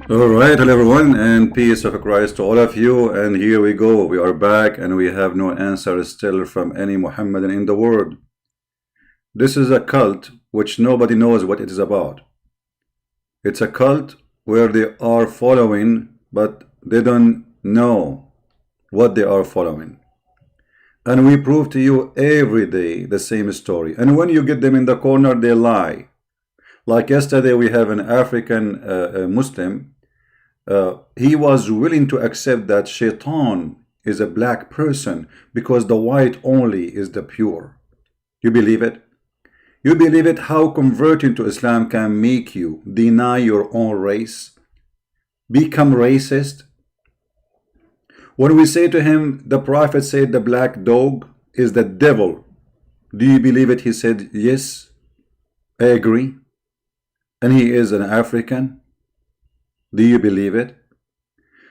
All right, hello everyone, and peace of Christ to all of you. And here we go. We are back, and we have no answer still from any Muhammadan in the world. This is a cult which nobody knows what it is about. It's a cult where they are following, but they don't know what they are following. And we prove to you every day the same story. And when you get them in the corner, they lie. Like yesterday, we have an African Muslim. He was willing to accept that Shaitan is a black person because the white only is the pure. You believe it? You believe it? How converting to Islam can make you deny your own race, become racist? When we say to him, the Prophet said the black dog is the devil, do you believe it? He said, yes, I agree. And he is an African. Do you believe it?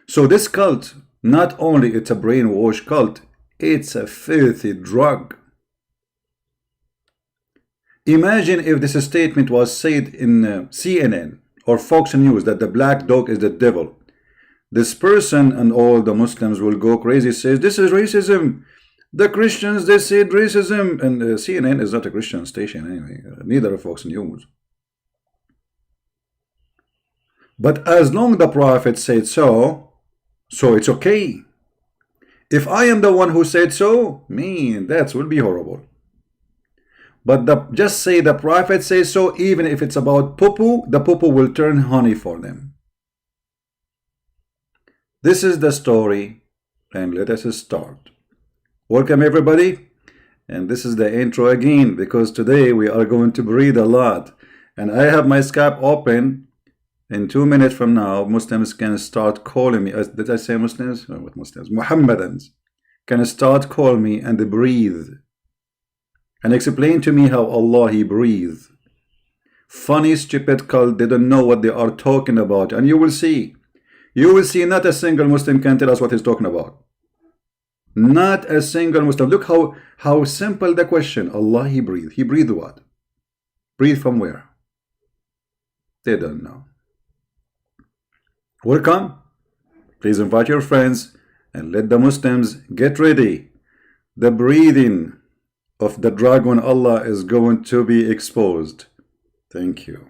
So this cult, not only it's a brainwash cult, it's a filthy drug. Imagine if this statement was said in CNN or Fox News that the black dog is the devil. This person and all the Muslims will go crazy, says this is racism. The Christians, they said racism. And CNN is not a Christian station anyway, neither a Fox News. But as long the Prophet said so it's okay. If I am the one who said so, man, that will be horrible. But just say the Prophet says so, even if it's about poo-poo, the poo-poo will turn honey for them. This is the story, and let us start. Welcome everybody, and this is the intro again, because today we are going to breathe a lot. And I have my Skype open. In 2 minutes from now, Muslims can start calling me. Did I say Muslims? Oh, what Muslims? Muhammadans can start calling me and breathe and explain to me how Allah He breathes. Funny, stupid cult, they don't know what they are talking about. And you will see. You will see not a single Muslim can tell us what he's talking about. Not a single Muslim. Look how simple the question. Allah He breathes. He breathed what? Breathe from where? They don't know. Welcome. Please invite your friends and let the Muslims get ready. The breathing of the dragon Allah is going to be exposed. Thank you.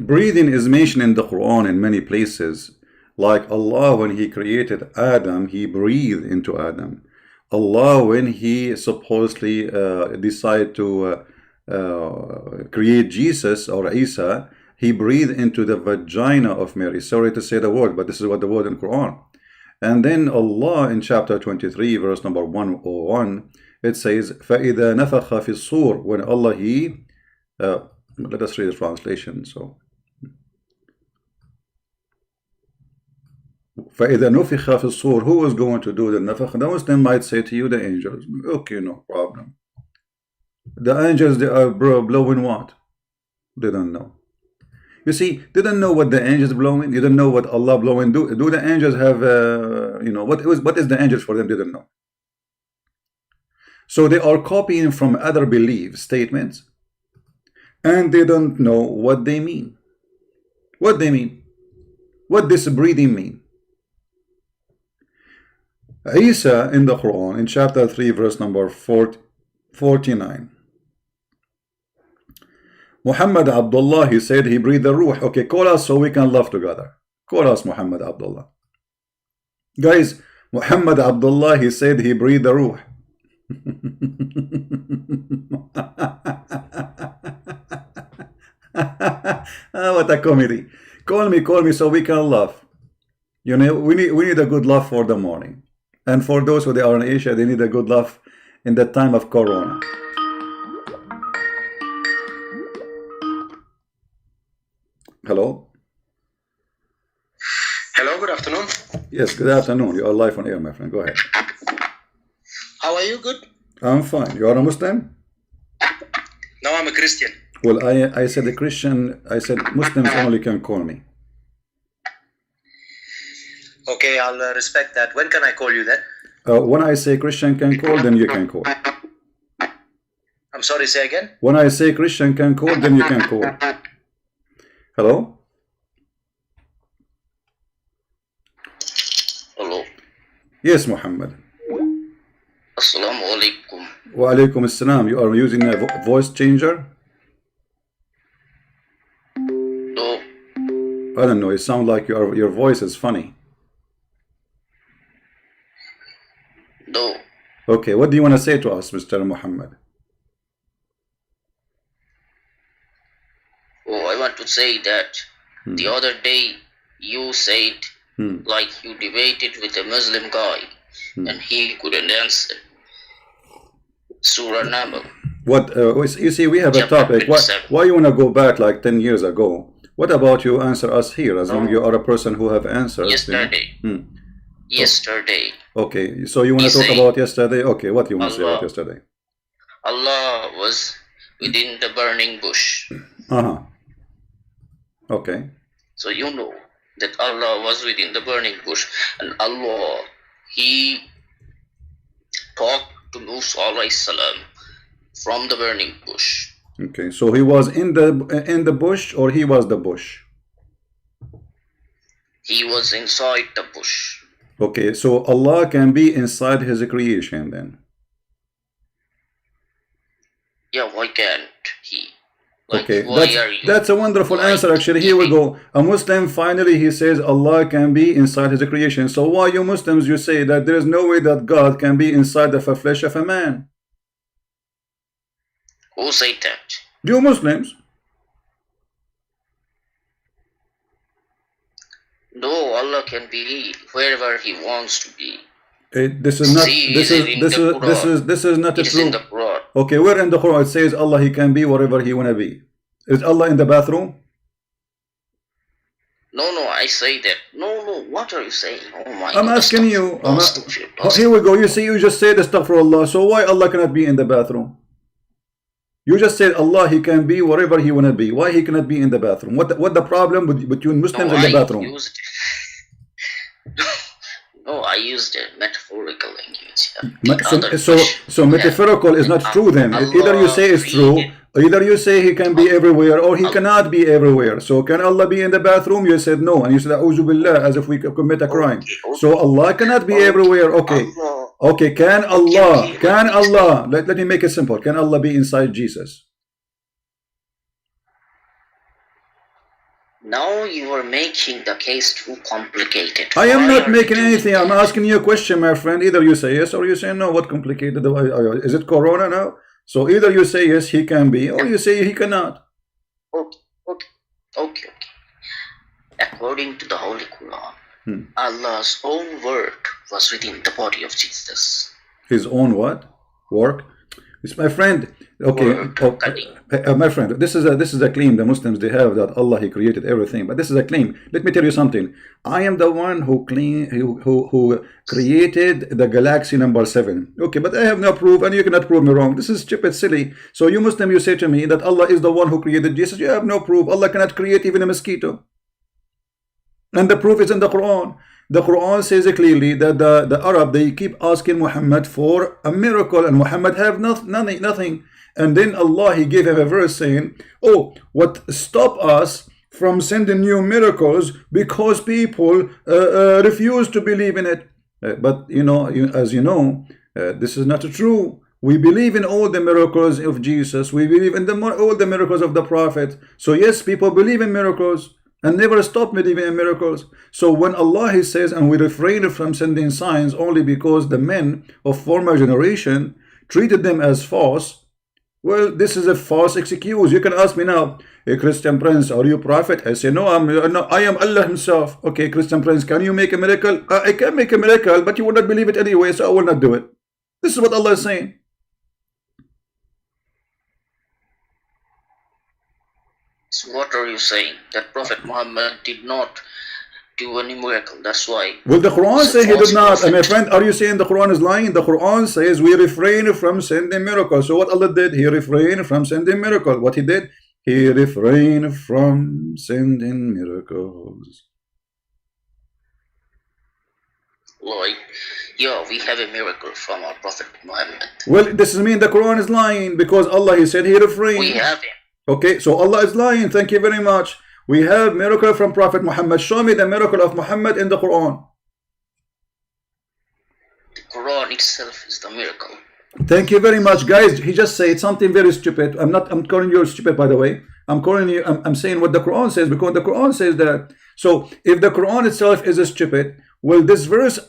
Breathing is mentioned in the Quran in many places. Like Allah, when He created Adam, He breathed into Adam. Allah, when He supposedly decided to create Jesus or Isa, He breathed into the vagina of Mary. Sorry to say the word, but this is what the word in Quran. And then Allah in chapter 23, verse number 101, it says, فَإِذَا نَفَخَ فِي الصُّورِ. When Allah, He, let us read the translation. So, فَإِذَا نُفِخَ فِي الصُّورِ. Who is going to do the nafakh? The Muslim might say to you, the angels. Okay, no problem. The angels, they are blowing what? They don't know. You see, they don't know what the angels blowing. You don't know what Allah blowing. Do the angels have, what is the angels for them? They don't know. So they are copying from other belief statements, and they don't know what they mean. What they mean. What this breathing mean. Isa in the Quran, in chapter 3, verse number 49. Muhammad Abdullah, he said he breathed the ruh. Okay, call us so we can laugh together. Call us Muhammad Abdullah. Guys, Muhammad Abdullah, he said he breathed the ruh. What a comedy. Call me so we can laugh. You know, we need a good laugh for the morning. And for those who they are in Asia, they need a good laugh in the time of Corona. Hello? Hello, good afternoon. Yes, good afternoon. You are live on air, my friend. Go ahead. How are you? Good? I'm fine. You are a Muslim? No, I'm a Christian. Well, I said a Christian. I said Muslims only can call me. Okay, I'll respect that. When can I call you then? When I say Christian can call, then you can call. I'm sorry, say again? When I say Christian can call, then you can call. Hello? Hello. Yes, Muhammad. Assalamu alaikum. Wa alaikum assalam. You are using a voice changer? No. I don't know. It sounds like your voice is funny. No. Okay, what do you want to say to us, Mr. Muhammad? Oh, I want to say that the other day you said like you debated with a Muslim guy and he couldn't answer. Surah Naml. What you see, we have a topic. Why you want to go back like 10 years ago? What about you answer us here, as long as you are a person who have answers? Yesterday. You know? Yesterday. Okay, so you want to talk about yesterday? Okay, what you want to say about yesterday? Allah was within the burning bush. Okay. So you know that Allah was within the burning bush, and Allah, He talked to Musa alayhi salam from the burning bush. Okay, so he was in the bush, or he was the bush? He was inside the bush. Okay, so Allah can be inside His creation then? Yeah, why can't He? Like, okay, that's a wonderful answer. Actually, here we go. A Muslim, finally, he says Allah can be inside His creation. So why you Muslims, you say that there is no way that God can be inside of a flesh of a man? Who said that? You Muslims. No, Allah can be wherever He wants to be. This is not. This is not true. In the Quran. Okay, where in the Quran it says Allah He can be wherever He wanna be? Is Allah in the bathroom? No, I say that. No, what are you saying? Oh my God. I'm asking you. Here we go. You see, you just said astaghfirullah. So why Allah cannot be in the bathroom? You just said Allah He can be wherever He wanna be. Why He cannot be in the bathroom? What the problem between Muslims and the bathroom? No, I used a metaphorical language. So metaphorical is not true then. Either you say it's true, or either you say He can be everywhere, or He cannot be everywhere. So can Allah be in the bathroom? You said no, and you said A'udhu Billah, as if we commit a crime. So Allah cannot be everywhere. Okay, can Allah, let me make it simple. Can Allah be inside Jesus? Now you are making the case too complicated. I am not making anything. I'm asking you a question, my friend. Either you say yes or you say no. What complicated? Is it Corona now? So either you say yes, He can be, or you say He cannot. Okay. According to the Holy Quran, Allah's own work was within the body of Jesus. His own what? Work? It's my friend. Okay, my friend. This is a claim the Muslims they have, that Allah He created everything. But this is a claim. Let me tell you something. I am the one who created the galaxy number 7. Okay, but I have no proof, and you cannot prove me wrong. This is stupid, silly. So you Muslim, you say to me that Allah is the one who created Jesus. You have no proof. Allah cannot create even a mosquito. And the proof is in the Quran. The Quran says clearly that the Arab, they keep asking Muhammad for a miracle, and Muhammad have nothing. And then Allah He gave him a verse saying, oh, what stop us from sending new miracles because people refuse to believe in it. But as you know, this is not true. We believe in all the miracles of Jesus. We believe in all the miracles of the Prophet. So yes, people believe in miracles and never stop believing in miracles. So when Allah He says, and we refrain from sending signs only because the men of former generation treated them as false, well, this is a false excuse. You can ask me now, hey, Christian Prince, are you prophet? I say, no, I am Allah Himself. Okay, Christian Prince, can you make a miracle? I can make a miracle, but you will not believe it anyway, so I will not do it. This is what Allah is saying. So what are you saying? That Prophet Muhammad did not do any miracle. That's why. Well, the Quran says he did not. And my friend, are you saying the Quran is lying? The Quran says we refrain from sending miracles. So what Allah did? He refrained from sending miracles. What he did? He refrained from sending miracles. Like, yeah, we have a miracle from our Prophet Muhammad. Well, this means the Quran is lying because Allah, he said he refrained. We have him. Okay, so Allah is lying. Thank you very much. We have miracle from Prophet Muhammad. Show me the miracle of Muhammad in the Quran. The Quran itself is the miracle. Thank you very much, guys. He just said something very stupid. I'm calling you stupid, by the way. I'm saying what the Quran says because the Quran says that. So if the Quran itself is stupid, well, this verse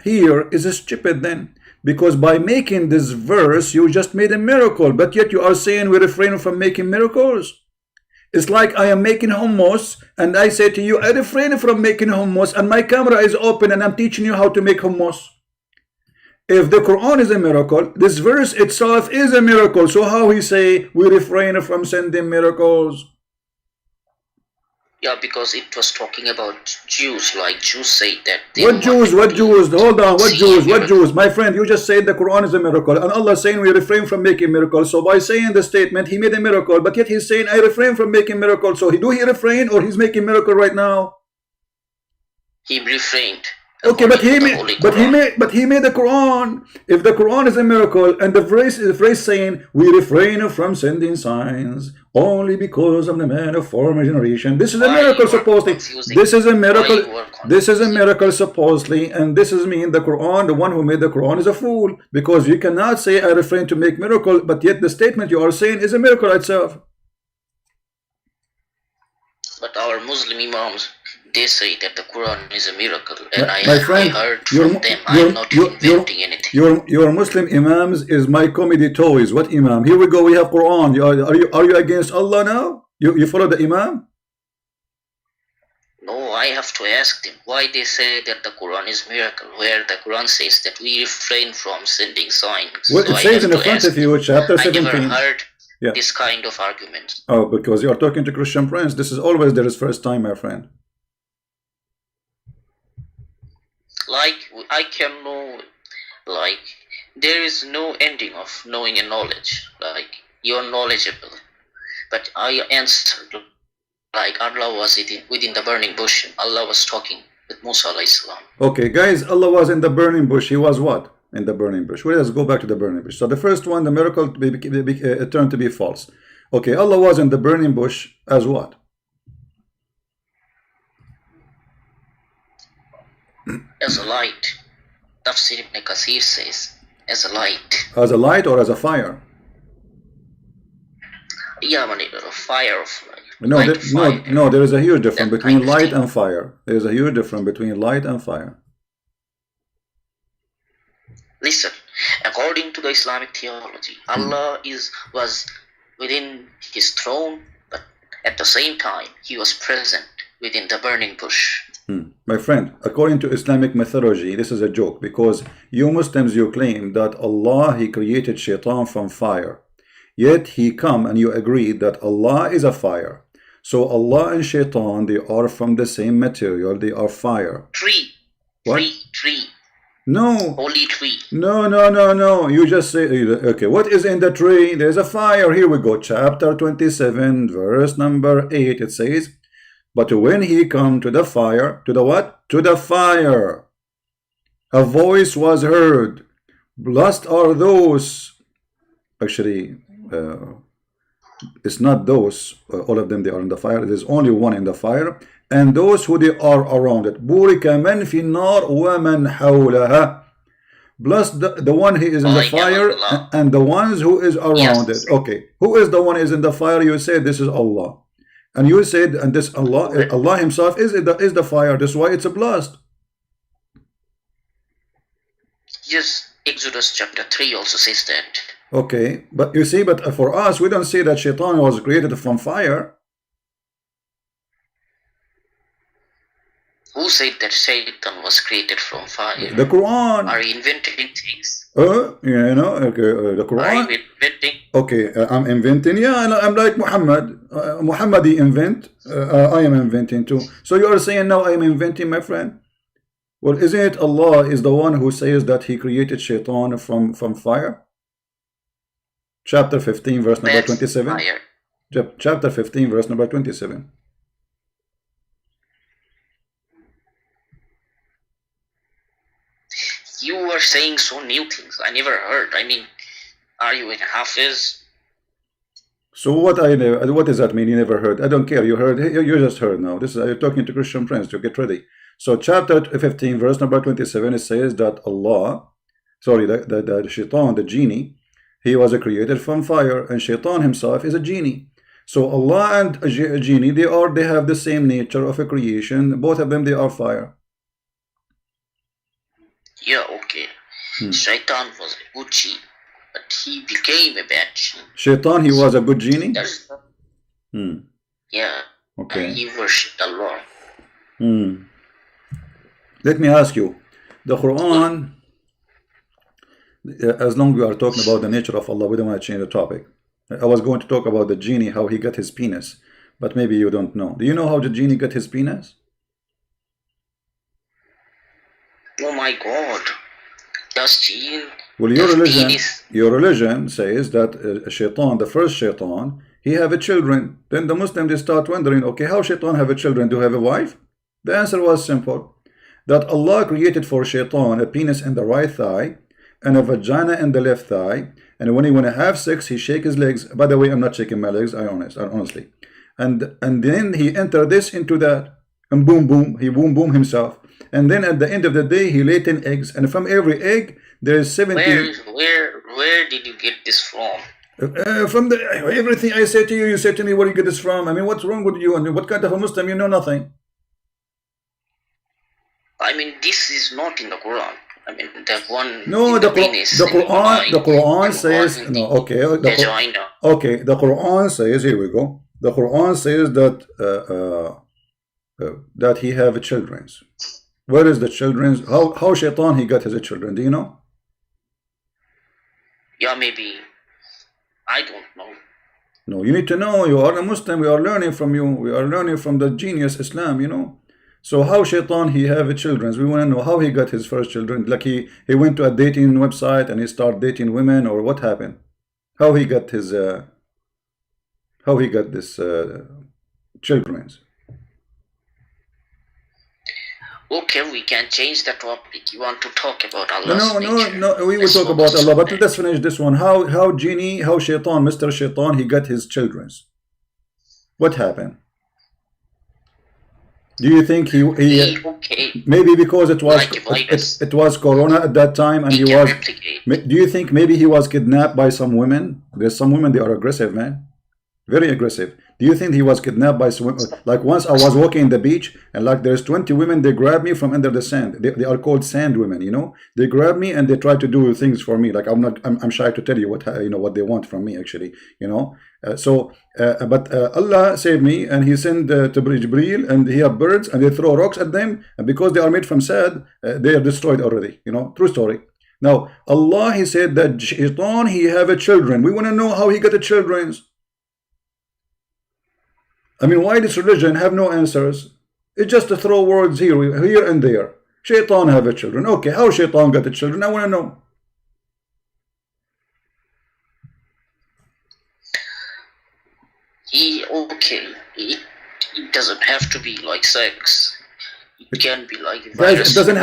here is stupid then. Because by making this verse, you just made a miracle. But yet you are saying we refrain from making miracles. It's like I am making hummus and I say to you, I refrain from making hummus and my camera is open and I'm teaching you how to make hummus. If the Quran is a miracle, this verse itself is a miracle. So how he say we refrain from sending miracles? Yeah, because it was talking about Jews, like Jews say that. What Jews? What Jews? Hold on, what Jews? What Jews? My friend, you just said the Quran is a miracle, and Allah is saying we refrain from making miracles. So by saying the statement, he made a miracle, but yet he's saying I refrain from making miracles. So do he refrain or he's making miracle right now? He refrained. Okay, but he made the Quran. If the Quran is a miracle and the phrase saying we refrain from sending signs only because of the man of former generation, this is a miracle supposedly. This is a miracle. This is a miracle supposedly, and this is mean the Quran. The one who made the Quran is a fool because you cannot say I refrain to make miracle, but yet the statement you are saying is a miracle itself. But our Muslim imams, they say that the Quran is a miracle, and I heard from them. I'm not inventing anything. Your Muslim imams is my comedy toys. What imam? Here we go. We have Quran. Are you against Allah now? You follow the imam? No, I have to ask them why they say that the Quran is miracle, where the Quran says that we refrain from sending signs. Well, it says in the front of you, chapter 17. I never heard this kind of argument. Oh, because you are talking to Christian friends. This is always there is first time, my friend. Like, I can know, like, there is no ending of knowing and knowledge. Like, you're knowledgeable. But I answered, like, Allah was within the burning bush. Allah was talking with Musa alayhi salam. Okay, guys, Allah was in the burning bush. He was what? In the burning bush. Well, let's go back to the burning bush. So the first one, the miracle turned to be false. Okay, Allah was in the burning bush as what? As a light. Tafsir ibn Kathir says, as a light. As a light or as a fire? Yeah, man, a fire of light. No, there is a huge difference between light and fire. There is a huge difference between light and fire. Listen, according to the Islamic theology, Allah was within his throne, but at the same time, he was present within the burning bush. My friend, according to Islamic mythology, this is a joke because you Muslims, you claim that Allah, he created shaitan from fire. Yet he come and you agree that Allah is a fire. So Allah and shaitan, they are from the same material, they are fire. Tree. What? Tree. No. Holy tree. No. You just say, okay, what is in the tree? There's a fire. Here we go. Chapter 27, verse number 8. It says, but when he come to the fire, to the what? To the fire. A voice was heard. Blessed are those. Actually, it's not those. All of them, they are in the fire. There's only one in the fire. And those who they are around it. Burika man fi nar wa man hawlaha. Blessed the one who is in the fire and the ones who is around it. Okay. Who is the one who is in the fire? You say this is Allah. And you said, and this Allah himself is the fire. That's why it's a blast. Yes, Exodus chapter 3 also says that. Okay, but you see, but for us, we don't say that shaitan was created from fire. Who who said that Shaitan was created from fire? The Quran. Are you inventing things? You know, okay, the Quran. Are you inventing? Okay, I'm inventing. Yeah, I'm like Muhammad. Muhammad, he invent. I am inventing too. So you are saying now I am inventing, my friend? Well, isn't it Allah is the one who says that He created Shaitan from fire? Chapter 15, verse number 27. Fire. Chapter 15, verse number 27. You are saying so new things. I never heard. I mean, are you in Hafiz? So what does that mean? You never heard? I don't care. You heard? You just heard now. This is you're talking to Christian friends. To get ready. So chapter 15, verse number 27, it says that Allah, sorry, the Shaitan, the genie, he was created from fire, and Shaitan himself is a genie. So Allah and a genie, they have the same nature of a creation. Both of them, they are fire. Yeah, okay. Shaitan was a good genie, but he became a bad genie. Shaitan, he was a good genie? Yeah. Okay. And he worshipped Allah. Let me ask you, the Quran, as long as we are talking about the nature of Allah, we don't want to change the topic. I was going to talk about the genie, how he got his penis, but maybe you don't know. Do you know how the genie got his penis? Oh my God. Does genie... Well, your religion says that Shaitan, the first Shaitan, he have a children. Then the Muslims, they start wondering, okay, how Shaitan have a children? Do you have a wife? The answer was simple. That Allah created for Shaitan a penis in the right thigh and a vagina in the left thigh, and when he want to have sex, he shake his legs. By the way, I'm not shaking my legs, honestly. And then he enter this into that, and boom boom, he boom boom himself. And then at the end of the day, he lay 10 eggs, and from every egg there is 70. Where did you get this from? From everything I say to you, you say to me, where you get this from? I mean, what's wrong with you? I mean, what kind of a Muslim? You know nothing. I mean, this is not in the Quran. I mean, that one. No, the Quran says no. Okay, the Quran says, here we go. The Quran says that that he have children. Where is the children? How Shaitan he got his children? Do you know? Yeah, maybe. I don't know. No, you need to know. You are a Muslim. We are learning from you. We are learning from the genius Islam. You know. So how Shaitan he have children? We want to know how he got his first children. Like he went to a dating website and he started dating women, or what happened? How he got his children? Okay, we can change the topic. You want to talk about Allah? No. We will talk about Allah, but let's finish this one. How Shaitan, Mr. Shaitan, he got his children? What happened? Do you think he maybe because it was Corona at that time, and he was? Do you think maybe he was kidnapped by some women? There's some women, they are aggressive, man, very aggressive. Do you think he was kidnapped by some women? Like once I was walking in the beach, and like there's 20 women, they grabbed me from under the sand. They are called sand women, you know. They grab me and they try to do things for me. Like I'm shy to tell you what they want from me, actually, you know. But Allah saved me, and He sent to Jibreel, and He have birds, and they throw rocks at them, and because they are made from sand, they are destroyed already. You know, true story. Now Allah, He said that Shaitan he have a children. We want to know how he got the children. I mean, why this religion have no answers? It's just to throw words here and there. Shaitan have a children. Okay, how Shaitan got the children? I want to know. It doesn't have to be like sex. It can be like virus. It doesn't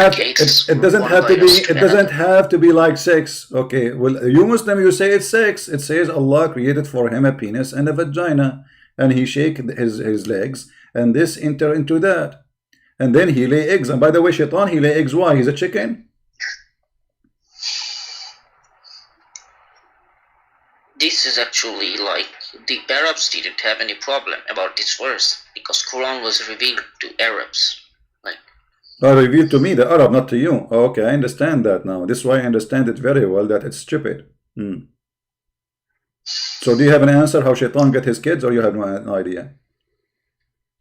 have to be like sex. Okay, well, you Muslim, you say it's sex. It says Allah created for him a penis and a vagina, and he shake his legs, and this enter into that, and then he lay eggs. And by the way, Shaitan, he lay eggs. Why? He's a chicken. This is actually like the Arabs didn't have any problem about this verse because Quran was revealed to Arabs. Revealed to me, the Arab, not to you. Okay, I understand that now. This is why I understand it very well, that it's stupid. So do you have an answer how Shaitan got his kids, or you have no idea?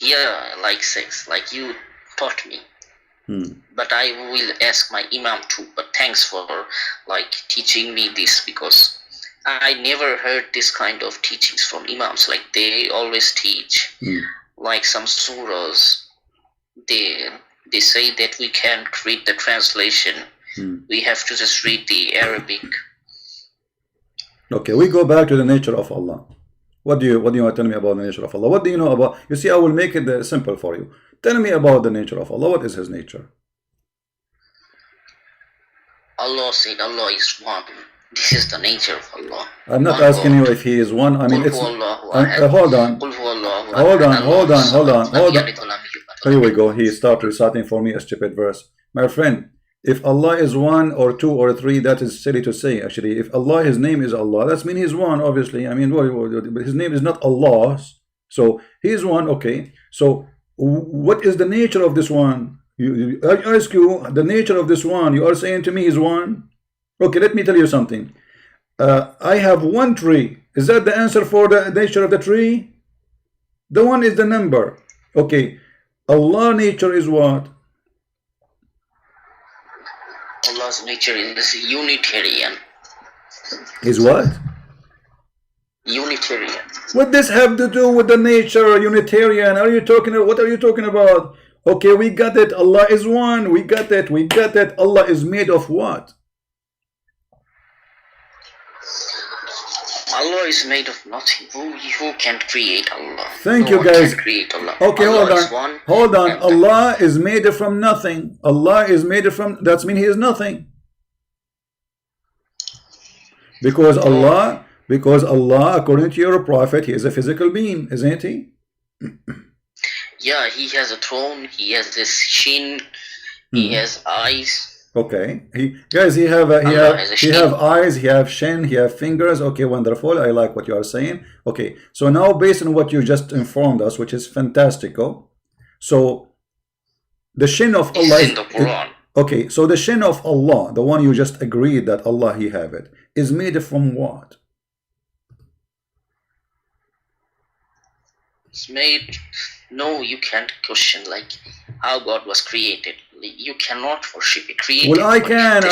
Yeah, like sex, like you taught me. But I will ask my Imam too. But thanks for like teaching me this, because I never heard this kind of teachings from Imams. Like they always teach like some surahs. They say that we can't read the translation. We have to just read the Arabic. Okay, we go back to the nature of Allah. What do you want to tell me about the nature of Allah? What do you know about? You see, I will make it simple for you. Tell me about the nature of Allah. What is His nature? Allah said Allah is one. This is the nature of Allah. I'm not asking you if He is one. I mean, it's hold on. Here we go. He started reciting for me a stupid verse. My friend, if Allah is one or two or three, that is silly to say. Actually, if Allah, His name is Allah, that means He's one. Obviously, I mean, His name is not Allah's, so He is one. Okay. So, what is the nature of this one? I ask you the nature of this one. You are saying to me He's one. Okay, let me tell you something. I have one tree. Is that the answer for the nature of the tree? The one is the number. Okay. Allah's nature is what? Allah's nature is Unitarian. Is what? Unitarian. What does have to do with the nature Unitarian? Are you talking? What are you talking about? Okay, we got it. Allah is one. We got it. We got it. Allah is made of what? Allah is made of nothing. Who can create Allah? Thank you, guys. Okay, hold on. Allah is made from nothing. Allah is made from. That means He is nothing. Because Allah, according to your prophet, He is a physical being, isn't He? Yeah, He has a throne. He has this chin. He has eyes. Okay, he have eyes, he have shin, he have fingers. Okay, wonderful. I like what you are saying. Okay, so now based on what you just informed us, which is fantastical. So the shin of Allah is in the Quran. Okay, so the shin of Allah, the one you just agreed that Allah He have it, is made from what? It's made. No, you can't question like how God was created. You cannot worship a creator. Well, I can,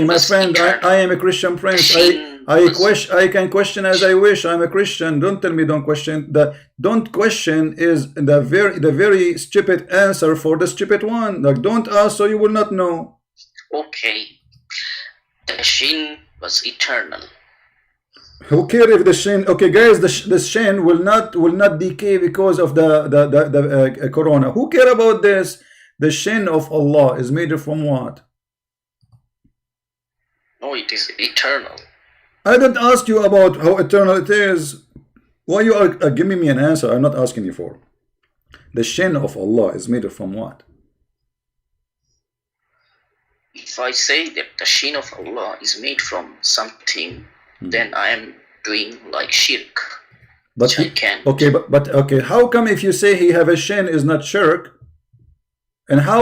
my friend. I am a Christian prince. I can question as I wish. I'm a Christian. Don't tell me don't question. The don't question is the very stupid answer for the stupid one. Like don't ask, so you will not know. Okay, the shin was eternal. Who cares if the shin? Okay, guys, the shin will not decay because of the corona. Who care about this? The shin of Allah is made from what? No, it is eternal. I don't ask you about how eternal it is. Why you are giving me an answer I'm not asking you for? The shin of Allah is made from what? If I say that the shin of Allah is made from something, then I am doing like shirk. But I can't. Okay, but okay, how come if you say He have a shin is not shirk? And how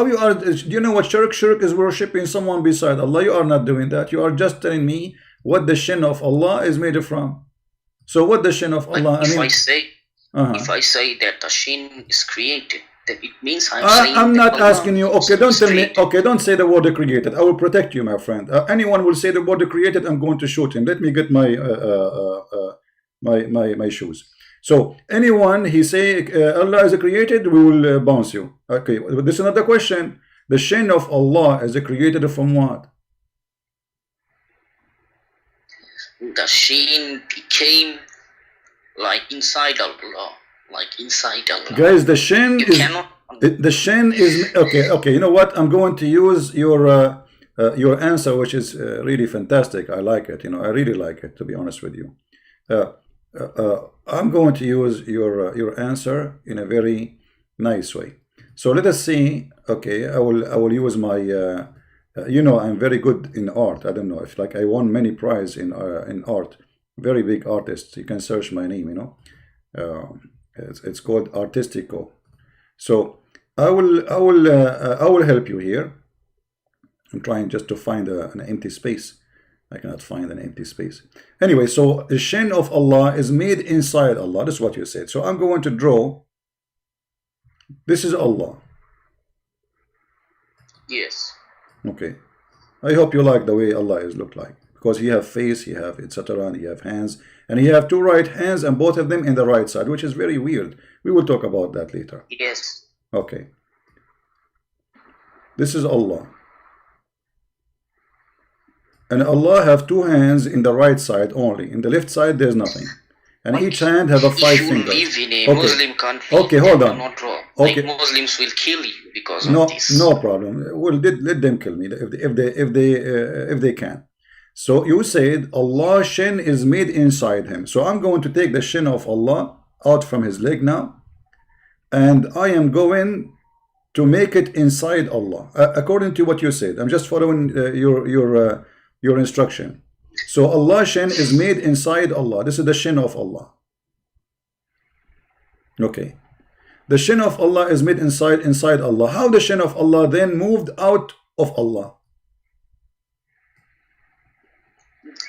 you are? Do you know what shirk? Shirk is worshipping someone beside Allah. You are not doing that. You are just telling me what the shin of Allah is made from. So what the shin of Allah? If I say that the shin is created, then it means I'm not Allah asking you. Okay, don't tell me. Okay, don't say the word created. I will protect you, my friend. Anyone will say the word created, I'm going to shoot him. Let me get my my shoes. So anyone he say Allah is created, we will bounce you. Okay, this is another question. The shin of Allah is created from what? The shin became like inside Allah, Guys, the shin is okay. Okay, you know what? I'm going to use your answer, which is really fantastic. I like it. You know, I really like it. To be honest with you. I'm going to use your answer in a very nice way. So let us see. Okay, I will use my. You know, I'm very good in art. I don't know if like I won many prizes in art. Very big artist. You can search my name. You know, it's called Artistico. So I will help you here. I'm trying just to find an empty space. I cannot find an empty space. Anyway, so the shin of Allah is made inside Allah. That's what you said. So I'm going to draw. This is Allah. Yes. Okay. I hope you like the way Allah is look like, because He have face, He have etc., and He have hands, and He have two right hands, and both of them in the right side, which is very weird. We will talk about that later. Yes. Okay. This is Allah. And Allah have two hands in the right side only. In the left side, there's nothing. And Like, each hand have a five if you fingers. live in a Okay. Muslim country, Okay, hold that on. are not wrong. Okay. Like Muslims will kill you because No, of this. no problem. Well, let them kill me if they can. So you said Allah's shin is made inside him. So I'm going to take the shin of Allah out from his leg now, and I am going to make it inside Allah, according to what you said. I'm just following your instruction. So Allah's shin is made inside Allah. This is the shin of Allah. Okay. The shin of Allah is made inside Allah. How the shin of Allah then moved out of Allah?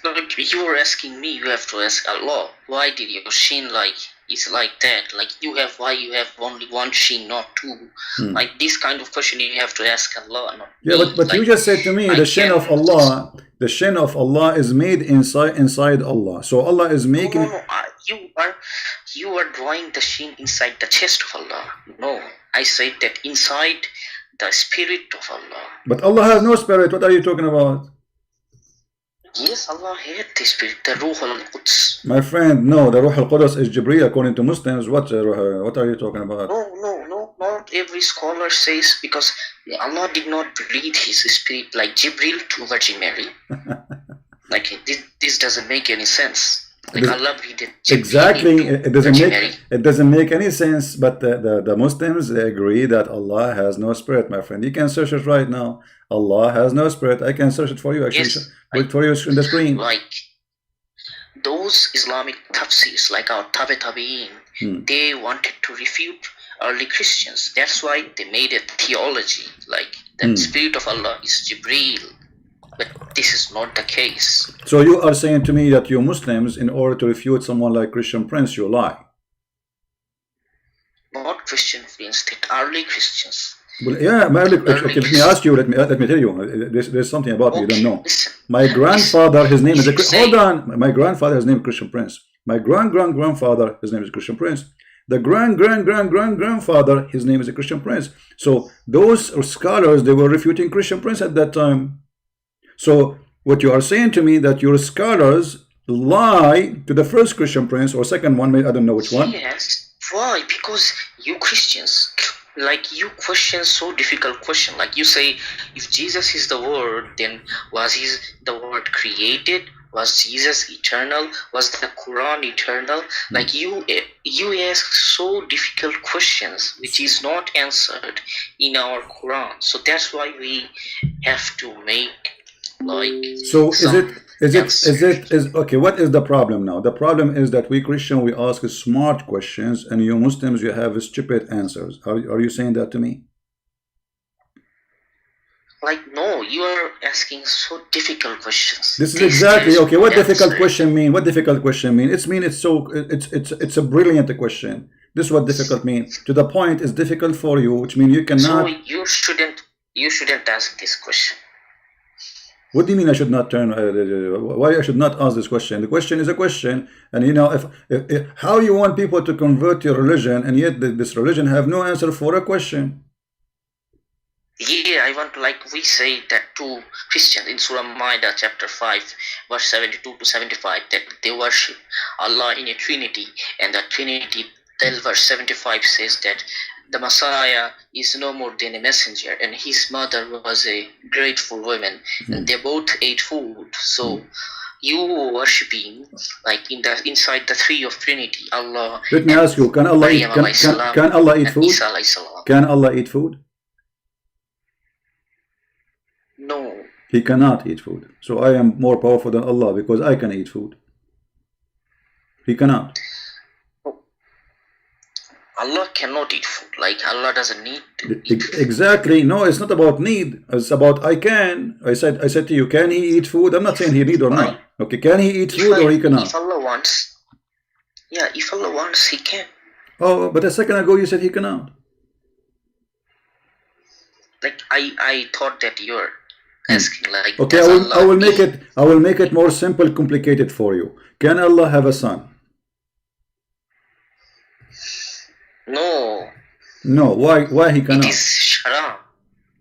Like you were asking me, you have to ask Allah. Why did your shin like is like that? Like why you have only one shin, not two? Like this kind of question you have to ask Allah. Not yeah, me. but like, you just said to me the shin of Allah. The shin of Allah is made inside Allah. So Allah is making. No, you are drawing the shin inside the chest of Allah. No, I said that inside the spirit of Allah. But Allah has no spirit. What are you talking about? Yes, Allah had the spirit, the Ruh al-Quds. My friend, no, the Ruh al-Qudus is Jibreel according to Muslims. What are you talking about? No, not every scholar says, because Allah did not breathe his spirit like Jibreel to Virgin Mary. Like this doesn't make any sense. Like Allah breathed Jibreel exactly, into it doesn't make any sense. But the Muslims, they agree that Allah has no spirit, my friend. You can search it right now. Allah has no spirit. I can search it for you. Actually, Yes, wait for you on the screen. like those Islamic tafsirs, like our Tabi'in, they wanted to refute early Christians. That's why they made a theology like the spirit of Allah is Jibreel. But this is not the case. So you are saying to me that you Muslims, in order to refute someone like Christian Prince, you lie. Not Christian Prince, the early Christians. Well, yeah, okay, let me ask you. Let me tell you. There's something about me you don't know. Listen, My grandfather, his name is Listen, hold on. My grandfather, his name is Christian Prince. My grandfather, his name is Christian Prince. The grandfather, his name is a Christian Prince. So those scholars, they were refuting Christian Prince at that time. So what you are saying to me that your scholars lie to the first Christian Prince or second one, I don't know which one. Yes. Why? Because you Christians, like you question so difficult question. Like you say, if Jesus is the Word, then was the Word created? Was Jesus eternal? Was the Quran eternal? Like you ask so difficult questions which is not answered in our Quran. So that's why we have to make like. So is okay? What is the problem now? The problem is that we Christian, we ask smart questions, and you Muslims, you have stupid answers. Are you saying that to me? Like no, you are asking so difficult questions. This is exactly okay. What difficult question mean? What difficult question mean? It's a brilliant question. This is what difficult means. To the point, it's difficult for you, which means you cannot. So you shouldn't ask this question. What do you mean I should not turn? Why I should not ask this question? The question is a question, and you know, if how you want people to convert your religion, and yet this religion have no answer for a question. Yeah, I want to, like we say that to Christians in Surah Maida chapter 5 verse 72 to 75 that they worship Allah in a Trinity, and the Trinity 12 verse 75 says that the Messiah is no more than a messenger, and his mother was a grateful woman, and they both ate food. So you worshipping like inside the three of Trinity, Allah. Let me ask you: Can Allah eat? Can Allah eat food? Can Allah eat food? No. He cannot eat food. So I am more powerful than Allah because I can eat food. He cannot. Allah cannot eat food. Like Allah doesn't need to eat food. Exactly. No, it's not about need. It's about I can. I said to you, can he eat food? I'm not saying he need or not. Okay, can he eat food or he cannot? If Allah wants, yeah, if Allah wants, he can. Oh, but a second ago you said he cannot. like I thought that you're asking like, okay, does I will Allah make it more simple, complicated for you. Can Allah have a son? No. No. Why he cannot? It is haram.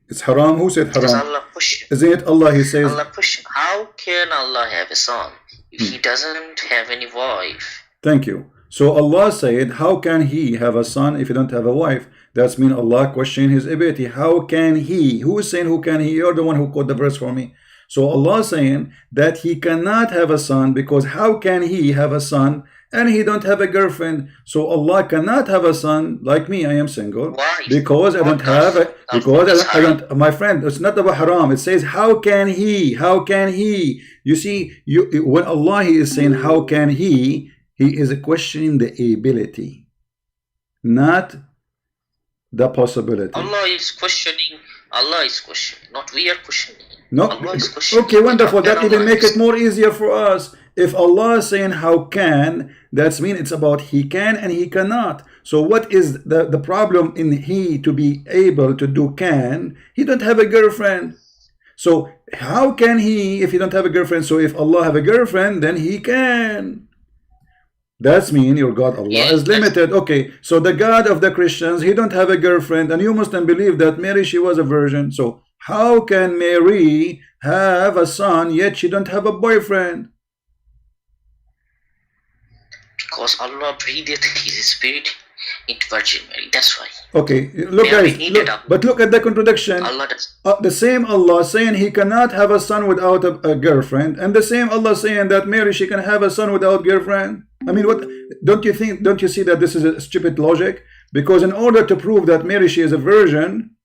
It's haram. Who said Because haram? Allah pushed him. Isn't it Allah? He says. Allah pushed him. How can Allah have a son if he doesn't have any wife? Thank you. So Allah said, how can he have a son if he don't have a wife? That's mean Allah questioning his ability. How can he? Who is saying who can he? You're the one who quote the verse for me. So Allah saying that he cannot have a son, because how can he have a son and he don't have a girlfriend? So Allah cannot have a son like me. I am single. Why? Because I don't have it. Because I don't. My friend, it's not about haram. It says how can he? How can he? You see, when Allah is saying how can he is questioning the ability, not the possibility. Allah is questioning. Allah is questioning. Not we are questioning. No. Allah is questioning. Okay, wonderful. That even make is. it more easier for us. If Allah is saying how can, that's mean it's about he can and he cannot. So what is the problem in he to be able to do can? He don't have a girlfriend. So how can he if he don't have a girlfriend? So if Allah have a girlfriend, then he can. That's mean your God Allah is limited. Okay, so the God of the Christians, he don't have a girlfriend, and you Muslim believe that Mary, she was a virgin. So how can Mary have a son yet she don't have a boyfriend? Because Allah breathed his spirit into Virgin Mary. That's why. Okay, look guys, but look at the contradiction. Allah does. The same Allah saying he cannot have a son without a girlfriend, and the same Allah saying that Mary, she can have a son without girlfriend. I mean, what don't you think? Don't you see that this is a stupid logic? Because in order to prove that Mary, she is a virgin,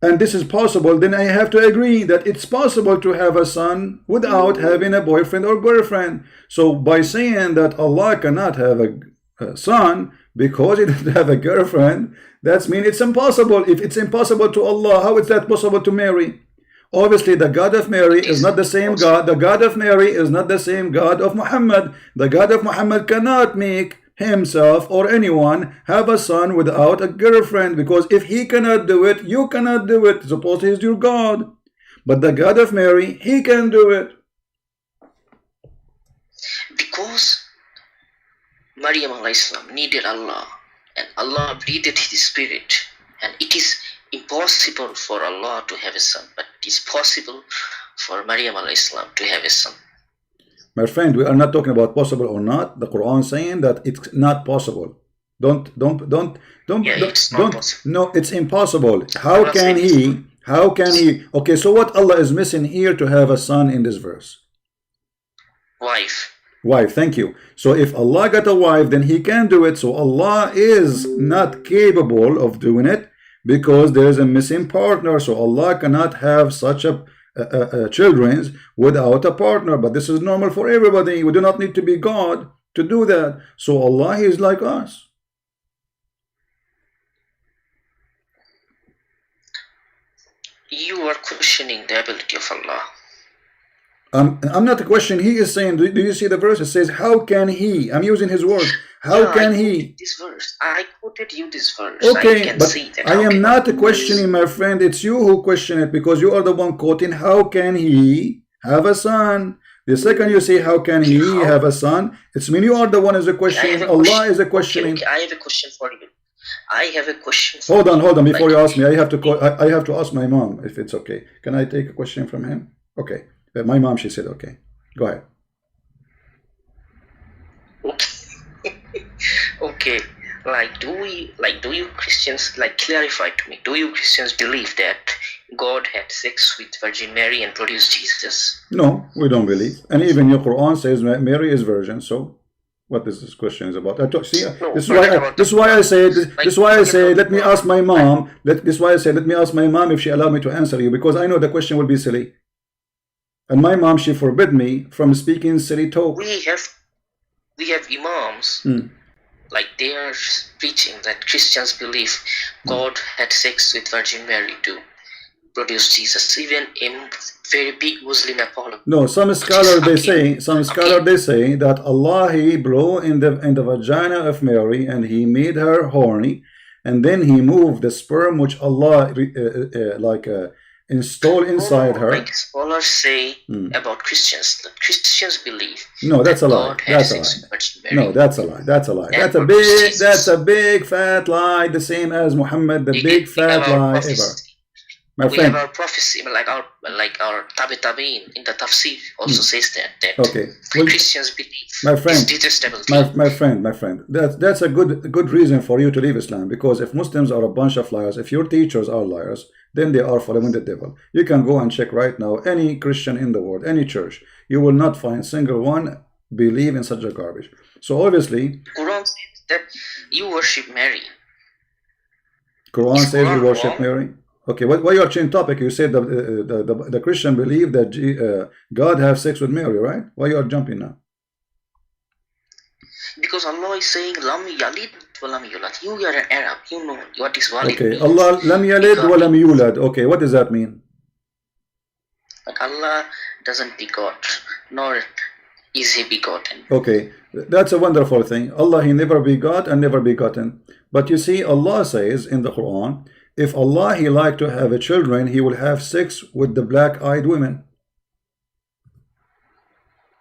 and this is possible, then I have to agree that it's possible to have a son without having a boyfriend or girlfriend. So by saying that Allah cannot have a son because he doesn't have a girlfriend, that's mean it's impossible. If it's impossible to Allah, how is that possible to Mary? Obviously, the God of Mary is not the same God. The God of Mary is not the same God of Muhammad. The God of Muhammad cannot make himself or anyone have a son without a girlfriend, because if he cannot do it, you cannot do it. Suppose he is your God. But the God of Mary, he can do it. Because Maryam alayhi salam needed Allah, and Allah breathed his spirit, and it is impossible for Allah to have a son, but it is possible for Maryam alayhi salam to have a son. My friend, we are not talking about possible or not. The Quran saying that it's not possible. Don't. It's not possible. No, it's impossible. How can he? How can he? Okay, so what Allah is missing here to have a son in this verse? Wife. Wife, thank you. So if Allah got a wife, then he can do it. So Allah is not capable of doing it because there is a missing partner. So Allah cannot have such a children without a partner. But this is normal for everybody. We do not need to be God to do that. So Allah is like us. You are questioning the ability of Allah. I'm not questioning. He is saying, do you see the verse? It says, how can he? I'm using his word. How can he? This verse. I quoted you this verse. Okay, I can but see that. I am not questioning, my friend. It's you who question it, because you are the one quoting, how can he have a son? The second you say, how can he have a son? It's mean you are the one is a questioning. Allah is a questioning. Okay, I have a question for you. I have a question. Hold on. Before you ask me, I have to ask my mom if it's okay. Can I take a question from him? Okay. My mom, she said, okay. Go ahead. Okay. Okay. Do you Christians, clarify to me, do you Christians believe that God had sex with Virgin Mary and produced Jesus? No, we don't believe. And even your Quran says Mary is virgin, so what is this question is about? This is why I say let me ask my mom. Let me ask my mom if she allowed me to answer you, because I know the question will be silly. And my mom, she forbid me from speaking silly talk. We have imams, they are preaching that Christians believe God had sex with Virgin Mary to produce Jesus. Even in very big Muslim apologist. No, some scholars they say that Allah, he blew in the vagina of Mary and he made her horny, and then he moved the sperm which Allah install inside her. Like scholars say about Christians, that Christians believe. No, that's a lie. That's a lie. No, that's a lie. That's a lie. That's a big fat lie. The same as Muhammad, the big fat lie ever. My we friend. have our prophecy, like our tabi'in in the tafsir also says that okay. Well, Christians believe my friend, is detestable. My friend, that's a good reason for you to leave Islam, because if Muslims are a bunch of liars, if your teachers are liars, then they are following the devil. You can go and check right now any Christian in the world, any church, you will not find a single one believe in such a garbage. So obviously, Quran says that you worship Mary. Quran says you worship Mary. Okay, why you are changing topic? You said the Christian believe that God have sex with Mary, right? Why you are jumping now? Because Allah is saying lam yalid wa lam yulad. You are an Arab, you know what is walid. Okay, Allah lam yalid wa lam yulad. Okay, what does that mean? Like Allah doesn't begot, nor is he begotten. Okay, that's a wonderful thing. Allah, he never begot and never begotten. But you see, Allah says in the Quran, if Allah he like to have a children, he will have sex with the black-eyed women.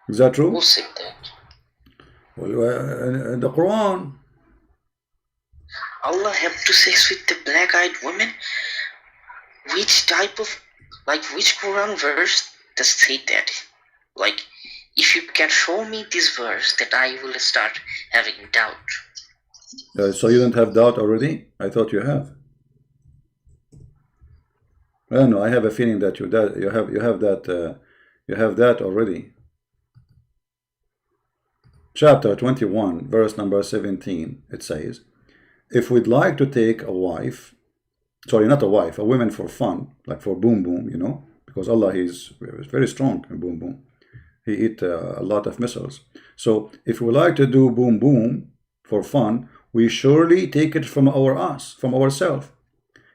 Is that true? Who said that? Well, in the Quran. Allah have to sex with the black-eyed women? Which type of, which Quran verse does say that? Like, if you can show me this verse, that I will start having doubt. So you don't have doubt already? I thought you have. Well, no, I have a feeling that you have that already. Chapter 21, verse number 17. It says, if we'd like to take a wife, sorry, not a wife, a woman for fun, like for boom boom, you know, because Allah is very strong in boom boom. He eat a lot of missiles. So if we like to do boom boom for fun, we surely take it from ourselves.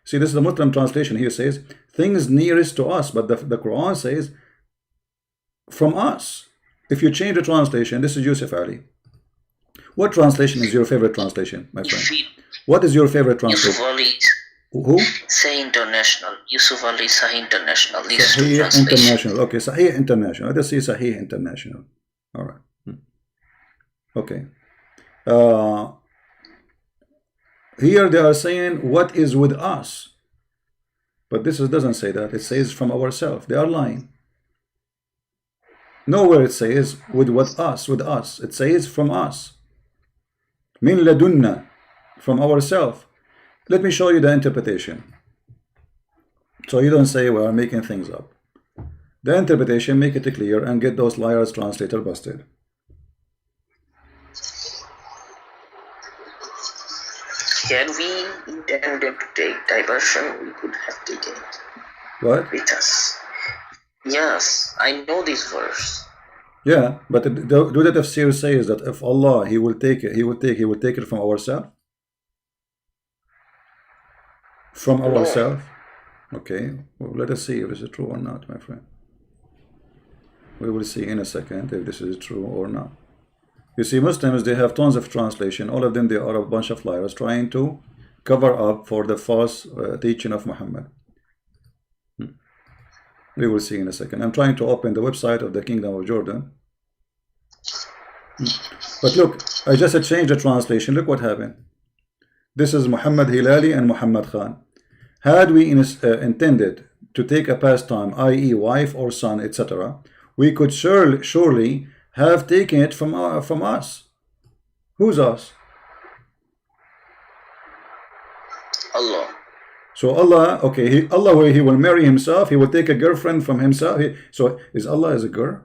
See, this is the Muslim translation. Here says things nearest to us, but the Quran says from us. If you change the translation, this is Yusuf Ali. What translation is your favorite translation, my friend? What is your favorite translation? Yusuf Ali. Who? Sahih International. Yusuf Ali, Sahih International. Sahih International. Okay, Sahih International. Let us see Sahih International. All right. Okay. Here they are saying what is with us, but this doesn't say that. It says from ourselves. They are lying. Nowhere it says with us. It says from us. Min ladunna, from ourselves. Let me show you the interpretation, so you don't say we are making things up. The interpretation, make it clear and get those liars translator busted. Can we intended to take diversion? We could have taken it. What? With us. Yes, I know this verse. Yeah, but do that tafsir says that if Allah he will take it from ourselves. From ourselves. Okay, well, let us see if this is true or not, my friend. We will see in a second if this is true or not. You see, Muslims, they have tons of translation. All of them, they are a bunch of liars trying to cover up for the false teaching of Muhammad. We will see in a second. I'm trying to open the website of the Kingdom of Jordan. But look, I just changed the translation. Look what happened. This is Muhammad Hilali and Muhammad Khan. Had we intended to take a pastime, i.e. wife or son, etc., we could surely have taken it from us. Who's us? Allah. So Allah, okay, Allah he will marry himself. He will take a girlfriend from himself. So is Allah as a girl?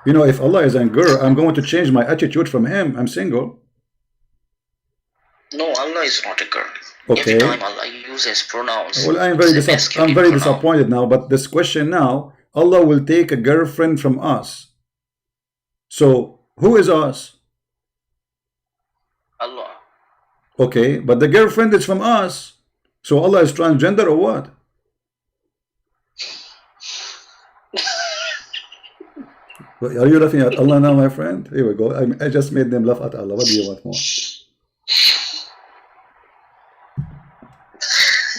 You know, if Allah is a girl, I'm going to change my attitude from him. I'm single. No, Allah is not a girl. Okay. Every time Allah uses pronouns. Well, I'm very disappointed now. But this question now, Allah will take a girlfriend from us. So who is us? Allah. Okay, but the girlfriend is from us. So Allah is transgender or what? Are you laughing at Allah now, my friend? Here we go. I just made them laugh at Allah. What do you want more?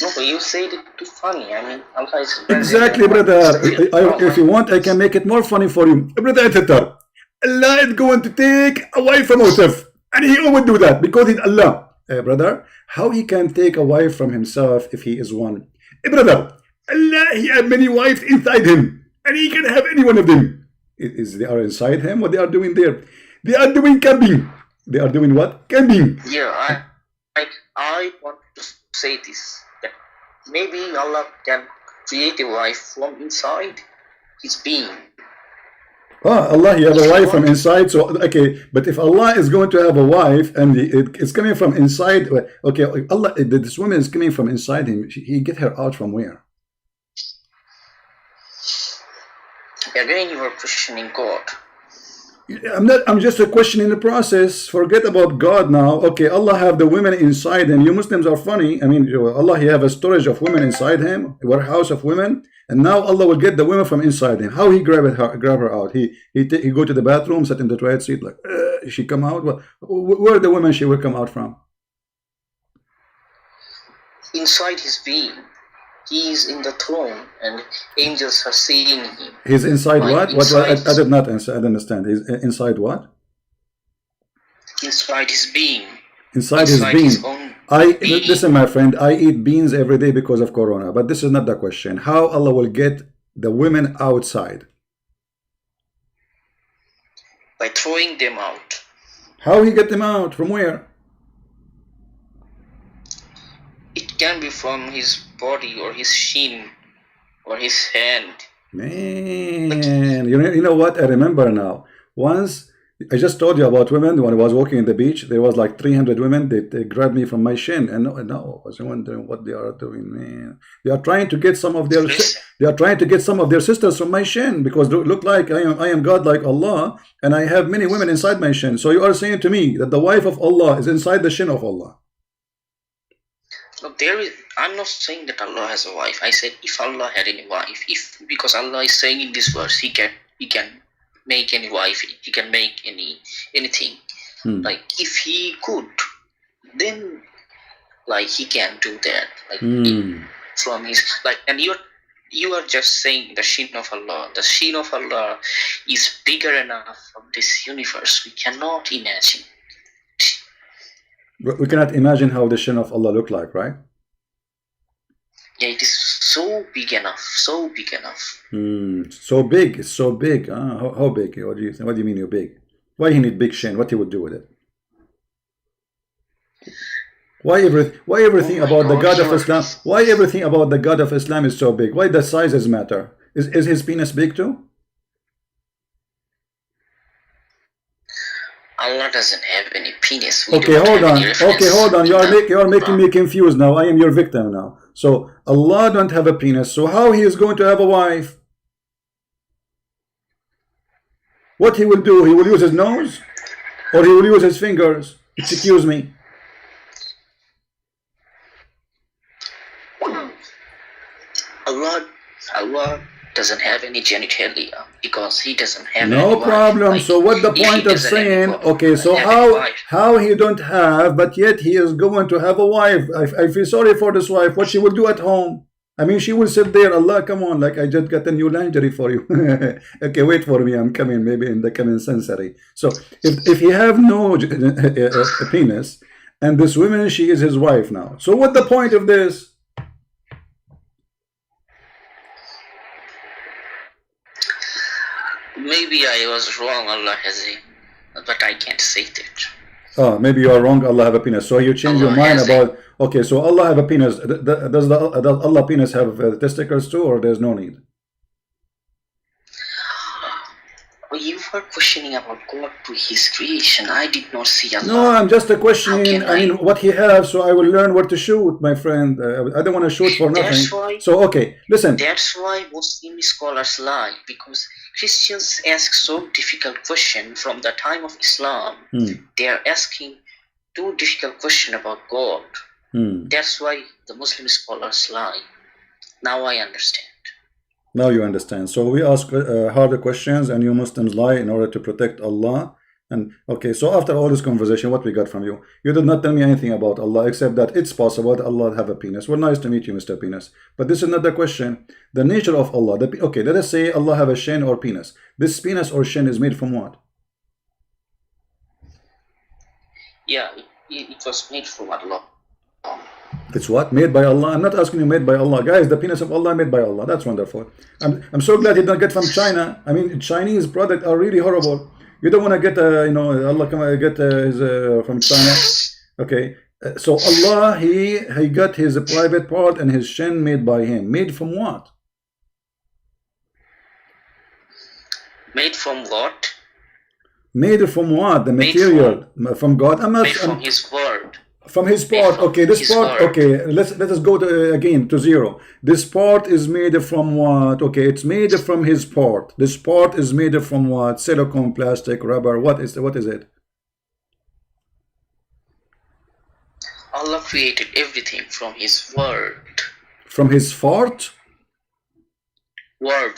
No, but you said it too funny. I mean, Allah is exactly, brother. If you want, I can make it more funny for you, brother. Allah is going to take a wife from Yusuf, and he would do that because he's Allah. Brother, how he can take a wife from himself if he is one? Brother, Allah, he has many wives inside him, and he can have any one of them. They are inside him. What they are doing there? They are doing camping. They are doing what? Camping. Yeah, I want to say this. That maybe Allah can create a wife from inside his being. Allah, he has a wife from inside. So okay, but if Allah is going to have a wife and it's coming from inside, okay, Allah, this woman is coming from inside him. He get her out from where? Again, you are questioning God. I'm just questioning the process. Forget about God now. Okay, Allah have the women inside him. You Muslims are funny. I mean, Allah, he have a storage of women inside him, a warehouse of women, and now Allah will get the women from inside him. How he grab her out? He go to the bathroom, sit in the toilet seat, like she come out. Where the women she will come out from? Inside his being. He is in the throne, and angels are seeing him. He's inside what? I did not understand. He's inside what? Inside his being. Inside his being. Listen, my friend. I eat beans every day because of Corona, but this is not the question. How Allah will get the women outside? By throwing them out. How he get them out? From where? It can be from his body or his shin or his hand. Man, you know what? I remember now. Once, I just told you about women. When I was walking in the beach, there was like 300 women. They grabbed me from my shin, and no, I was wondering what they are doing. Man, they are trying to get some of their sisters from my shin because they look like I am God like Allah, and I have many women inside my shin. So you are saying to me that the wife of Allah is inside the shin of Allah? No, I'm not saying that Allah has a wife. I said if Allah had any wife, because Allah is saying in this verse, He can make any wife, He can make anything. Like if He could, then like He can do that. Like from His and you are just saying the shin of Allah. The shin of Allah is bigger enough from this universe. We cannot imagine. We cannot imagine how the shin of Allah look like, right? Yeah, it is so big enough, so big enough. So big, it's so big. How big? What do you think? What do you mean you're big? Why he need big shin? What he would do with it? Why everything about the God of Islam? Why everything about the God of Islam is so big? Why the sizes matter? Is his penis big too? Allah doesn't have any penis. Okay, hold on. You are making me confused now. I am your victim now. So Allah don't have a penis. So how he is going to have a wife? What he will do? He will use his nose, or he will use his fingers? Excuse me. Allah doesn't have any genitalia because He doesn't have no problem. Like, so what the point of saying? Okay, so how he don't have, but yet he is going to have a wife? I feel sorry for this wife. What she will do at home? I mean, she will sit there. Allah, come on! Like I just got a new lingerie for you. Okay, wait for me. I'm coming. Maybe in the coming century. So if he have no penis, and this woman, she is his wife now. So what the point of this? Maybe I was wrong. Allah has a, but I can't say that. Oh, maybe you are wrong. Allah have a penis. So you change your mind about. Okay, so Allah have a penis. Does Allah penis have testicles too, or there's no need? You were questioning about God to His creation. I did not see Allah. No, I'm just questioning. I mean, what He has, so I will learn where to shoot, my friend. I don't want to shoot for nothing. So okay, listen. That's why Muslim scholars lie, because Christians ask so difficult questions from the time of Islam. They are asking too difficult question about God. That's why the Muslim scholars lie. Now I understand. Now you understand. So we ask harder questions, and you Muslims lie in order to protect Allah. And okay, so after all this conversation, what we got from you? You did not tell me anything about Allah except that it's possible that Allah have a penis. Well, nice to meet you, Mr. Penis. But this is not the question. The nature of Allah. Okay, let us say Allah have a shin or penis. This penis or shin is made from what? Yeah, it was made from Allah. It's what? Made by Allah? I'm not asking you made by Allah. Guys, the penis of Allah made by Allah. That's wonderful. I'm so glad you don't get from China. I mean, Chinese products are really horrible. You don't want to get, you know, Allah come get his from China. Okay. So Allah, he got his private part and his shin made by him. Made from what? Made from what? Made from what? The material from God. I'm not. Made from His word. From his part. Okay, this part. Okay, let us go to, again to zero. This part is made from what? Okay, it's made from his part. This part is made from what? Silicone, plastic, rubber. What is it? Allah created everything from His word. From his fart? Word.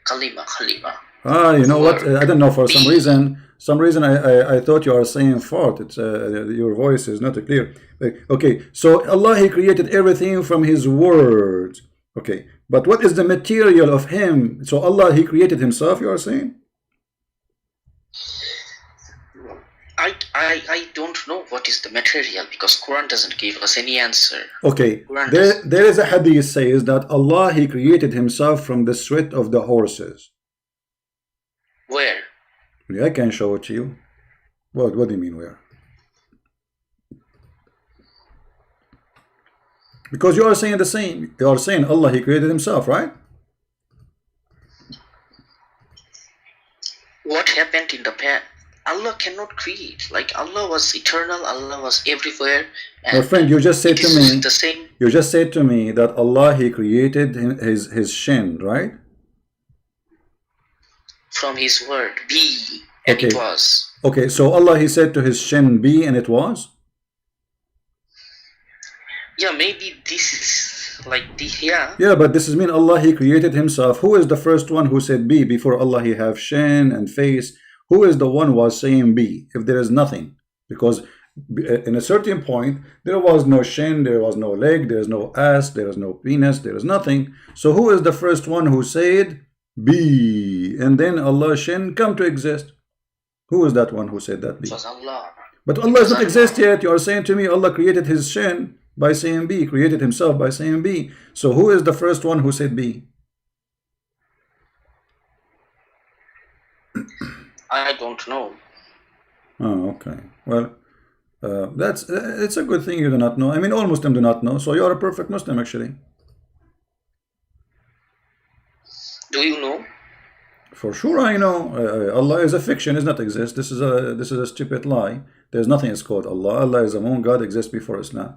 Kalima. Ah, you know what? I don't know. For some reason, I thought you are saying fart. It's your voice is not clear. Okay, so Allah, he created everything from his words. Okay, but what is the material of him? So Allah, he created himself, you are saying? I don't know what is the material, because Quran doesn't give us any answer. Okay, there is a hadith says that Allah, he created himself from the sweat of the horses. Where? Yeah, I can show it to you. What do you mean where? Because you are saying the same. You are saying Allah, he created himself, right? What happened in the past? Allah cannot create. Like, Allah was eternal, Allah was everywhere. My friend, you just said to me the same. You just said to me that Allah, he created his shin, right? From his word, be, and okay. It was. Okay, so Allah, he said to his shin, be, and it was? Yeah, maybe this is like the, yeah. Yeah, but this is mean Allah, he created himself. Who is the first one who said be before Allah, he have shin and face? Who is the one who was saying be if there is nothing? Because in a certain point, there was no shin, there was no leg, there is no ass, there is no penis, there is nothing. So who is the first one who said be, and then Allah shin come to exist? Who is that one who said that be? It was Allah. But Allah does not exist yet. You are saying to me Allah created his shin by saying be, created himself by saying be. So who is the first one who said be? I don't know. Oh, okay. Well, it's a good thing you do not know. I mean, all Muslims do not know. So you are a perfect Muslim, actually. Do you know? For sure, I know. Allah is a fiction, does not exist. This is a stupid lie. There's nothing is called Allah. Allah is a moon God, exists before Islam.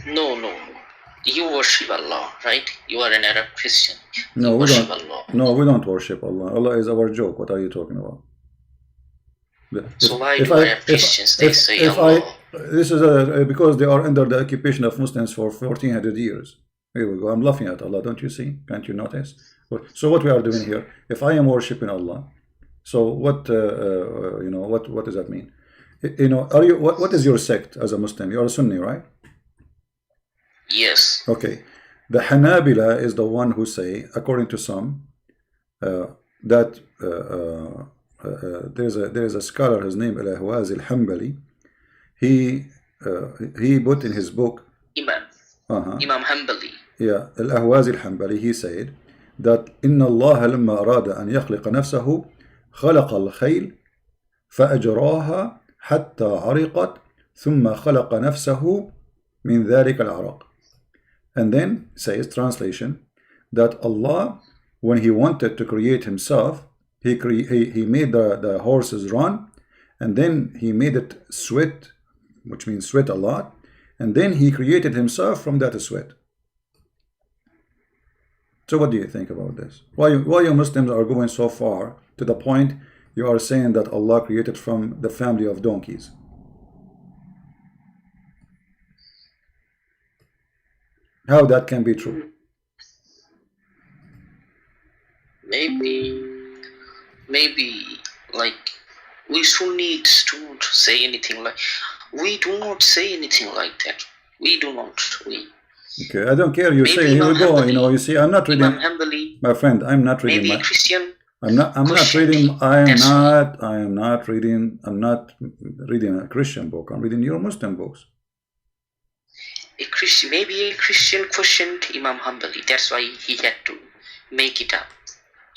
No. You worship Allah, right? You are an Arab Christian. No, we don't. Allah. No, we don't worship Allah. Allah is our joke. What are you talking about? So why do Arab Christians say Allah? This is because they are under the occupation of Muslims for 1400 years. Here we go. I'm laughing at Allah. Don't you see? Can't you notice? So what we are doing here? If I am worshiping Allah, so what? You know, what does that mean? You know, are you? What is your sect as a Muslim? You are a Sunni, right? Yes. Okay. The Hanabila is the one who say, according to some, that there is a scholar, his name Al-Ahwaz Al-Hanbali. He put in his book Imam Hanbali. Yeah, Al-Ahwaz Al-Hanbali, he said that إن الله لما أراد أن يخلق نفسه خلق الخيل فأجراها حتى عرقت ثم خلق نفسه من ذلك العرق. And then says, translation, that Allah, when he wanted to create himself, he made the horses run, and then he made it sweat, which means sweat a lot, and then he created himself from that sweat. So what do you think about this? Why you Muslims are going so far to the point you are saying that Allah created from the family of donkeys? How that can be true? Maybe like we Sunnis don't say anything like, we do not say anything like that. We do not. Okay, I don't care. You maybe say here we go. You know, you see, I'm not reading. Imam Hanbali, my friend, I'm not reading. Maybe a Christian. I'm not reading. I am not reading a Christian book. I'm reading your Muslim books. Maybe a Christian questioned Imam Hanbali. That's why he had to make it up.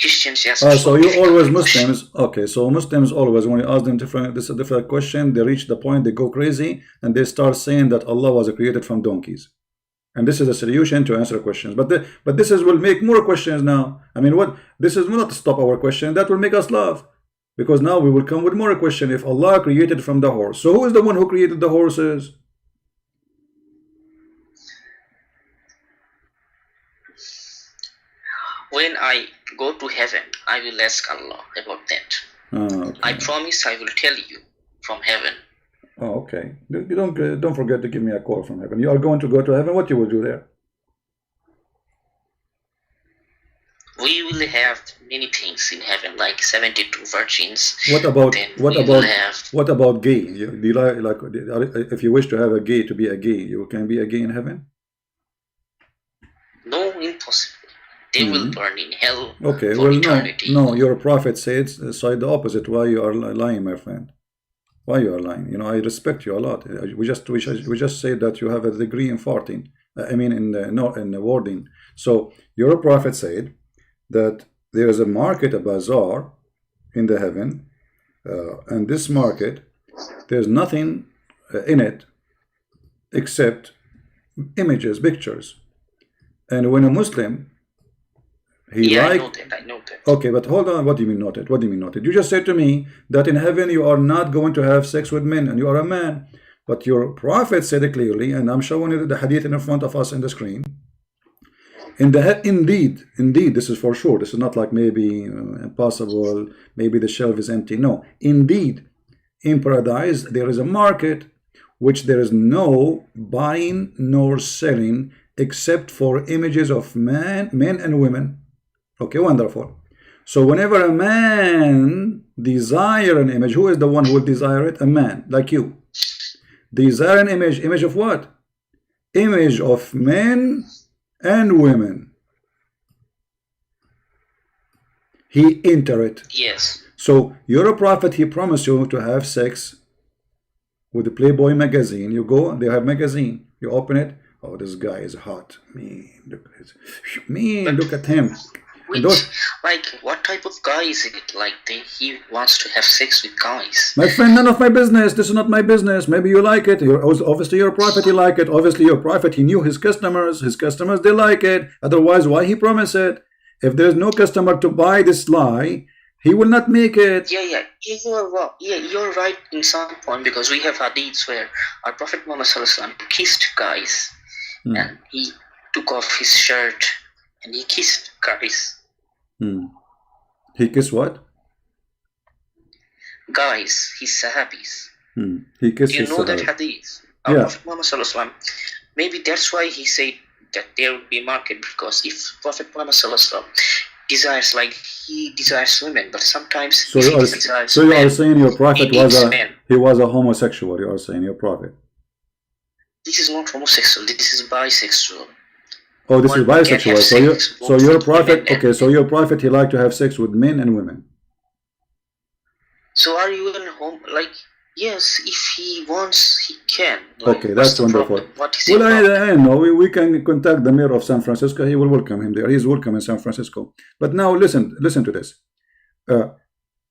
Christians just. So you always Muslims. Okay, so Muslims always, when you ask them different question, they reach the point, they go crazy, and they start saying that Allah was created from donkeys. And this is a solution to answer questions. But this will make more questions now. I mean, what? This is not to stop our question. That will make us laugh. Because now we will come with more question. If Allah created from the horse, so who is the one who created the horses? When I go to heaven, I will ask Allah about that. Okay. I promise I will tell you from heaven. Oh, okay. You don't forget to give me a call from heaven. You are going to go to heaven. What you will do there? We will have many things in heaven, like 72 virgins. What about gay? Do you like if you wish to have a gay to be a gay, you can be a gay in heaven? No, impossible. They will burn in hell. Okay, for well, eternity. no. Your prophet said the opposite. Why you are lying, my friend? Why you are lying? You know, I respect you a lot. We just say that you have a degree in farting. I mean, in the wording. So your prophet said that there is a market, a bazaar, in the heaven, and this market, there's nothing in it except images, pictures. And when a Muslim, I know that. Okay, but hold on. What do you mean noted? What do you mean noted? You just said to me that in heaven you are not going to have sex with men, and you are a man. But your prophet said it clearly, and I'm showing you the hadith in front of us in the screen. Indeed, this is for sure. This is not like maybe impossible, maybe the shelf is empty. No, indeed, in paradise there is a market which there is no buying nor selling except for images of men and women. Okay, wonderful. So whenever a man desire an image, who is the one who will desire it? A man, like you. Desire an image of what? Image of men and women. He enter it. Yes. So you're a prophet, he promised you to have sex with the Playboy magazine. You go, they have magazine. You open it. Oh, this guy is hot. Look at him. Like, what type of guy is it? Like, he wants to have sex with guys. My friend, none of my business. This is not my business. Maybe you like it. Obviously, you're a prophet. You like it. Obviously, your prophet, he knew his customers. His customers, they like it. Otherwise, why he promised it? If there's no customer to buy this lie, he will not make it. Yeah, you're right in some point, because we have hadiths where our Prophet Muhammad kissed guys, and he took off his shirt and he kissed guys. He kissed what? Guys, his sahabis. He kissed. Do you know that hadith? Our Prophet Muhammad, maybe that's why he said that there will be a market, because if Prophet Muhammad desires, like, he desires women, but sometimes so you are saying your prophet was a homosexual. You are saying your prophet. This is not homosexual. This is bisexual. Oh, this is bisexual. So your prophet. Okay, so your prophet, he liked to have sex with men and women. So are you in home? Like, yes, if he wants, he can. Like, okay, that's wonderful. Well, I know we can contact the mayor of San Francisco. He will welcome him there. He's welcome in San Francisco. But now listen to this.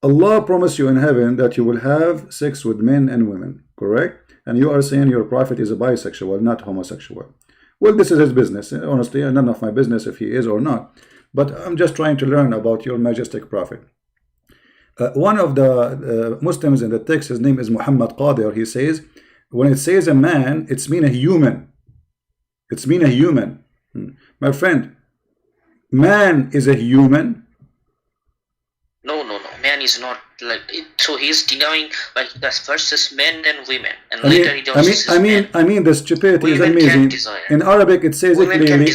Allah promised you in heaven that you will have sex with men and women, correct? And you are saying your prophet is a bisexual, not homosexual. Well, this is his business. Honestly, none of my business if he is or not. But I'm just trying to learn about your majestic prophet. One of the Muslims in the text, his name is Muhammad Qadir. He says, when it says a man, it's mean a human. It's mean a human. My friend, man is a human. No. Man is not So he's denying like that's versus men and women, and later he does I mean the stupidity is women amazing. In Arabic it says it clearly.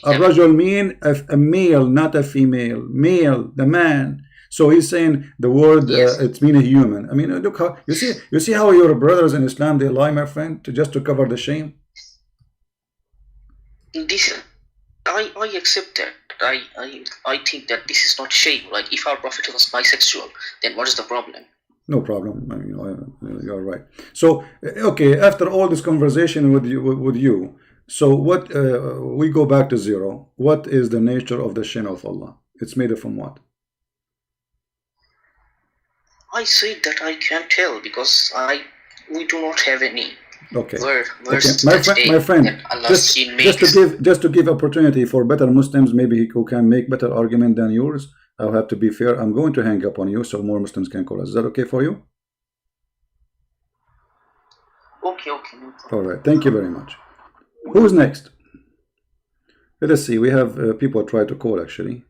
الرجل mean a male, not a female. Male, the man. So he's saying the word it's mean a human. I mean, look how you see how your brothers in Islam they lie, my friend, just to cover the shame. This I accept that. I think that this is not shame. Like if our prophet was bisexual, then what is the problem? No problem. I mean, you're right. So okay, after all this conversation with you, so what? We go back to zero. What is the nature of the shin of Allah? It's made from what? I say that I can't tell because we do not have any. Okay. My friend, just to give opportunity for better Muslims, maybe who can make better argument than yours. I'll have to be fair. I'm going to hang up on you so more Muslims can call us. Is that okay for you? Okay. All right. Thank you very much. Who's next? Let us see. We have people try to call actually.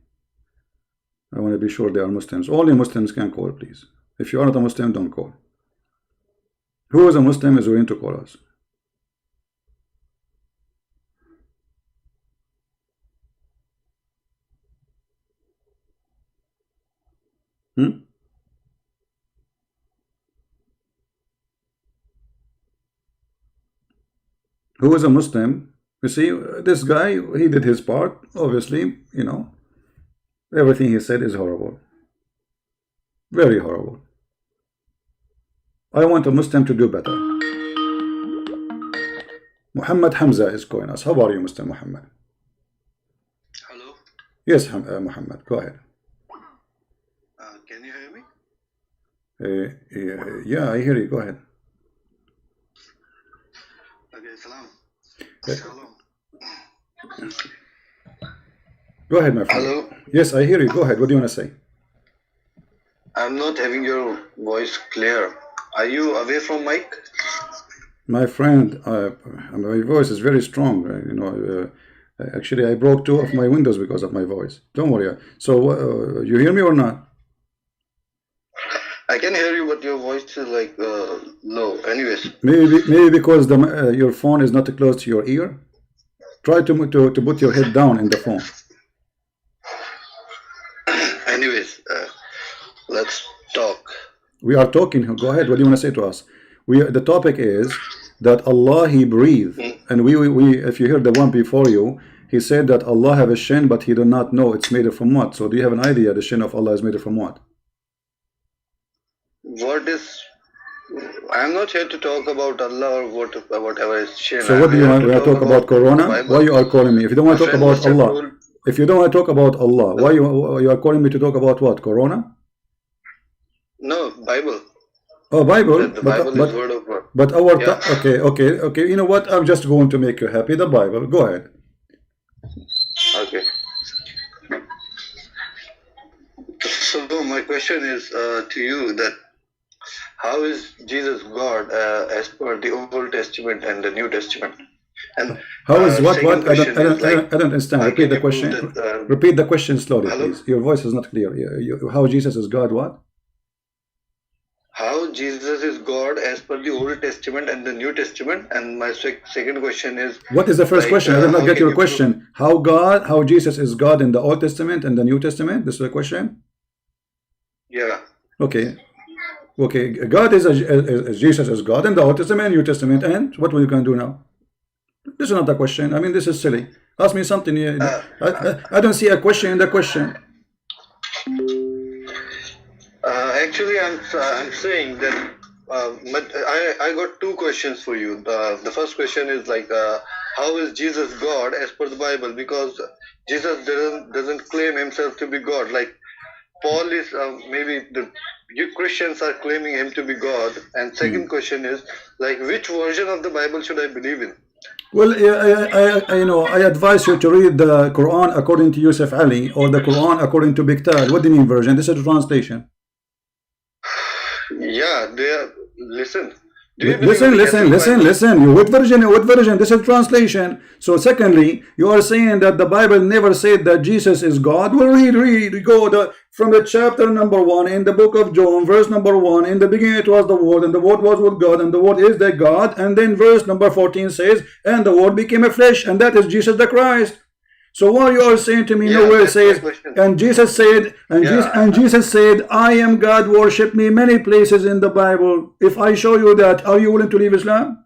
I want to be sure they are Muslims. Only Muslims can call, please. If you are not a Muslim, don't call. Who is a Muslim is willing to call us? Who is a Muslim? You see, this guy, he did his part. Obviously, you know, everything he said is horrible. Very horrible. I want a Muslim to do better. Muhammad Hamza is calling us. How are you, Mr. Muhammad? Hello? Yes, Muhammad, go ahead. Can you hear me? Yeah, I hear you. Go ahead. Okay, salam. Go ahead, my friend. Hello? Yes, I hear you. Go ahead. What do you want to say? I'm not having your voice clear. Are you away from mic? My friend, my voice is very strong. You know, actually, I broke 2 of my windows because of my voice. Don't worry. So, you hear me or not? I can hear you, but your voice is like low. Anyways. Maybe because your phone is not close to your ear. Try to put your head down in the phone. Anyways, let's talk. We are talking. Go ahead. What do you want to say to us? The topic is that Allah He breathed, and we if you hear the one before you, he said that Allah have a shin, but He do not know it's made from what. So do you have an idea the shin of Allah is made from what? What is? I'm not here to talk about Allah or whatever is shin. So what do you want to talk about Corona? Why you are calling me? If you don't want to talk about Allah, if you don't want to talk about Allah, why you are calling me to talk about what? Corona? No, Bible. Oh, Bible. The Bible is word of God. But okay. You know what? I'm just going to make you happy. The Bible. Go ahead. Okay. So my question is to you that how is Jesus God as per the Old Testament and the New Testament? And how is what? I don't understand. Repeat the question. Repeat the question slowly, please. Your voice is not clear. How Jesus is God? What? How Jesus is God as per the Old Testament and the New Testament. And my second question is, what is the first question? I did not get your question. How Jesus is God in the Old Testament and the New Testament? This is the question? Yeah. Okay. God is Jesus is God in the Old Testament and New Testament. And what we can do now? This is not a question. I mean, this is silly. Ask me something. I don't see a question in the question. Actually, I'm saying that I got 2 questions for you. The first question is like, how is Jesus God as per the Bible? Because Jesus doesn't claim himself to be God. Like Paul is maybe you Christians are claiming him to be God. And second question is like, which version of the Bible should I believe in? Well, I advise you to read the Quran according to Yusuf Ali or the Quran according to Biktal. What do you mean version? This is a translation. Yeah, listen, Listen. What version? This is translation. So secondly, you are saying that the Bible never said that Jesus is God. Well, read. Go from the chapter number 1 in the book of John, verse number 1. In the beginning it was the Word, and the Word was with God, and the Word is the God. And then verse number 14 says, and the Word became a flesh, and that is Jesus the Christ. So while you are saying to me, nowhere it says, and Jesus said, Jesus said, I am God, worship me, many places in the Bible. If I show you that, are you willing to leave Islam?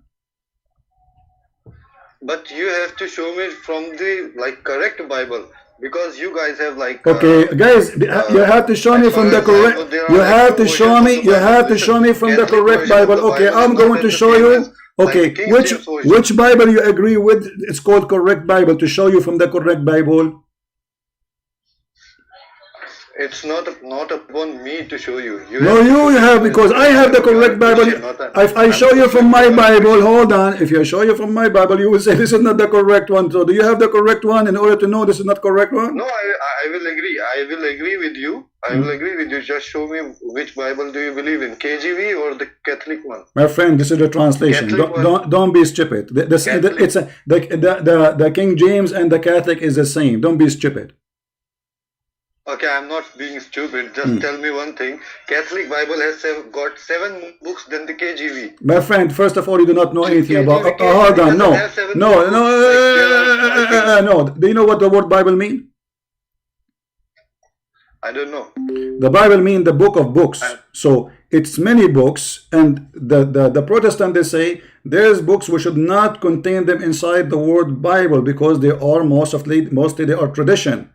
But you have to show me from the correct Bible, because you guys have okay, guys, you have to show me from the correct. You have to show me from the correct Bible. Okay, I'm going to show you. Okay, which Bible you agree with? It's called correct Bible, to show you from the correct Bible. It's not upon me to show you. You have, because I have the correct Bible. If I show you from my Bible, hold on. If I show you from my Bible, you will say this is not the correct one. So do you have the correct one in order to know this is not correct one? No, I will agree. I will agree with you. Just show me which Bible do you believe in, KJV or the Catholic one? My friend, this is a translation. Don't be stupid. The King James and the Catholic is the same. Don't be stupid. Okay, I'm not being stupid. Just tell me one thing. Catholic Bible has got 7 books than the KJV. My friend, first of all, you do not know anything about. Hold on, no. Do you know what the word Bible mean? I don't know. The Bible means the book of books. So it's many books, and the Protestant, they say there's books we should not contain them inside the word Bible, because they are mostly they are tradition.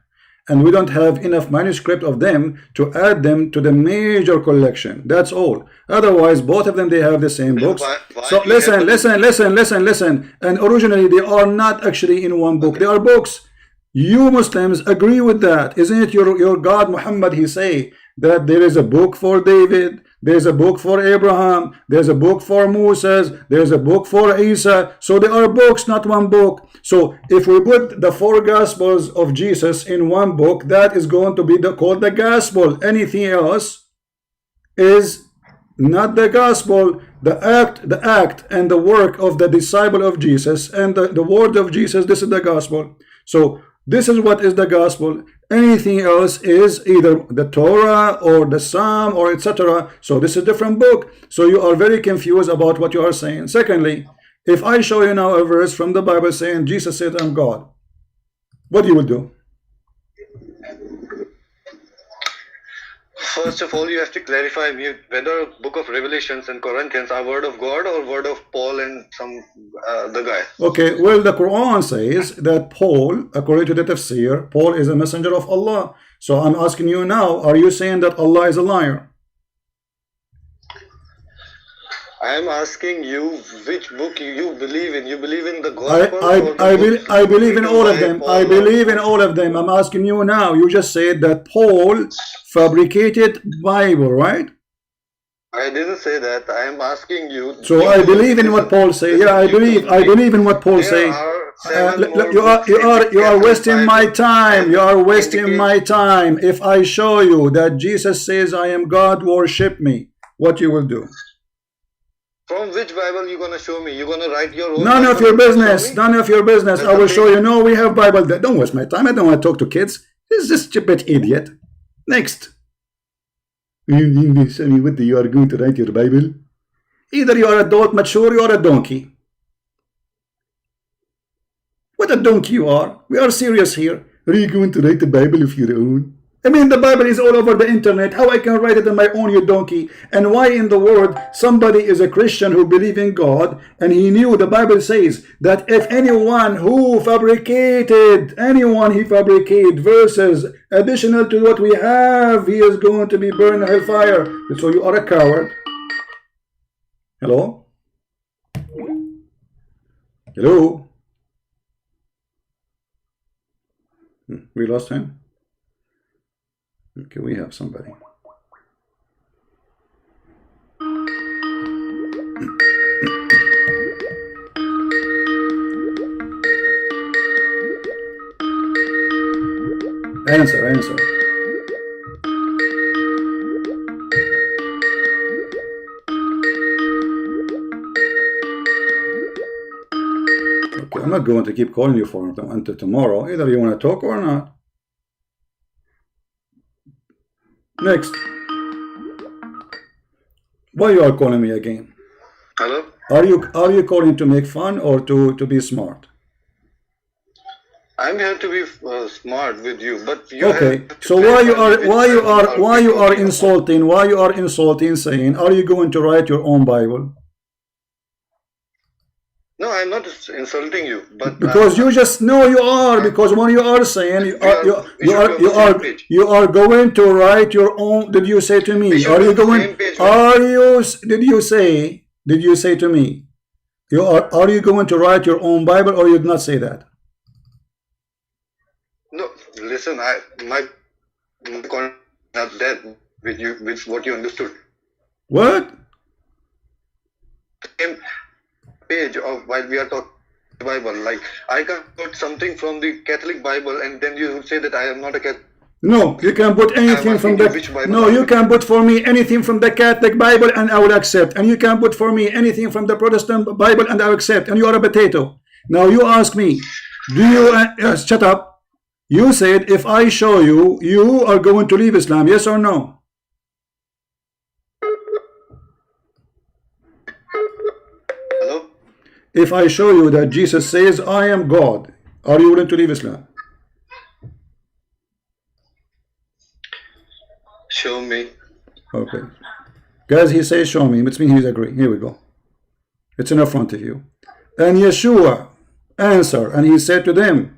And we don't have enough manuscript of them to add them to the major collection. That's all. Otherwise, both of them, they have the same books. So listen. And originally, they are not actually in one book. They are books. You Muslims agree with that. Isn't it your God Muhammad, he say that there is a book for David, there's a book for Abraham, there's a book for Moses, there's a book for Isa. So there are books, not one book. So if we put the 4 Gospels of Jesus in one book, that is going to be called the Gospel. Anything else is not the Gospel. The act and the work of the disciple of Jesus and the word of Jesus, this is the Gospel. So this is what is the Gospel. Anything else is either the Torah or the Psalm or etc. So this is a different book. So you are very confused about what you are saying. Secondly, if I show you now a verse from the Bible saying Jesus said I'm God, what you will do? First of all, you have to clarify me whether book of Revelations and Corinthians are word of God or word of Paul and some the guy. Okay, well, the Quran says that Paul, according to the tafsir, Paul is a messenger of Allah. So I'm asking you now, are you saying that Allah is a liar? I am asking you which book you believe in. You believe in the Gospel? I believe in all of them. I believe in all of them. I'm asking you now. You just said that Paul fabricated Bible, right? I didn't say that. I am asking you. So I believe in what Paul say. Yeah, I believe in what Paul say. You are wasting my time. You are wasting my time. If I show you that Jesus says I am God, worship me, what you will do? From which Bible you gonna show me? You gonna write your own? None of your business. None of your business. I will show you. No, we have Bible. Don't waste my time. I don't want to talk to kids. This is just stupid idiot. Next. What you are going to write your Bible? Either you are adult, mature, you are a donkey. What a donkey you are. We are serious here. Are you going to write the Bible of your own? I mean, the Bible is all over the internet. How I can write it on my own, you donkey? And why in the world somebody is a Christian who believes in God, and he knew the Bible says that if anyone who fabricated, verses additional to what we have, he is going to be burned in hellfire. So you are a coward. Hello? Hello? We lost him. Okay, we have somebody. Answer. I'm not going to keep calling you for until tomorrow. Either you want to talk or not. Next. Why you are calling me again? Hello? Are you calling to make fun or to be smart? I'm here to be smart with you, but you okay. So why you are insulting, saying, are you going to write your own Bible? No, I'm not insulting you, but because you just know you are, because when you are saying you are going to write your own. Did you say to me? Are you going? Did you say to me? Are you going to write your own Bible, or you did not say that? No, listen. My content not that with you with what you understood. What? Same page of while we are talking Bible. Like I can put something from the Catholic Bible, and then you say that I am not a Catholic. No, you can put anything from the. No, you can put for me anything from the Catholic Bible, and I will accept. And you can put for me anything from the Protestant Bible, and I will accept. And you are a potato. Now you ask me, do you? Shut up. You said if I show you, you are going to leave Islam. Yes or no? Hello? If I show you that Jesus says, I am God, are you willing to leave Islam? Show me. Okay. Guys, he says show me, which means he's agreeing. Here we go. It's in front of you. And Yeshua answered, and he said to them,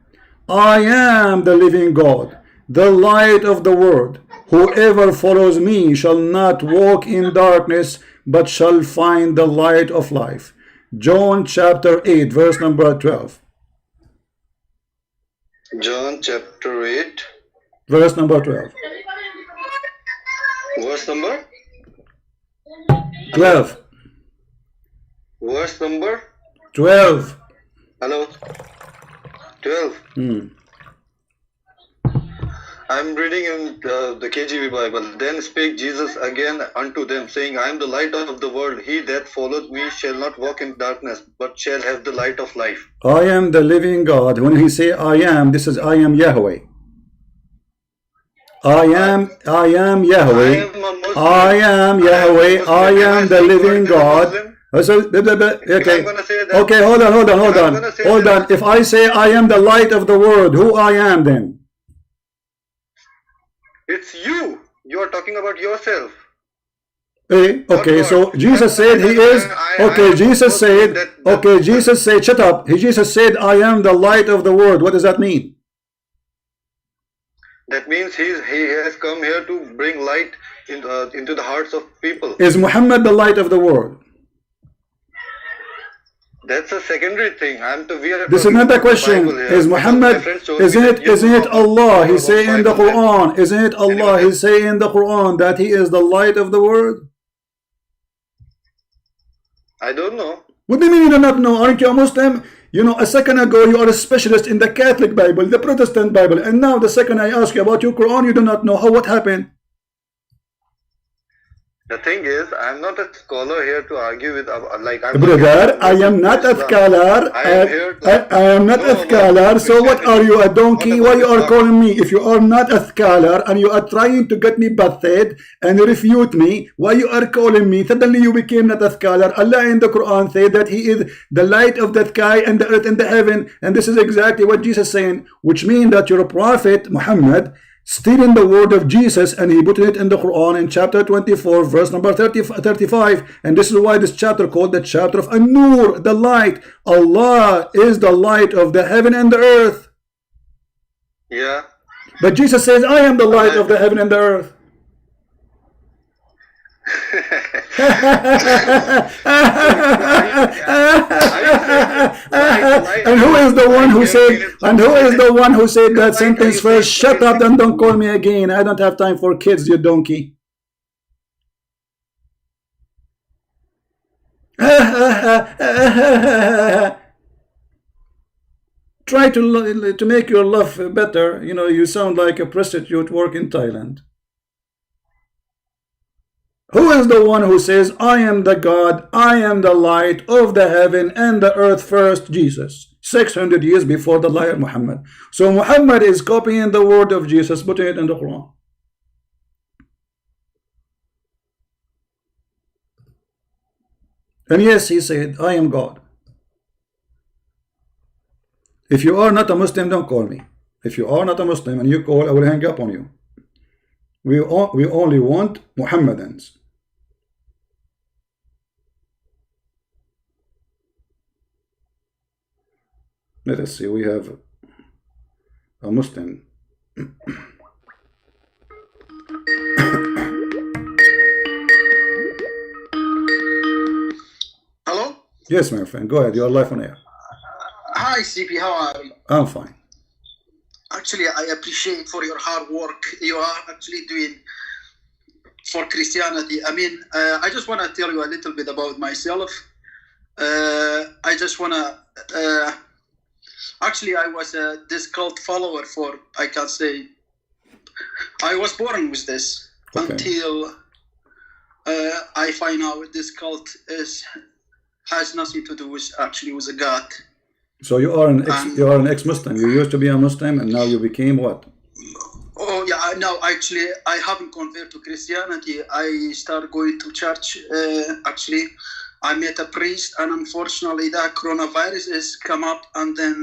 I am the living God, the light of the world. Whoever follows me shall not walk in darkness, but shall find the light of life. John chapter 8, verse number 12. John chapter 8. Verse number 12. Verse number? 12. Verse number? 12. Hello? 12. I'm reading in the KJV Bible. Then spake Jesus again unto them, saying, I am the light of the world. He that followeth me shall not walk in darkness, but shall have the light of life. I am the living God. When he say I am, this is I am Yahweh. I am Yahweh. I am Yahweh. I am the living God. Okay. Okay, hold on. If I say I am the light of the world, who I am then? It's you. You are talking about yourself. Okay, so Jesus said he is. Okay, Jesus said. Okay, Jesus said, shut up. Jesus said, I am the light of the world. What does that mean? That means he has come here to bring light into the hearts of people. Is Muhammad the light of the world? That's a secondary thing. This is not the question. Is Muhammad? Isn't it Allah? He say in the Quran. Isn't it Allah? He say in the Quran that he is the light of the world. I don't know. What do you mean you do not know? Aren't you a Muslim? You know, a second ago you are a specialist in the Catholic Bible, the Protestant Bible, and now the second I ask you about your Quran, you do not know. What happened? The thing is, I'm not a scholar here to argue with, brother, I am not a scholar. I am not a scholar. So what are you, a donkey? Why you are calling me? If you are not a scholar and you are trying to get me bathed and refute me, why you are calling me? Suddenly you became not a scholar. Allah in the Quran said that he is the light of the sky and the earth and the heaven. And this is exactly what Jesus is saying, which means that your prophet Muhammad stealing the word of Jesus, and he put it in the Quran in chapter 24 verse number 35, and this is why this chapter called the chapter of An-Nur, the light. Allah is the light of the heaven and the earth. Yeah, but Jesus says I am the light of the heaven and the earth. And who is the one who said, that sentence first? Shut up and don't call me again. I don't have time for kids, you donkey. Try to make your life better. You know, you sound like a prostitute work in Thailand. Who is the one who says, I am the God, I am the light of the heaven and the earth first? Jesus. 600 years before the liar Muhammad. So Muhammad is copying the word of Jesus, putting it in the Quran. And yes, he said, I am God. If you are not a Muslim, don't call me. If you are not a Muslim and you call, I will hang up on you. We only want Muhammadans. Let us see, we have a Muslim. Hello? Yes, my friend, go ahead, you are live on air. Hi, CP, how are you? I'm fine. Actually, I appreciate for your hard work you are actually doing for Christianity. I mean, I just want to tell you a little bit about myself. I just want to... actually, I was this cult follower for, I can't say... I was born with this until I find out this cult has nothing to do with actually with a God. So you are an ex-Muslim. You used to be a Muslim, and now you became what? Oh yeah, no. Actually, I haven't converted to Christianity. I started going to church. Actually, I met a priest, and unfortunately, that coronavirus has come up, and then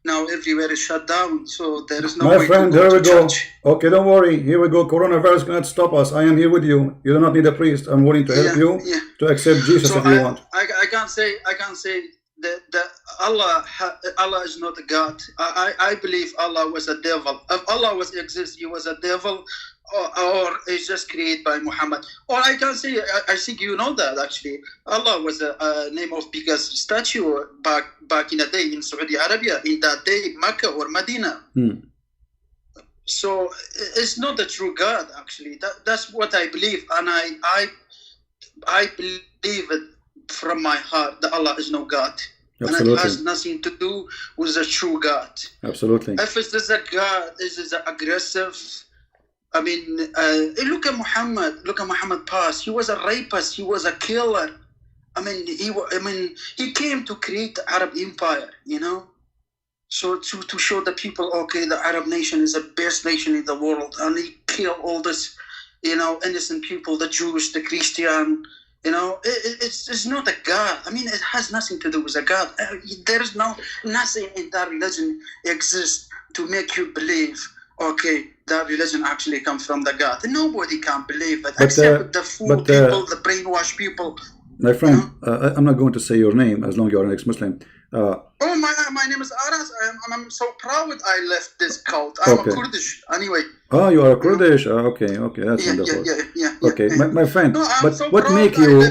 now everywhere is shut down. So there is no way friend, to go here we to go. church. Okay, don't worry. Here we go. Coronavirus cannot stop us. I am here with you. You do not need a priest. I'm willing to help you to accept Jesus So if you want. I can't say that Allah is not a God. I believe Allah was a devil. If Allah was exist, he was a devil, or is just created by Muhammad. Or I can say, I think you know that actually. Allah was a name of biggest statue back in the day in Saudi Arabia, in that day, Mecca or Medina. So it's not the true God actually. That's what I believe, and I believe it from my heart that Allah is no God. Absolutely. And it has nothing to do with the true God. Absolutely. If it is a God, is aggressive. I mean, look at Muhammad. Look at Muhammad past. He was a rapist. He was a killer. I mean, he came to create the Arab Empire. You know, so to show the people, okay, the Arab nation is the best nation in the world, and he killed all this, you know, innocent people, the Jews, the Christian. You know, it's not a God. I mean, it has nothing to do with a God. There is nothing in that religion exists to make you believe, okay, that religion actually comes from the God. Nobody can believe it, except the fool people, the brainwashed people. My friend, I'm not going to say your name as long as you're an ex-Muslim. My name is Aras. I'm so proud I left this cult. I'm a Kurdish, anyway. Oh, you are Kurdish. Okay, that's wonderful. Yeah. Okay, my friend. No, but so what make you,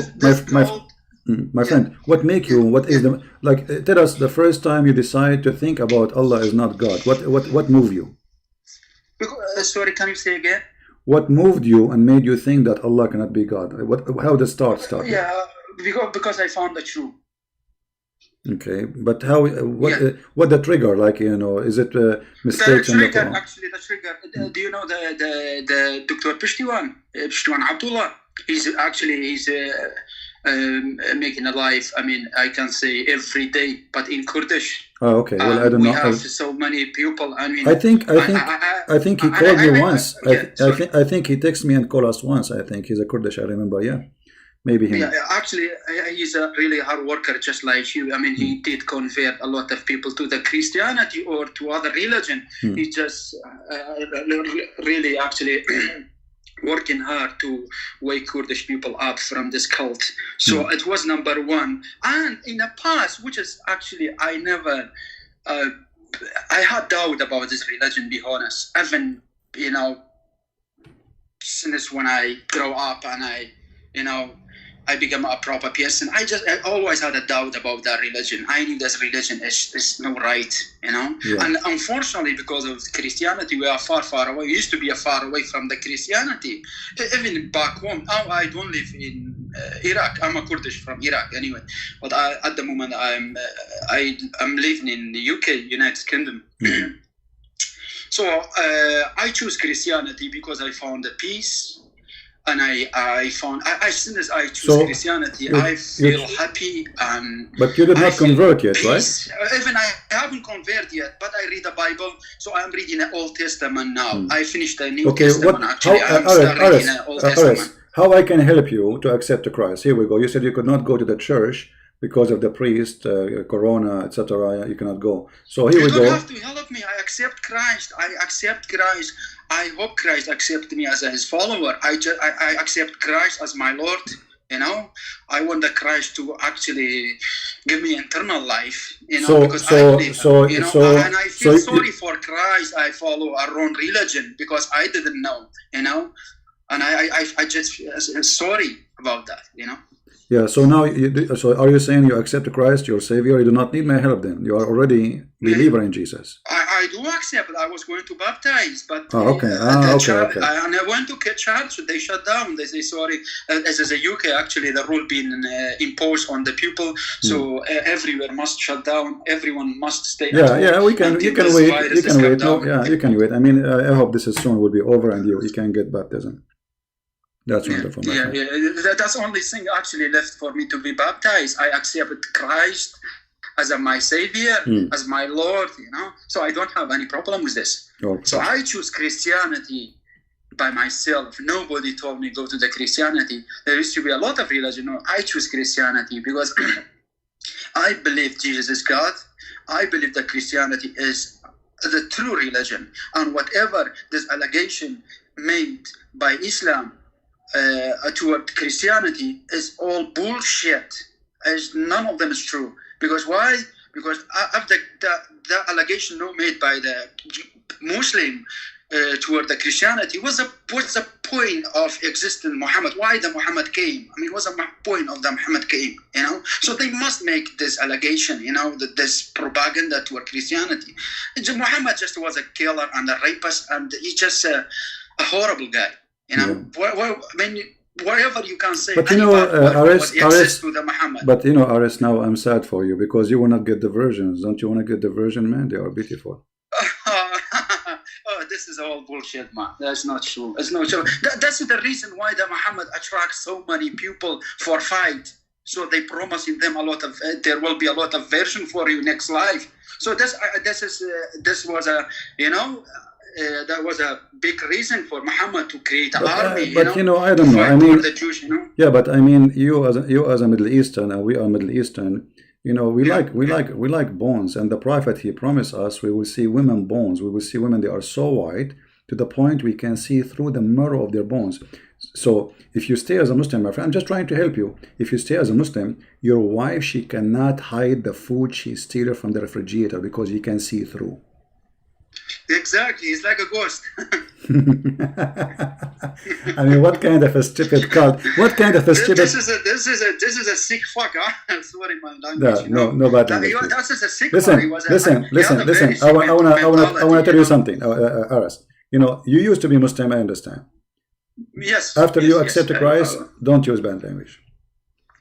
my friend? What make you? What is the like? Tell us the first time you decide to think about Allah is not God. What moved you? Sorry, can you say again? What moved you and made you think that Allah cannot be God? How did it start? Yeah, because I found the truth. Okay, but how? What the trigger? Like, you know, is it mistakes in the Quran? Actually, the trigger. Do you know the Dr. Pishtiwan Abdullah? He's making a live. I mean, I can say every day, but in Kurdish. Oh, okay. Well, I don't know. We have so many people. I mean, I think he called me once. I think he texted me and called us once. I think he's a Kurdish. I remember. Yeah. Maybe him. Yeah, actually, he's a really hard worker, just like you. I mean, he did convert a lot of people to the Christianity or to other religion. He just really actually working hard to wake Kurdish people up from this cult. So it was number one. And in the past, which is actually, I had doubt about this religion, be honest. Even, you know, since when I grow up and I became a proper person. I always had a doubt about that religion. I knew this religion is no right, you know. Yeah. And unfortunately, because of Christianity, we are far away. We used to be far away from the Christianity. Even back home, now I don't live in Iraq. I'm a Kurdish from Iraq anyway. But at the moment, I'm living in the UK, United Kingdom. So I choose Christianity because I found the peace. and I found as soon as I choose So, Christianity, you- I feel happy and. But you did I not feel convert yet, right? peace. Even I haven't converted yet, but I read the Bible, so I'm reading the Old Testament now. I finished the New Okay, Testament actually. I'm still reading the Old Testament. how I can help you to accept Christ? Here we go. You said you could not go to the church because of the priest, corona, etc. You cannot go. So here You we don't go. have to help me. I accept Christ. I accept Christ. I hope Christ accepts me as his follower. I accept Christ as my Lord. You know, I want the Christ to actually give me eternal life. You know, because I believe him, you know, and I feel sorry for Christ. I follow a wrong religion because I didn't know. You know, and I just feel sorry about that. You know. Yeah. So now, so are you saying you accept Christ, your Savior? You do not need my help. Then you are already believer in Jesus. I do accept. I was going to baptize, but okay. Okay. And I went to church. They shut down. They say sorry. As is the UK, actually, the rule being imposed on the people, so everywhere must shut down. Everyone must stay. Yeah, at home yeah. You can wait. You can wait. No, down. yeah, you can wait. I mean, I hope this is soon will be over and you can get baptism. That's wonderful. Yeah. That's the only thing actually left for me to be baptized. I accepted Christ as my Savior, as my Lord, you know. So I don't have any problem with this. Okay. So I choose Christianity by myself. Nobody told me go to the Christianity. There used to be a lot of religion. No, I choose Christianity because I believe Jesus is God. I believe that Christianity is the true religion. And whatever this allegation made by Islam toward Christianity is all bullshit. As none of them is true. Because why? Because after the allegation made by the Muslim toward the Christianity, what's the point of existing Muhammad? Why the Muhammad came? I mean, what's the point of the Muhammad came? You know, so they must make this allegation. You know, this propaganda toward Christianity. Muhammad just was a killer and a rapist, and he's just a horrible guy. You know, I mean, whatever you can say. But you know, Aris, to the Muhammad. But you know, Aris, now I'm sad for you because you will not get the versions. Don't you want to get the version, man? They are beautiful. Oh, this is all bullshit, man. That's not true. It's not true. That's the reason why the Muhammad attracts so many people for fight. So they promising them a lot of. There will be a lot of version for you next life. So this was a, you know. That was a big reason for Muhammad to create an army. But you know, I don't know. I mean, the Jews, you know? Yeah, but I mean, you as a Middle Eastern, and we are Middle Eastern. You know, we like bones, and the Prophet, he promised us we will see women bones. We will see women. They are so white to the point we can see through the marrow of their bones. So if you stay as a Muslim, my friend, I'm just trying to help you. If you stay as a Muslim, your wife, she cannot hide the food she steals from the refrigerator because you can see through. Exactly, it's like a ghost. I mean, what kind of a stupid cult? What kind of a stupid? This is a sick fuck. Huh? Sorry, my language. No bad language. That's just a sick listen. I want to tell you something, Aras. You know, you used to be Muslim. I understand. Yes. After you accept Christ, don't use bad language.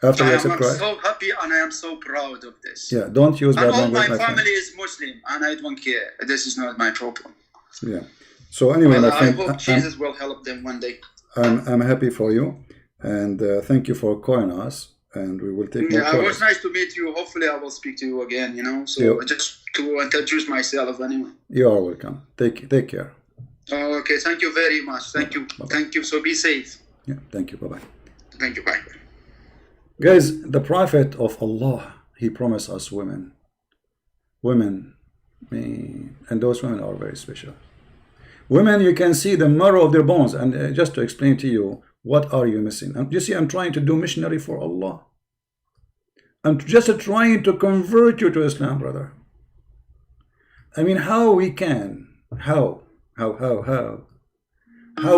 After you accept Christ, I'm so happy and I am so proud of this. Yeah, don't use bad language. My family is Muslim and I don't care. This is not my problem. Yeah. So anyway, my friend, I hope Jesus will help them one day. I'm happy for you, and thank you for calling us. And we will take more calls. It was nice to meet you. Hopefully, I will speak to you again. You know, so just to introduce myself anyway. You are welcome. Take care. Okay. Thank you very much. Thank you. Bye-bye. Thank you. So be safe. Yeah. Thank you. Bye bye. Thank you. Bye. Guys, the Prophet of Allah, he promised us women, and those women are very special. Women, you can see the marrow of their bones. And just to explain to you, what are you missing? And you see, I'm trying to do missionary for Allah. I'm just trying to convert you to Islam, brother. I mean, how we can, how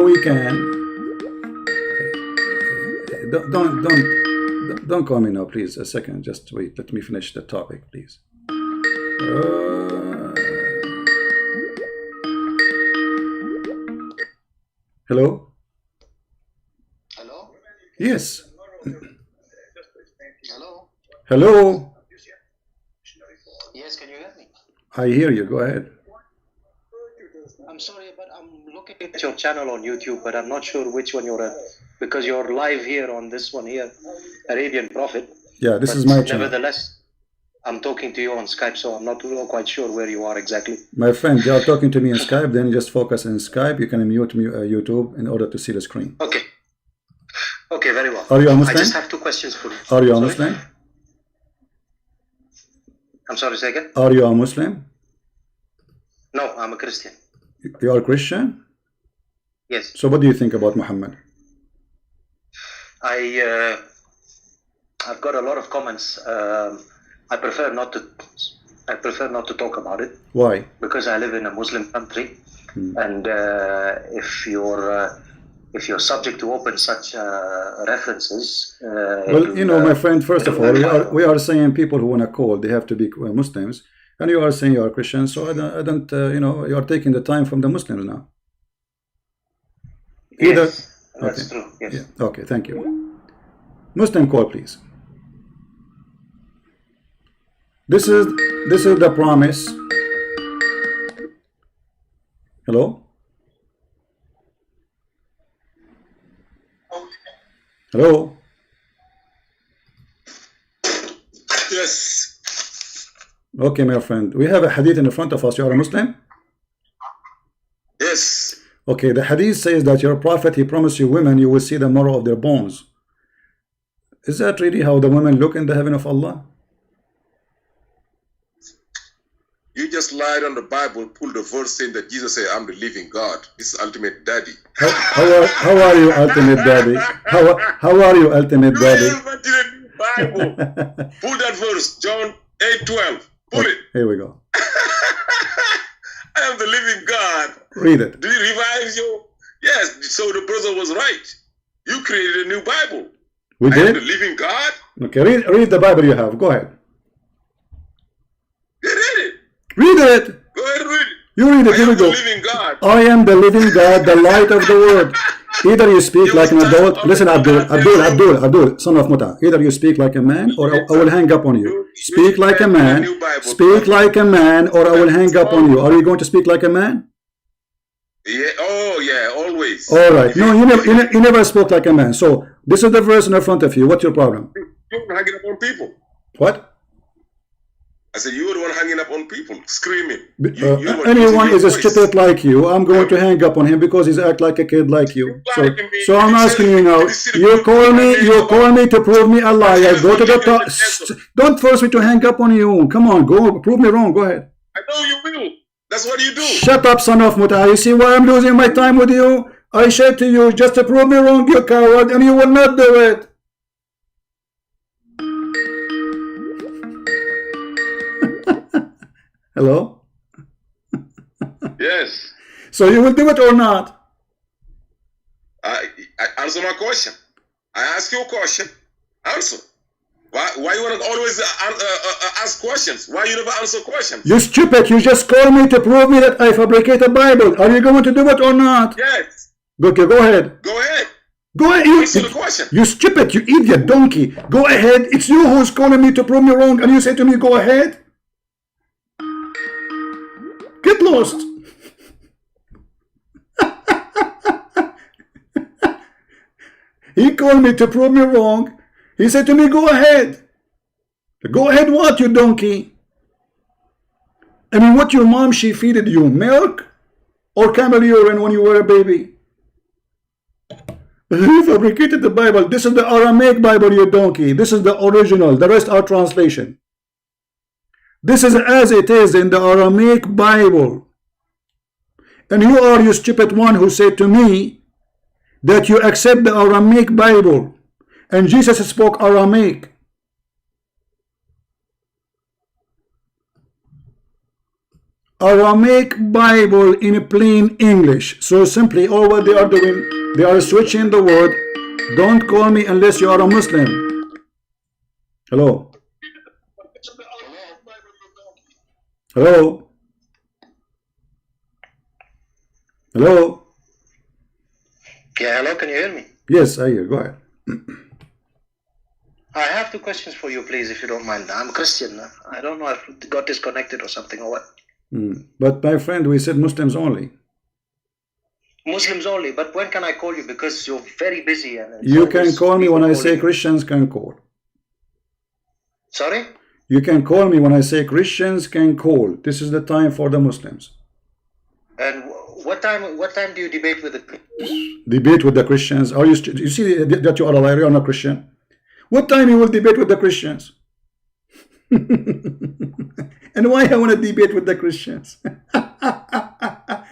we can, don't call me now, please. A second, just wait. Let me finish the topic, please. Hello? Hello? Yes. Hello? Hello? Yes, can you hear me? I hear you. Go ahead. I'm sorry, but I'm looking at your channel on YouTube, but I'm not sure which one you're at, because you're live here on this one here, Arabian Prophet. Yeah, this But is my channel. nevertheless, I'm talking to you on Skype, so I'm not quite sure where you are exactly. My friend, you are talking to me in Skype, then just focus on Skype. You can mute YouTube in order to see the screen. Okay. Okay, very well. Are you a I Muslim? just have two questions for you. Are you a Sorry? Muslim? I'm sorry, say again? Are you a Muslim? No, I'm a Christian. You are Christian? Yes. So what do you think about Muhammad? I've got a lot of comments. I prefer not to talk about it Why? because I live in a Muslim country, and if you're subject to open such references, Well, you know, my friend, first of all, we are saying people who want to call, they have to be Muslims, and you are saying you are Christian, so I don't you know, you are taking the time from the Muslims now. Either, yes, that's true. Yes. yeah, okay, thank you. Muslim call, please. This is the promise. Hello? Hello? Yes. Okay, my friend. We have a hadith in front of us. You are a Muslim? Yes. Okay, the hadith says that your prophet, he promised you women, you will see the marrow of their bones. Is that really how the women look in the heaven of Allah? You just lied on the Bible, pulled the verse saying that Jesus said, I'm the living God. This is ultimate daddy. How are you, ultimate daddy? How are you, ultimate daddy? Bible. Pull that verse, John 8:12. Pull it. Here we go. I am the living God. Read it. Do you revive you? Yes, so the brother was right. You created a new Bible. We I am the did? living God. Okay, read the Bible you have. Go ahead. You read it. Read it. Go ahead and read it. You read it. I Here we am the go. living God. I am the living God, the light of the world. Either you speak like an adult. Listen, Abdul, son of Muta. Either you speak like a man, or I will hang up on you. Speak like a man. Speak like a man, or I will hang up on you. Are you going to speak like a man? Yeah. Oh, yeah. Always. All right. No, you never spoke like a man. So this is the verse in front of you. What's your problem? You're hanging up on people. What? I said you were the one hanging up on people, screaming. You're the one Anyone using is your a voice. stupid like you, I'm going to hang up on him because he's act like a kid like you. So I'm asking you now. You call me to prove me a liar. Go to the top. Don't force me to hang up on you. Come on, go prove me wrong. Go ahead. I know you will. That's what you do. Shut up, son of Muta. You see why I'm losing my time with you? I said to you just to prove me wrong, you coward, and you will not do it. Hello? Yes. So you will do it or not? I answer my question. I ask you a question. Answer. Why you want to always ask questions? Why you never answer questions? You stupid. You just called me to prove me that I fabricate a Bible. Are you going to do it or not? Yes. Okay, go ahead. Go ahead. Go ahead. Answer the question. You stupid. You idiot donkey. Go ahead. It's you who's calling me to prove me wrong, and you say to me, go ahead. Get lost. He called me to prove me wrong. He said to me, go ahead. Go ahead what, you donkey? I mean, what your mom, she feeded you? Milk? Or camel urine when you were a baby? He fabricated the Bible. This is the Aramaic Bible, you donkey. This is the original. The rest are translation. This is as it is in the Aramaic Bible. And you are, you stupid one, who said to me that you accept the Aramaic Bible. And Jesus spoke Aramaic. Aramaic Bible in plain English. So simply all what they are doing, they are switching the word. Don't call me unless you are a Muslim. Hello? Hello? Hello? Yeah, hello, can you hear me? Yes, I hear. Go ahead. I have two questions for you, please, if you don't mind. I'm a Christian. I don't know if it got disconnected or something or what. But my friend, we said Muslims only. Muslims only. But when can I call you? Because you're very busy. And you can call me when I say Christians can call. Sorry? You can call me when I say Christians can call. This is the time for the Muslims. And what time do you debate with the Christians? Debate with the Christians? Are you see that you are a liar? You are not Christian. What time you will debate with the Christians? And why I want to debate with the Christians? I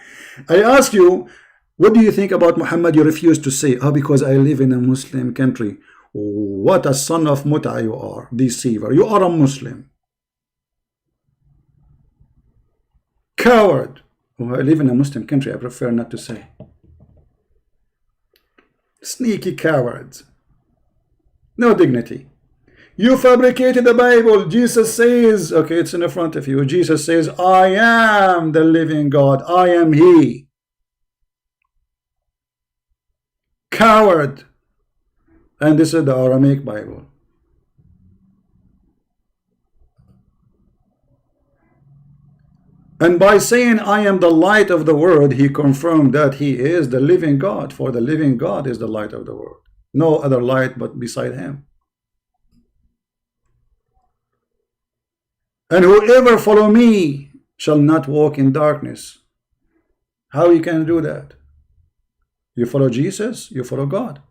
ask you, what do you think about Muhammad? You refuse to say, because I live in a Muslim country. What a son of Muta you are, deceiver. You are a Muslim. Coward. I live in a Muslim country. I prefer not to say. Sneaky cowards. No dignity. You fabricated the Bible. Jesus says, okay, it's in the front of you. Jesus says, I am the living God. I am He. Coward. And this is the Aramaic Bible. And by saying, I am the light of the world, he confirmed that he is the living God. For the living God is the light of the world. No other light but beside him. And whoever follow me shall not walk in darkness. How you can do that? You follow Jesus, you follow God.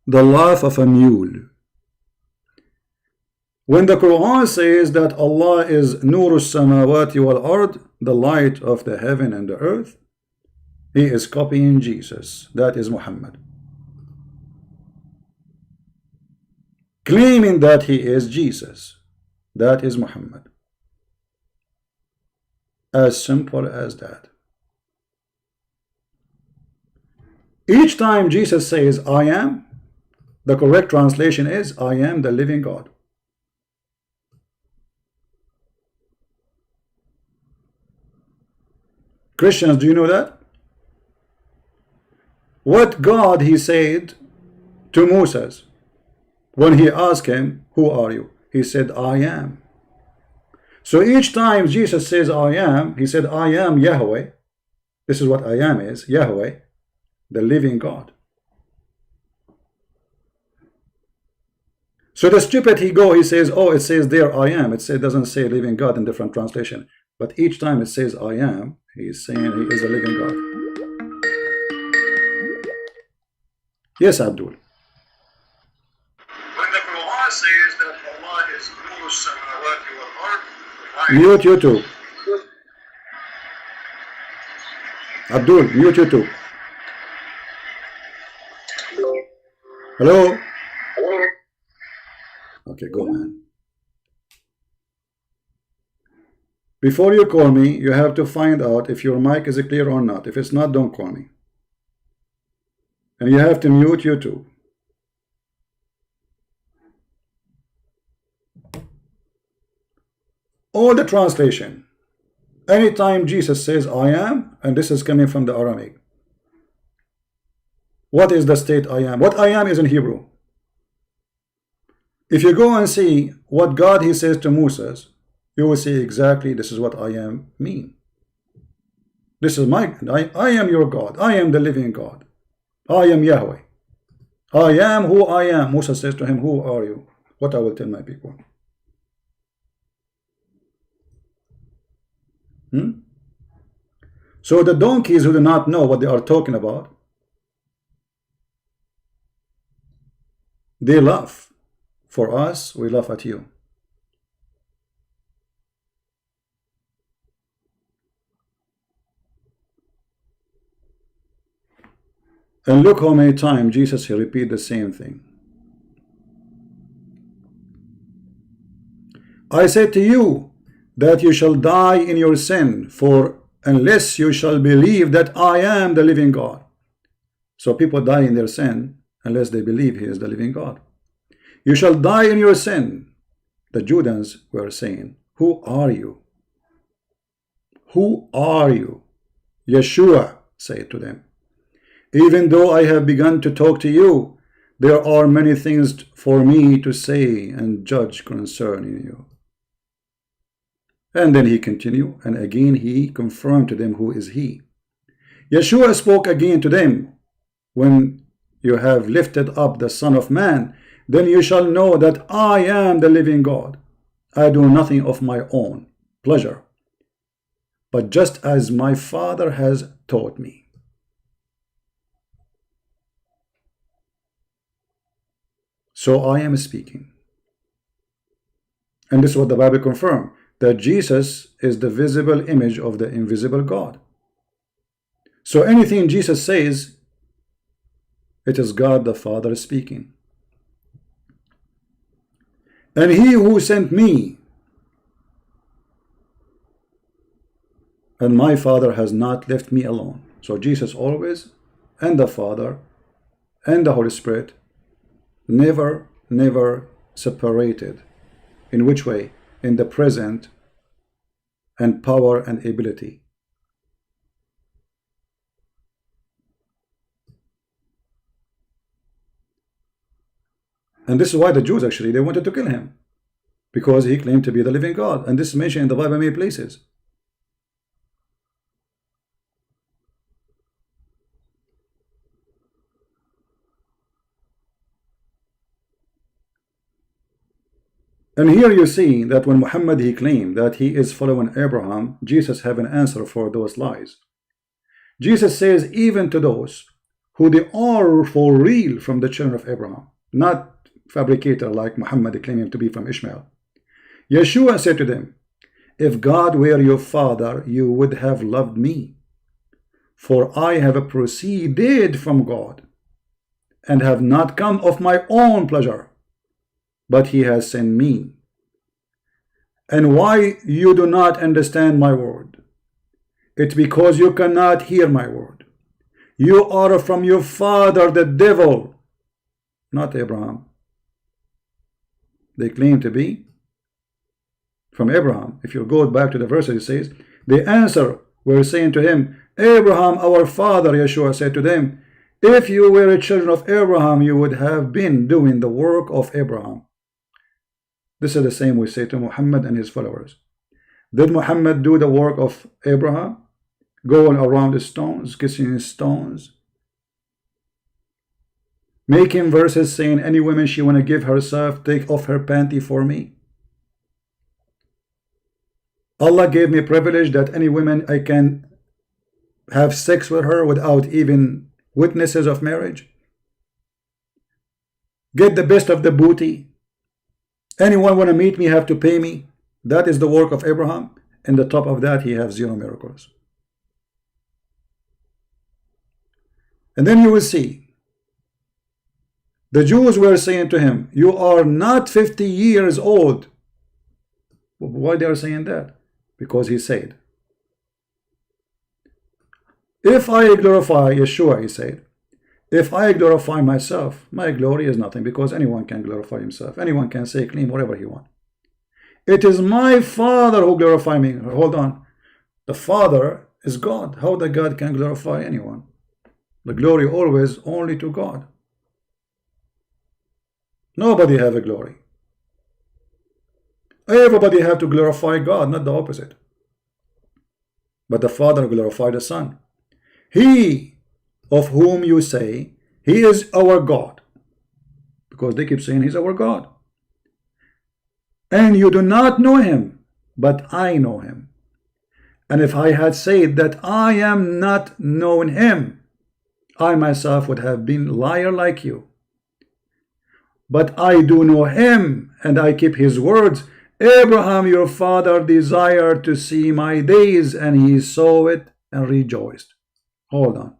The laugh of a mule. When the Quran says that Allah is Nur as-samawati wal ard, the light of the heaven and the earth, he is copying Jesus. That is Muhammad. Claiming that he is Jesus. That is Muhammad. As simple as that. Each time Jesus says, I am, the correct translation is, I am the living God. Christians, do you know that? What God he said to Moses when he asked him, who are you? He said, I am. So each time Jesus says, I am, he said, I am Yahweh. This is what I am is, Yahweh, the living God. So the stupid he says, oh, it says there I am. It doesn't say living God in different translation. But each time it says I am, he is saying he is a living God. Yes, Abdul. When the Quran says that Allah is Nur as-samawati wal ard, mute YouTube. Abdul, mute YouTube. Hello? Okay, go man. Before you call me, you have to find out if your mic is clear or not. If it's not, don't call me. And you have to mute YouTube. All the translation. Anytime Jesus says I am, and this is coming from the Aramaic. What is the state I am? What I am is in Hebrew. If you go and see what God he says to Moses, you will see exactly this is what I am mean. This is I am your God. I am the living God. I am Yahweh. I am who I am. Moses says to him, who are you? What I will tell my people. So the donkeys who do not know what they are talking about, they laugh. For us, we laugh at you. And look how many times Jesus he repeat the same thing. I say to you that you shall die in your sin, for unless you shall believe that I am the living God. So people die in their sin unless they believe he is the living God. You shall die in your sin. The Judeans were saying, who are you? Who are you? Yeshua said to them, even though I have begun to talk to you, there are many things for me to say and judge concerning you. And then he continued, and again he confirmed to them who is he. Yeshua spoke again to them, when you have lifted up the Son of Man, then you shall know that I am the living God. I do nothing of my own pleasure, but just as my Father has taught me. So I am speaking. And this is what the Bible confirms, that Jesus is the visible image of the invisible God. So anything Jesus says, it is God the Father speaking. And he who sent me, and my Father has not left me alone. So Jesus always, and the Father, and the Holy Spirit, never separated. In which way? In the present and power and ability. And this is why the Jews actually, they wanted to kill him, because he claimed to be the living God. And this is mentioned in the Bible many places. And here you see that when Muhammad he claimed that he is following Abraham, Jesus have an answer for those lies. Jesus says even to those who they are for real from the children of Abraham, not fabricator like Muhammad claiming to be from Ishmael. Yeshua said to them, if God were your father, you would have loved me, for I have proceeded from God, and have not come of my own pleasure, but he has sent me. And why you do not understand my word? It's because you cannot hear my word. You are from your father the devil, not Abraham. They claim to be from Abraham. If you go back to the verse, it says, the answer were saying to him, Abraham our father. Yeshua said to them, if you were children of Abraham, you would have been doing the work of Abraham. This is the same we say to Muhammad and his followers. Did Muhammad do the work of Abraham? Going around the stones, kissing stones, making verses saying any woman she want to give herself, take off her panty for me. Allah gave me privilege that any woman I can have sex with her without even witnesses of marriage. Get the best of the booty. Anyone want to meet me have to pay me. That is the work of Abraham. And the top of that he has 0 miracles. And then you will see the Jews were saying to him, you are not 50 years old. Why they are saying that? Because he said, if I glorify Yeshua, he said, if I glorify myself, my glory is nothing, because anyone can glorify himself. Anyone can say, claim whatever he wants. It is my Father who glorify me. Hold on. The Father is God. How the God can glorify anyone? The glory always only to God. Nobody have a glory. Everybody have to glorify God, not the opposite. But the Father glorified the Son. He of whom you say he is our God, because they keep saying he's our God, and you do not know him, but I know him. And if I had said that I am not knowing him, I myself would have been liar like you. But I do know him, and I keep his words. Abraham your father desired to see my days, and he saw it and rejoiced. Hold on.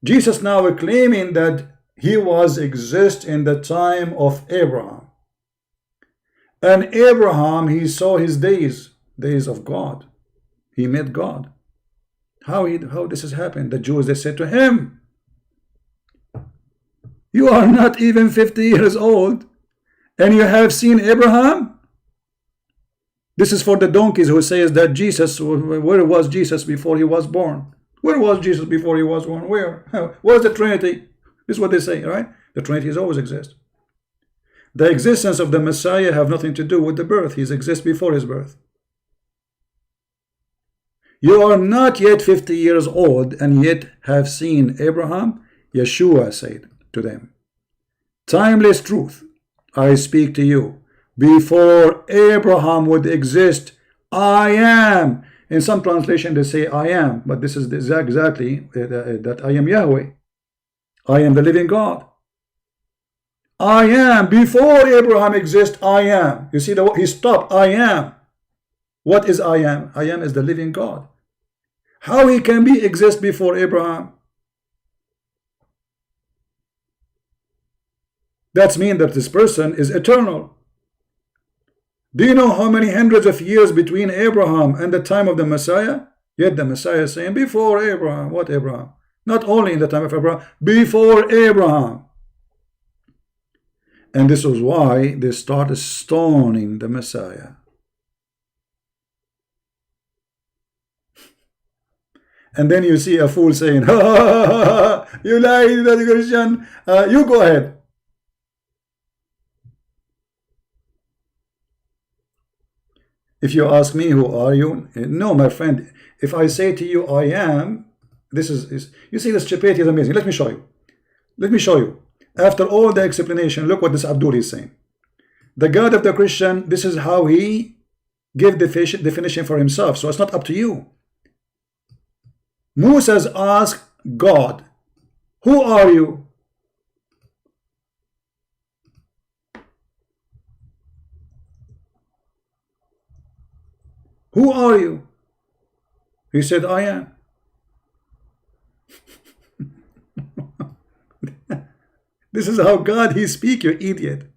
Jesus now claiming that he was exist in the time of Abraham. And Abraham, he saw his days of God. He met God. How this has happened? The Jews, they said to him, you are not even 50 years old, and you have seen Abraham? This is for the donkeys who says that Jesus, where was Jesus before he was born? Where was Jesus before he was born? Where? Where's the Trinity? This is what they say, right? The Trinity has always existed. The existence of the Messiah have nothing to do with the birth. He exists before his birth. You are not yet 50 years old and yet have seen Abraham. Yeshua said to them, timeless truth I speak to you. Before Abraham would exist, I am. In some translation they say I am, but this is exactly that I am Yahweh. I am the living God. I am. Before Abraham exists, I am. You see, he stopped. I am. What is I am? I am is the living God. How he can exist before Abraham? That means that this person is eternal. Do you know how many hundreds of years between Abraham and the time of the Messiah? Yet the Messiah is saying, before Abraham. What Abraham? Not only in the time of Abraham, before Abraham. And this was why they started stoning the Messiah. And then you see a fool saying, ha, ha, ha, ha, ha, you lied, the Christian. You go ahead. If you ask me, who are you? No, my friend. If I say to you, I am, this is you see, the stupidity is amazing. Let me show you. Let me show you. After all the explanation, look what this Abdul is saying. The God of the Christian, this is how he gave the definition for himself. So it's not up to you. Moses asked God, who are you? Who are you? He said, I am. This is how God he speak, you idiot.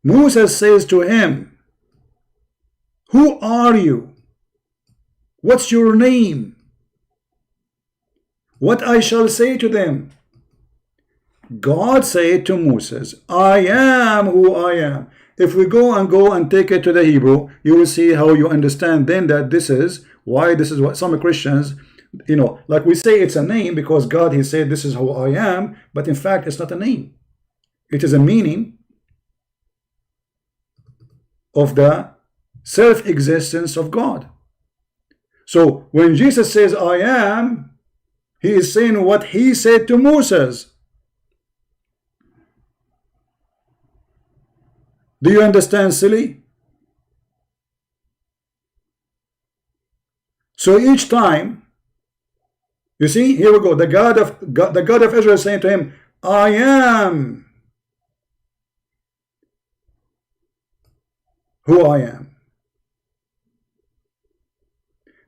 Moses says to him, who are you? What's your name? What I shall say to them? God said to Moses, I am who I am. If we go and take it to the Hebrew, you will see how you understand then that this is why this is what some Christians, you know, like we say it's a name because God he said this is who I am, but in fact it's not a name. It is a meaning of the self-existence of God. So when Jesus says I am, he is saying what he said to Moses. Do you understand, silly? So each time, you see, here we go. The God of Israel is saying to him, I am who I am.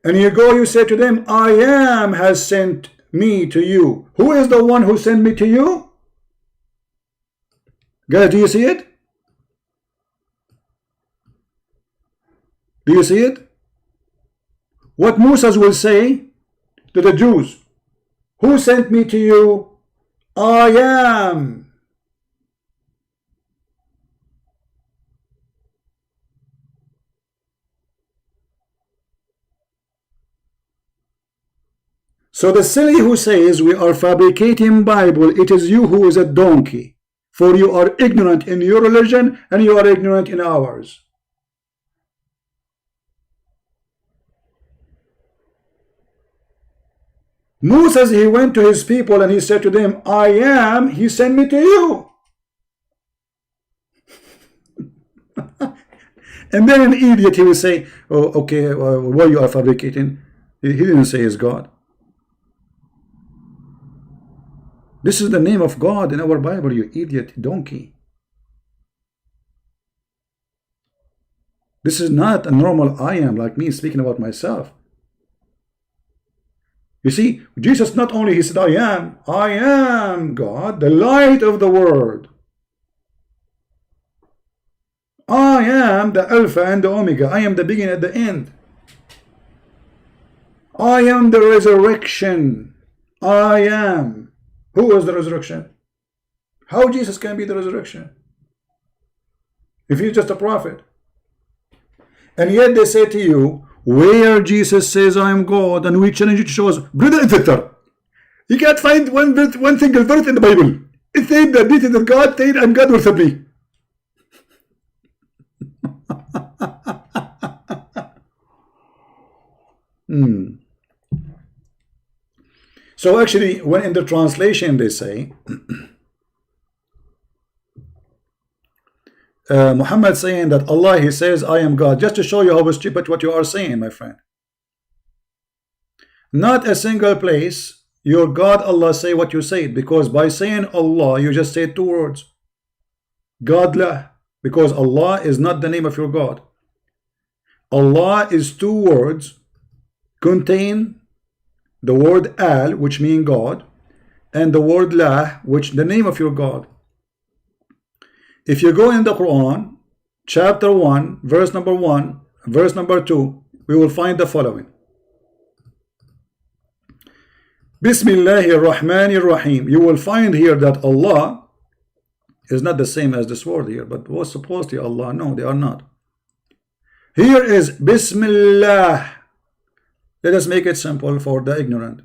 And you go, you say to them, I am has sent me to you. Who is the one who sent me to you? Guys, do you see it? Do you see it? What Moses will say to the Jews, who sent me to you? I am. So the silly who says we are fabricating Bible, it is you who is a donkey, for you are ignorant in your religion and you are ignorant in ours. Moses, he went to his people and he said to them, I am, he sent me to you. And then an idiot, he will say, oh, okay, what you are fabricating? He didn't say it's God. This is the name of God in our Bible, you idiot donkey. This is not a normal I am like me speaking about myself. You see, Jesus not only he said, I am God, the light of the world. I am the Alpha and the Omega. I am the beginning and the end. I am the resurrection. I am. Who is the resurrection? How Jesus can be the resurrection? If he's just a prophet. And yet they say to you, where Jesus says I am God, and we challenge you to show us, brother and sister, you can't find one single verse in the Bible. It says that this is God said I'm God worship me. So actually, when in the translation they say, Muhammad saying that Allah, he says, I am God, just to show you how stupid what you are saying, my friend. Not a single place your God Allah say what you said, because by saying Allah, you just say two words. Godlah, because Allah is not the name of your God. Allah is two words, contain the word Al, which means God, and the word Lah, which the name of your God. If you go in the Quran, chapter 1, verse number 1, verse number 2, we will find the following. Bismillahir Rahmanir Rahim. You will find here that Allah is not the same as this word here, but was supposed to be Allah. No, they are not. Here is Bismillah. Let us make it simple for the ignorant.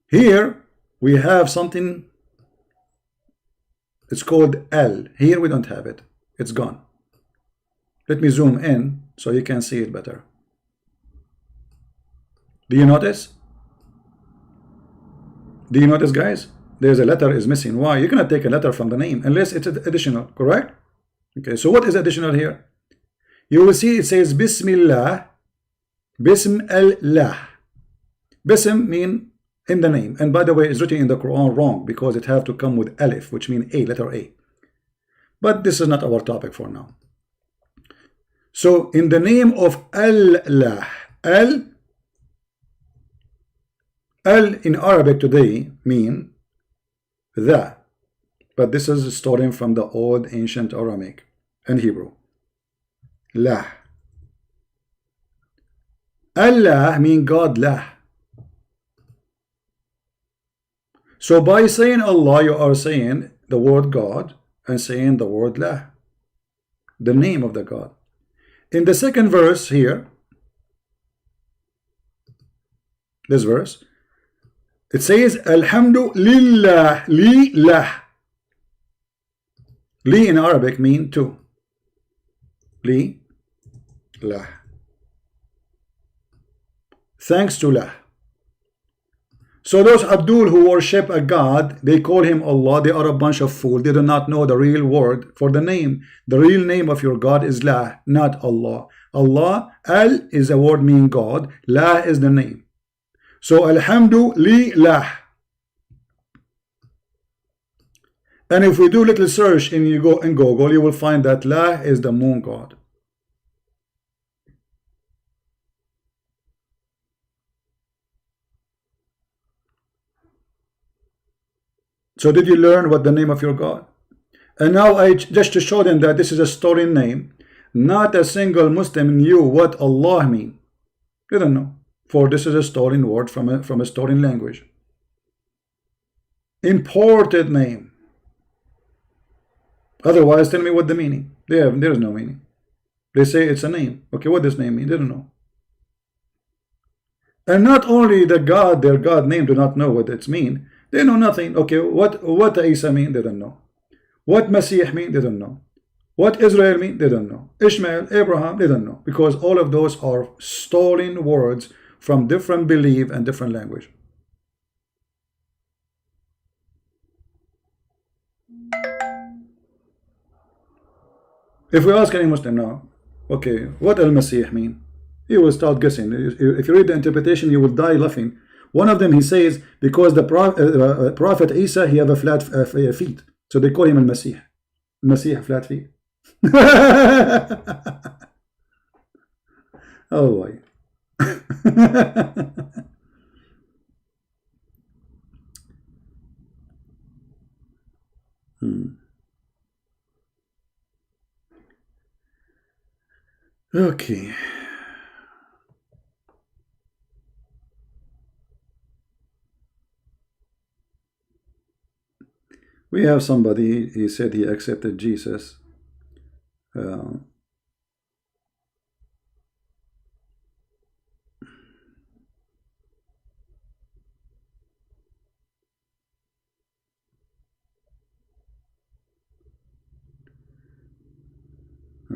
Here we have something, it's called L. Here we don't have it. It's gone. Let me zoom in so you can see it better. Do you notice? Do you notice, guys? There's a letter is missing. Why? You cannot take a letter from the name unless it's additional, correct? Okay, so what is additional here? You will see it says Bismillah, Bismillah. Bism mean in the name, and by the way, it's written in the Quran wrong because it have to come with Alif, which means a, letter A. But this is not our topic for now. So in the name of Allah, Al in Arabic today mean the, but this is stolen from the old ancient Aramaic and Hebrew. Lah. Allah mean God lah. So by saying Allah, you are saying the word God and saying the word lah, the name of the God. In the second verse here, this verse, it says Alhamdu lillah, li lah. Li in Arabic mean to. Li lah. Thanks to lah. So those Abdul who worship a God, they call him Allah, they are a bunch of fools. They do not know the real word for the name. The real name of your God is Lah, not Allah. Allah, Al is a word meaning God, La is the name. So Alhamdulillah. And if we do little search and you go in Google, you will find that La is the moon God. So did you learn what the name of your God? And now I just to show them that this is a stolen name, not a single Muslim knew what Allah mean. You don't know. For this is a stolen word from a stolen language. Imported name. Otherwise, tell me what the meaning. There is no meaning. They say it's a name. Okay, what does name mean? They don't know. And not only the God, their God name, do not know what it's mean. They know nothing. Okay, what Isa mean? They don't know. What Messiah mean? They don't know. What Israel mean? They don't know. Ishmael, Abraham, they don't know. Because all of those are stolen words from different belief and different language. If we ask any Muslim now, okay, what Al-Masih mean? He will start guessing. If you read the interpretation, you will die laughing. One of them, he says, because the Prophet Isa, he have a flat feet. So they call him Al-Masih. Masih, flat feet. Oh boy. Okay. We have somebody, he said he accepted Jesus.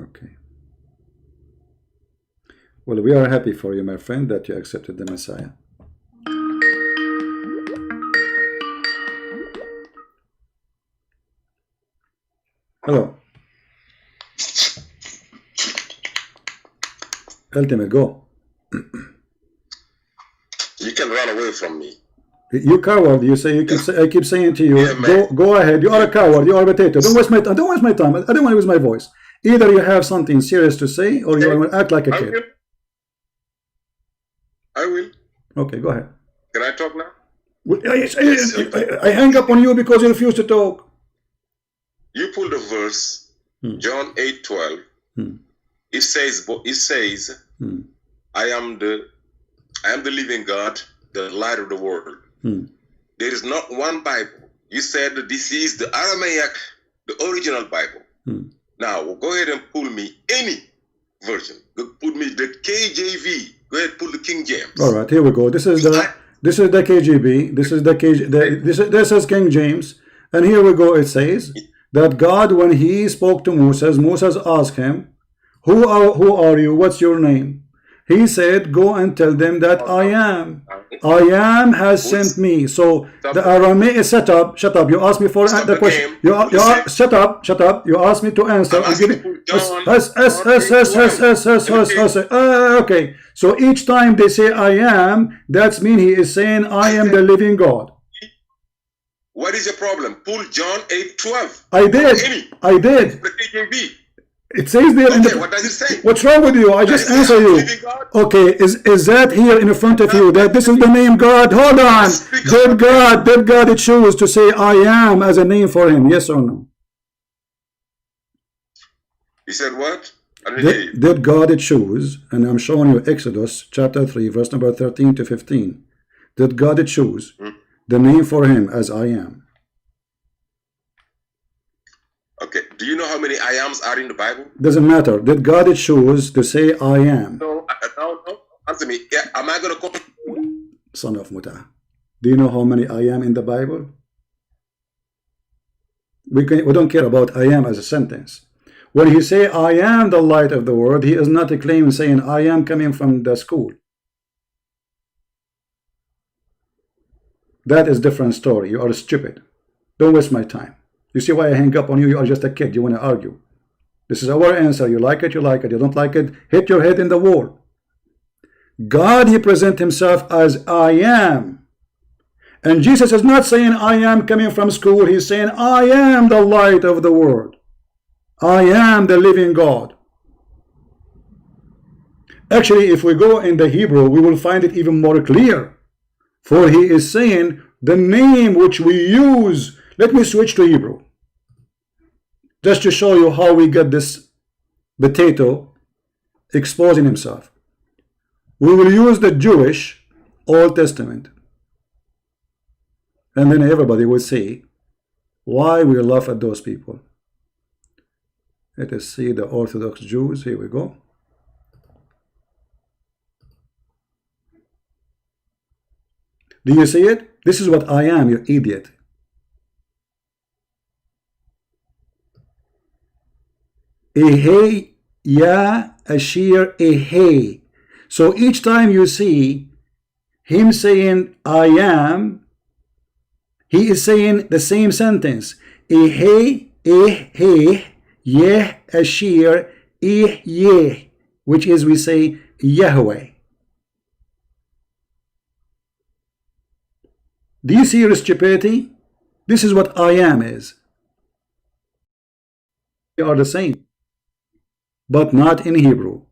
Okay. Well, we are happy for you, my friend, that you accepted the Messiah. Hello. Ultimate, go. You can run away from me. You coward! You say you keep. I keep saying to you, Yeah, go ahead. You are a coward. You are a potato. Don't waste my time. Don't waste my time. I don't want to use my voice. Either you have something serious to say, or you want to act like a kid. I will. Okay, go ahead. Can I talk now? I hang up on you because you refuse to talk. You pulled the verse, John 8:12. It says, I am the living God, the light of the world. There is not one Bible. You said that this is the Aramaic, the original Bible. Now, go ahead and pull me any version. Put me the KJV. Go ahead, pull the King James. All right, here we go. This is the KJV. This is the this is King James, and here we go. It says that God, when He spoke to Moses asked him, "Who are you? What's your name?" He said, "Go and tell them that I am. I am has sent me." So the Aramaic is shut up. You asked me for the question. Shut up. You asked me to answer. Okay. So each time they say I am, that's mean he is saying I am the living God. What is your problem? Pull John 8:12. I did. The KJV. It says there. Okay, what does it say? What's wrong with you? I just answer you. Okay, is that here in front of you that this is the name God? Hold on. Did God choose to say I am as a name for him? Yes or no? He said what? Did God choose? And I'm showing you Exodus chapter 3 verse number 13 to 15. Did God choose the name for him as I am? Okay, do you know how many I ams are in the Bible? Doesn't matter. Did God choose to say I am? No. Answer me. Yeah, am I going to call? Son of Muta. Do you know how many I am in the Bible? We don't care about I am as a sentence. When he say I am the light of the world, he is not a claim saying I am coming from the school. That is different story. You are stupid. Don't waste my time. You see why I hang up on you? You are just a kid. You want to argue. This is our answer. You like it, you like it. You don't like it, hit your head in the wall. God, he presents himself as I am. And Jesus is not saying I am coming from school. He's saying I am the light of the world. I am the living God. Actually, if we go in the Hebrew, we will find it even more clear. For he is saying the name which we use. Let me switch to Hebrew, just to show you how we get this potato exposing himself. We will use the Jewish Old Testament, and then everybody will see why we laugh at those people. Let us see the Orthodox Jews. Here we go. Do you see it? This is what I am, you idiot. Ehei ya ashir ehei. So each time you see him saying I am, he is saying the same sentence. Ehei ehei yeh ashir yeh, which is we say Yahweh. Do you see your stupidity? This is what I am is. They are the same, but not in Hebrew.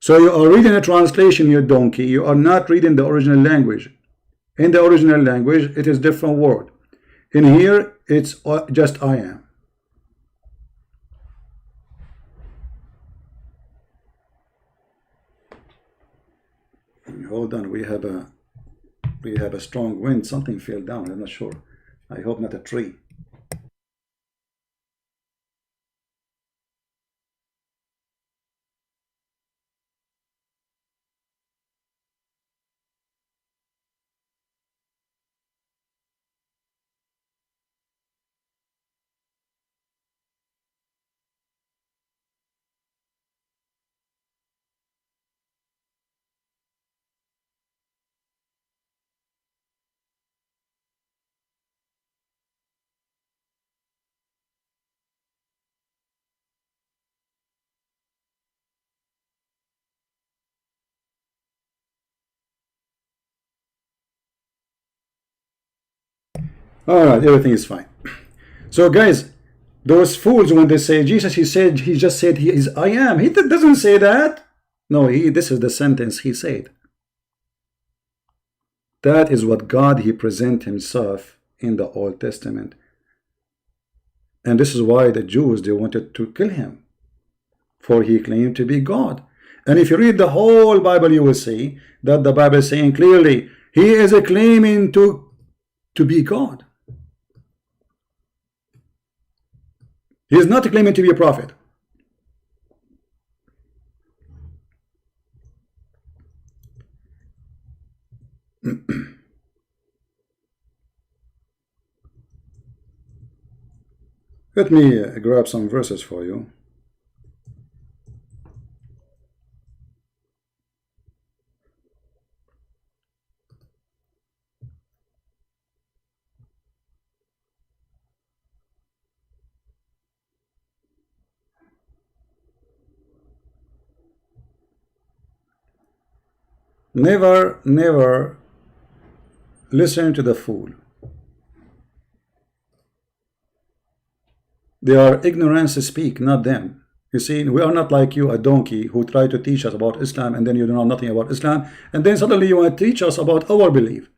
So you are reading a translation, you donkey. You are not reading the original language. In the original language, it is different word. In here, it's just I am. Hold on, we have a strong wind. Something fell down. I'm not sure. I hope not a tree. All right, everything is fine. So guys, those fools, when they say Jesus, he just said he is I am. He doesn't say that. No, this is the sentence he said. That is what God he present himself in the Old Testament. And this is why the Jews, they wanted to kill him, for he claimed to be God. And if you read the whole Bible, you will see that the Bible is saying clearly he is claiming to be God. He is not claiming to be a prophet. Let me grab some verses for you. Never listen to the fool. They are ignorance speak, not them. You see, we are not like you, a donkey who try to teach us about Islam, and then you know nothing about Islam, and then suddenly you want to teach us about our belief.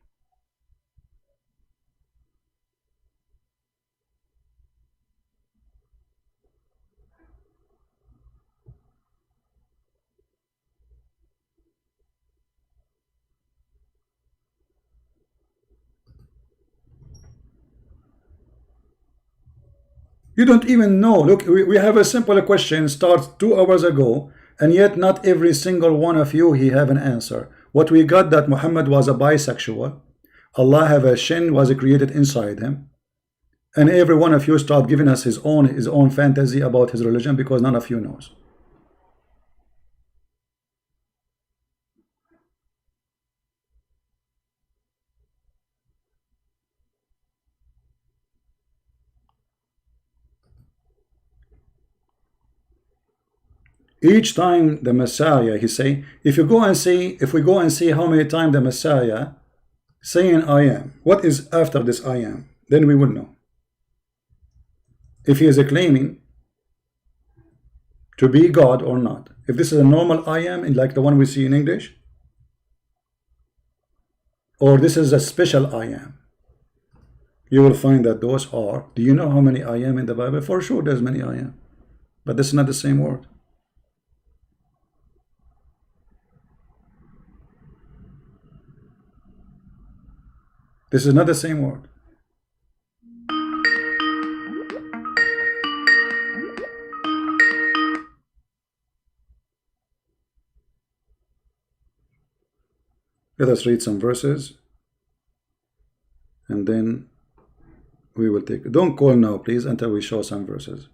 You don't even know. Look, we have a simple question starts 2 hours ago, and yet not every single one of you he have an answer. What we got that Muhammad was a bisexual, Allah have a shin was created inside him, and every one of you start giving us his own fantasy about his religion because none of you knows. Each time the Messiah, he say, if we go and see how many times the Messiah saying I am, what is after this I am, then we will know. If he is claiming to be God or not. If this is a normal I am, like the one we see in English, or this is a special I am, you will find that those are, do you know how many I am in the Bible? For sure there's many I am, but this is not the same word. This is not the same word. Let us read some verses and then we will take. Don't call now, please, until we show some verses.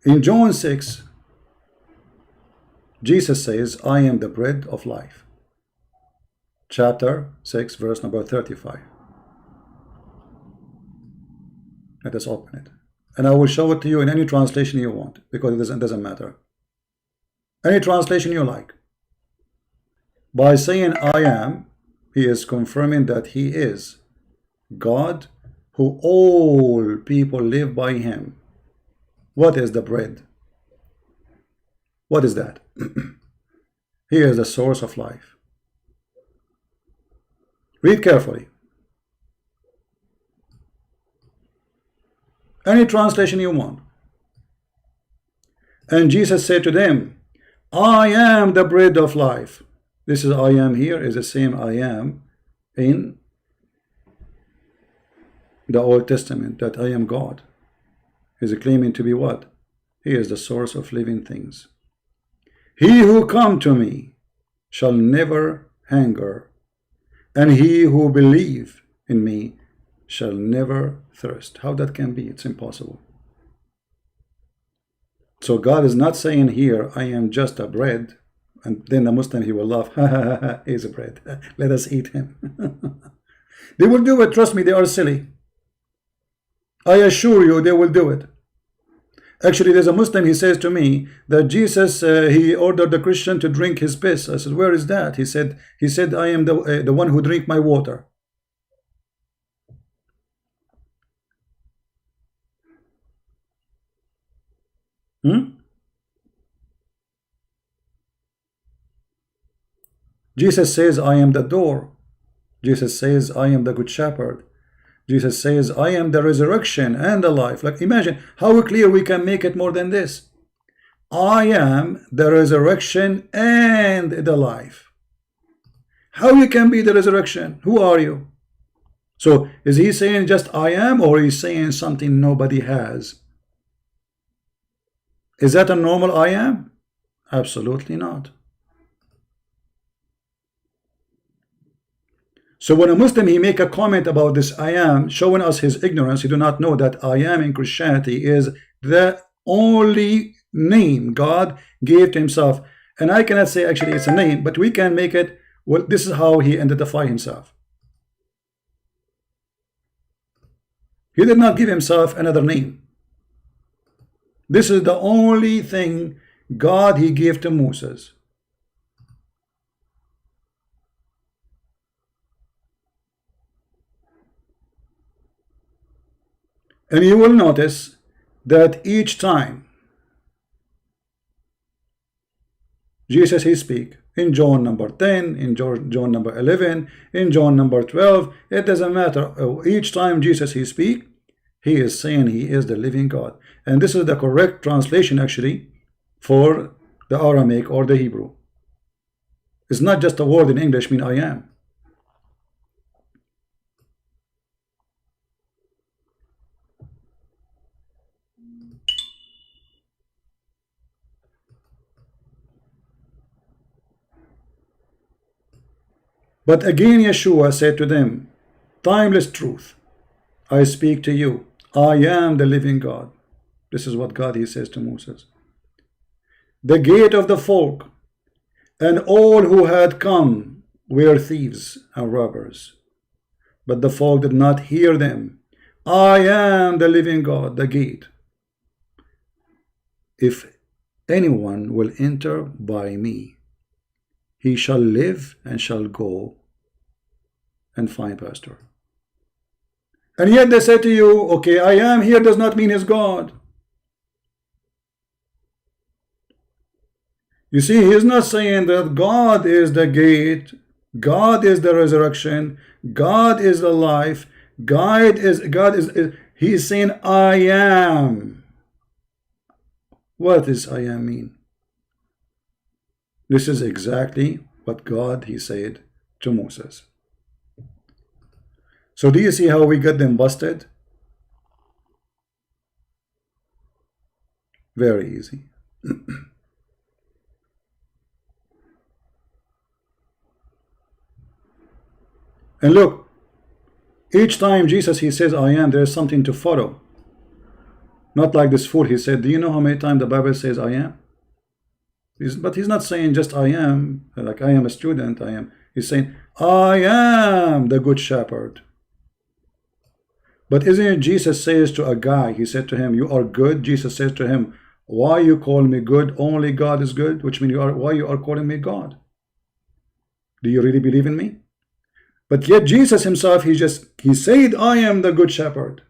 In John 6, Jesus says, I am the bread of life. Chapter 6, verse number 35. Let us open it. And I will show it to you in any translation you want, because it doesn't matter. Any translation you like. By saying I am, he is confirming that he is God, who all people live by him. What is the bread? What is that? He is the source of life. Read carefully. Any translation you want. And Jesus said to them, I am the bread of life. This is I am here is the same I am in the Old Testament, that I am God. He is claiming to be what? He is the source of living things. He who come to me shall never hunger, and he who believe in me shall never thirst. How that can be? It's impossible. So God is not saying here, I am just a bread, and then the Muslim, he will laugh, ha ha ha ha, he's a bread, let us eat him. They will do it, trust me, they are silly. I assure you they will do it. Actually, there's a Muslim, he says to me that Jesus, he ordered the Christian to drink his piss. I said, where is that? He said, I am the one who drink my water. Jesus says, I am the door. Jesus says, I am the good shepherd. Jesus says, I am the resurrection and the life. Like, imagine how clear we can make it more than this. I am the resurrection and the life. How you can be the resurrection? Who are you? So is he saying just I am, or is he saying something nobody has? Is that a normal I am? Absolutely not. So when a Muslim, he make a comment about this I am, showing us his ignorance, he do not know that I am in Christianity is the only name God gave to himself. And I cannot say actually it's a name, but we can make it, well, this is how he identify himself. He did not give himself another name. This is the only thing God he gave to Moses. And you will notice that each time Jesus he speak, in John number 10, in John number 11, in John number 12, it doesn't matter. Each time Jesus he speak, he is saying he is the living God. And this is the correct translation actually for the Aramaic or the Hebrew. It's not just a word in English mean I am. But again Yeshua said to them, timeless truth, I speak to you. I am the living God. This is what God he says to Moses. The gate of the folk and all who had come were thieves and robbers. But the folk did not hear them. I am the living God, the gate. If anyone will enter by me, he shall live and shall go and find pasture. And yet they say to you, okay, I am here does not mean is God. You see, he is not saying that God is the gate, God is the resurrection, God is the life, God is he is saying I am. What does I am mean? This is exactly what God he said to Moses. So do you see how we got them busted? Very easy. And look, each time Jesus he says I am, there is something to follow. Not like this fool, he said, do you know how many times the Bible says I am? But he's not saying just I am, like I am a student, I am. He's saying I am the good shepherd. But isn't it Jesus says to a guy, he said to him, you are good. Jesus says to him, why you call me good? Only God is good, which means why you are calling me God? Do you really believe in me? But yet Jesus himself, he said, I am the good shepherd.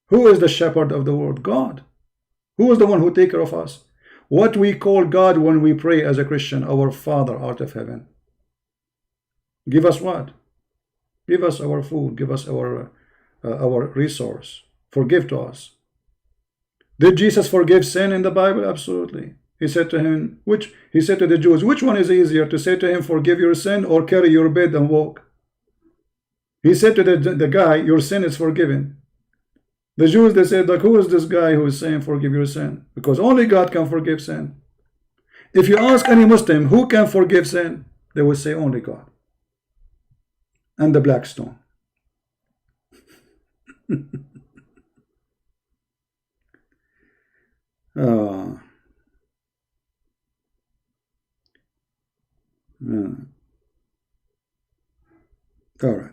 Who is the shepherd of the world? God. Who is the one who takes care of us? What we call God when we pray as a Christian, our Father out of heaven. Give us what? Give us our food. Give us our resource. Forgive to us. Did Jesus forgive sin in the Bible? Absolutely. He said to him, he said to the Jews, which one is easier, to say to him, forgive your sin, or carry your bed and walk? He said to the guy, your sin is forgiven. The Jews, they said, like, who is this guy who is saying forgive your sin? Because only God can forgive sin. If you ask any Muslim who can forgive sin, they will say only God. And the black stone. All right,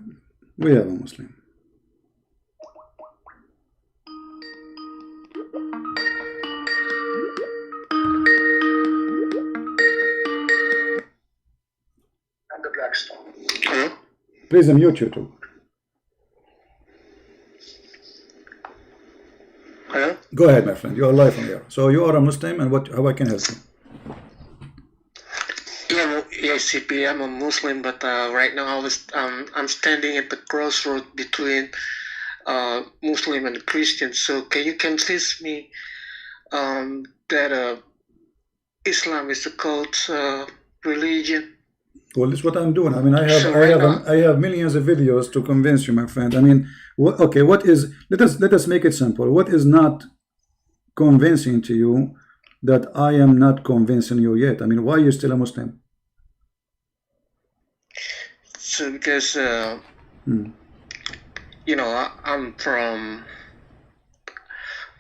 we have a Muslim. Please unmute you too. Huh? Go ahead, my friend. You are live on here. So you are a Muslim, and how I can help you? Yeah, CP, I'm a Muslim, but right now I'm standing at the crossroad between Muslim and Christian. So can you convince me that Islam is a cult religion? Well, this is what I'm doing. I mean, I have millions of videos to convince you, my friend. I mean, okay, what is? Let us make it simple. What is not convincing to you that I am not convincing you yet? I mean, why are you still a Muslim? So because you know, I'm from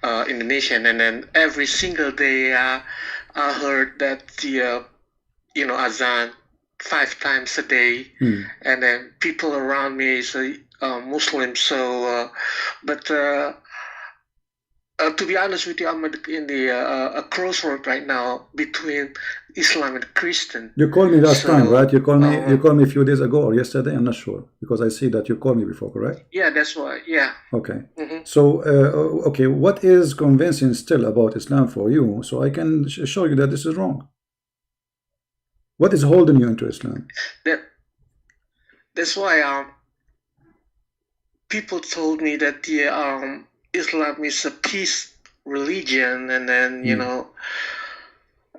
Indonesia, and then every single day I heard that the you know, azan 5 times a day, and then people around me is Muslim. So, but to be honest with you, I'm in the a crossroad right now between Islam and Christian. You called me last time, right? You called me a few days ago or yesterday. I'm not sure, because I see that you called me before, correct? Yeah, that's why. Yeah. Okay. So, okay, what is convincing still about Islam for you, so I can show you that this is wrong? What is holding you into Islam? That's why people told me that the Islam is a peace religion, and then you know,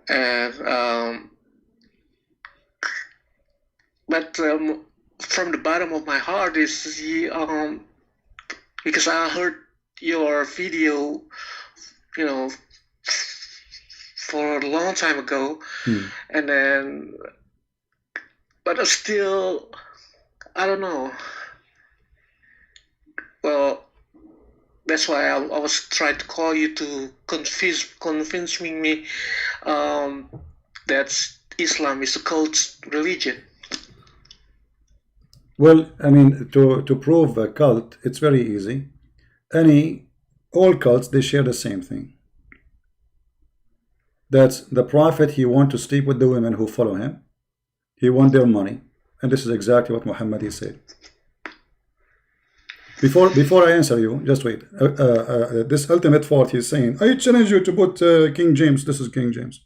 and but from the bottom of my heart is the because I heard your video, you know, for a long time ago, and then, but still, I don't know. Well, that's why I was trying to call you to convince me that Islam is a cult religion. Well, I mean, to prove a cult, it's very easy. All cults, they share the same thing. That's the prophet. He wants to sleep with the women who follow him. He wants their money, and this is exactly what Muhammad said. Before I answer you, just wait. This ultimate fault, he's saying, I challenge you to put King James. This is King James.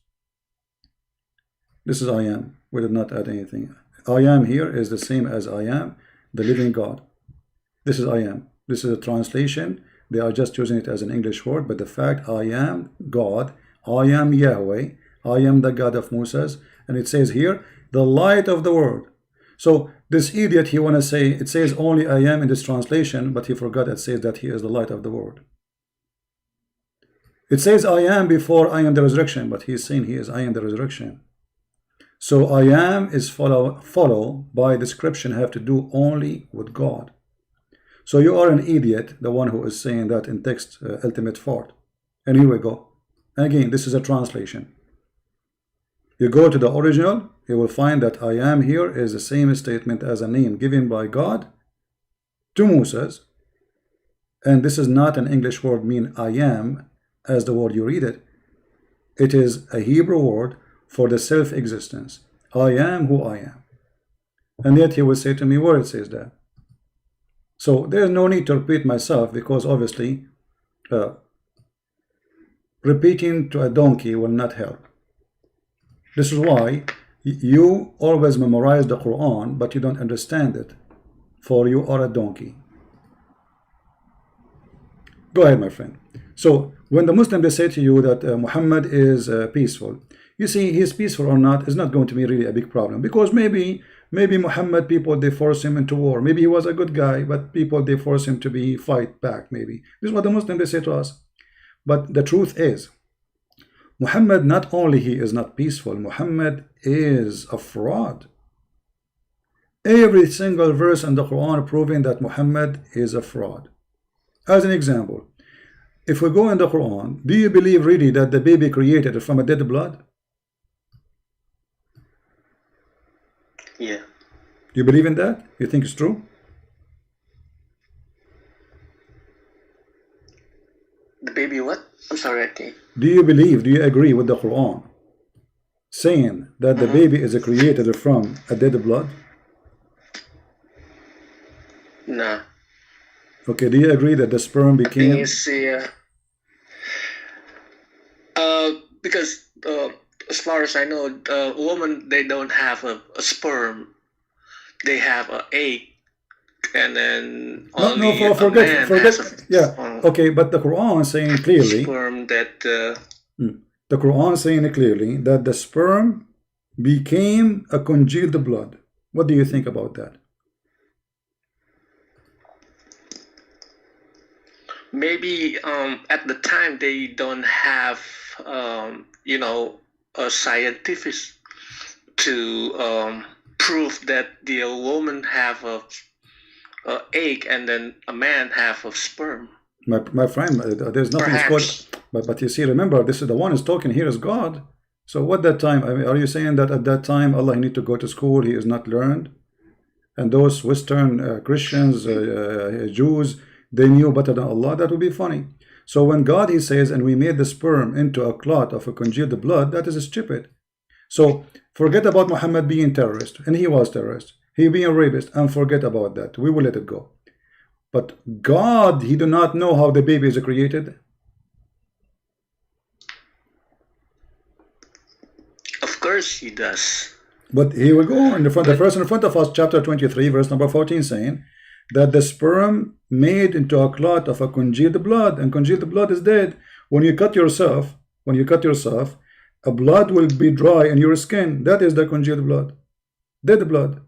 This is I am. We did not add anything. I am here is the same as I am, the living God. This is I am. This is a translation. They are just using it as an English word, but the fact I am God, I am Yahweh, I am the God of Moses, and it says here, the light of the world. So this idiot, he want to say, it says only I am in this translation, but he forgot it says that he is the light of the world. It says I am before I am the resurrection, but he is saying he is I am the resurrection. So I am is follow by description have to do only with God. So you are an idiot, the one who is saying that in text ultimate fault. And here we go. Again, this is a translation. You go to the original, you will find that I am here is the same statement as a name given by God to Moses. And this is not an English word mean I am as the word you read it. It is a Hebrew word for the self-existence. I am who I am. And yet he will say to me where it says that. So there is no need to repeat myself, because obviously repeating to a donkey will not help. This is why you always memorize the Quran, but you don't understand it, for you are a donkey. Go ahead, my friend. So when the Muslims they say to you that Muhammad is peaceful, you see, he's peaceful or not is not going to be really a big problem, because maybe Muhammad, people they force him into war. Maybe he was a good guy, but people they force him to fight back. Maybe this is what the Muslims they say to us. But the truth is, Muhammad not only he is not peaceful, Muhammad is a fraud. Every single verse in the Quran proving that Muhammad is a fraud. As an example, if we go in the Quran, do you believe really that the baby created from a dead blood? Yeah. You believe in that? You think it's true? The baby what? I'm sorry, I can't. Do you agree with the Quran saying that the baby is created from a dead blood? No. Okay, do you agree that the sperm became? Because as far as I know, women, they don't have a sperm. They have an egg, and then forget. Yeah, okay, but the Quran is saying clearly. Sperm that. The Quran is saying clearly that the sperm became a congealed blood. What do you think about that? Maybe at the time they don't have you know, a scientific to prove that the woman have a egg and then a man have a sperm. My friend, there's nothing called. But you see, remember, this is the one is talking here is God. So what that time? I mean, are you saying that at that time Allah need to go to school? He is not learned, and those Western Christians, Jews, they knew better than Allah? That would be funny. So when God, he says, and we made the sperm into a clot of a congealed blood, that is stupid. So forget about Muhammad being terrorist, and he was terrorist. He being a rapist, and forget about that. We will let it go. But God, he do not know how the baby is created. Of course he does. But here we go in the front. The verse in front of us, chapter 23, verse number 14, saying that the sperm made into a clot of a congealed blood, and congealed blood is dead. When you cut yourself, a blood will be dry in your skin. That is the congealed blood, dead blood.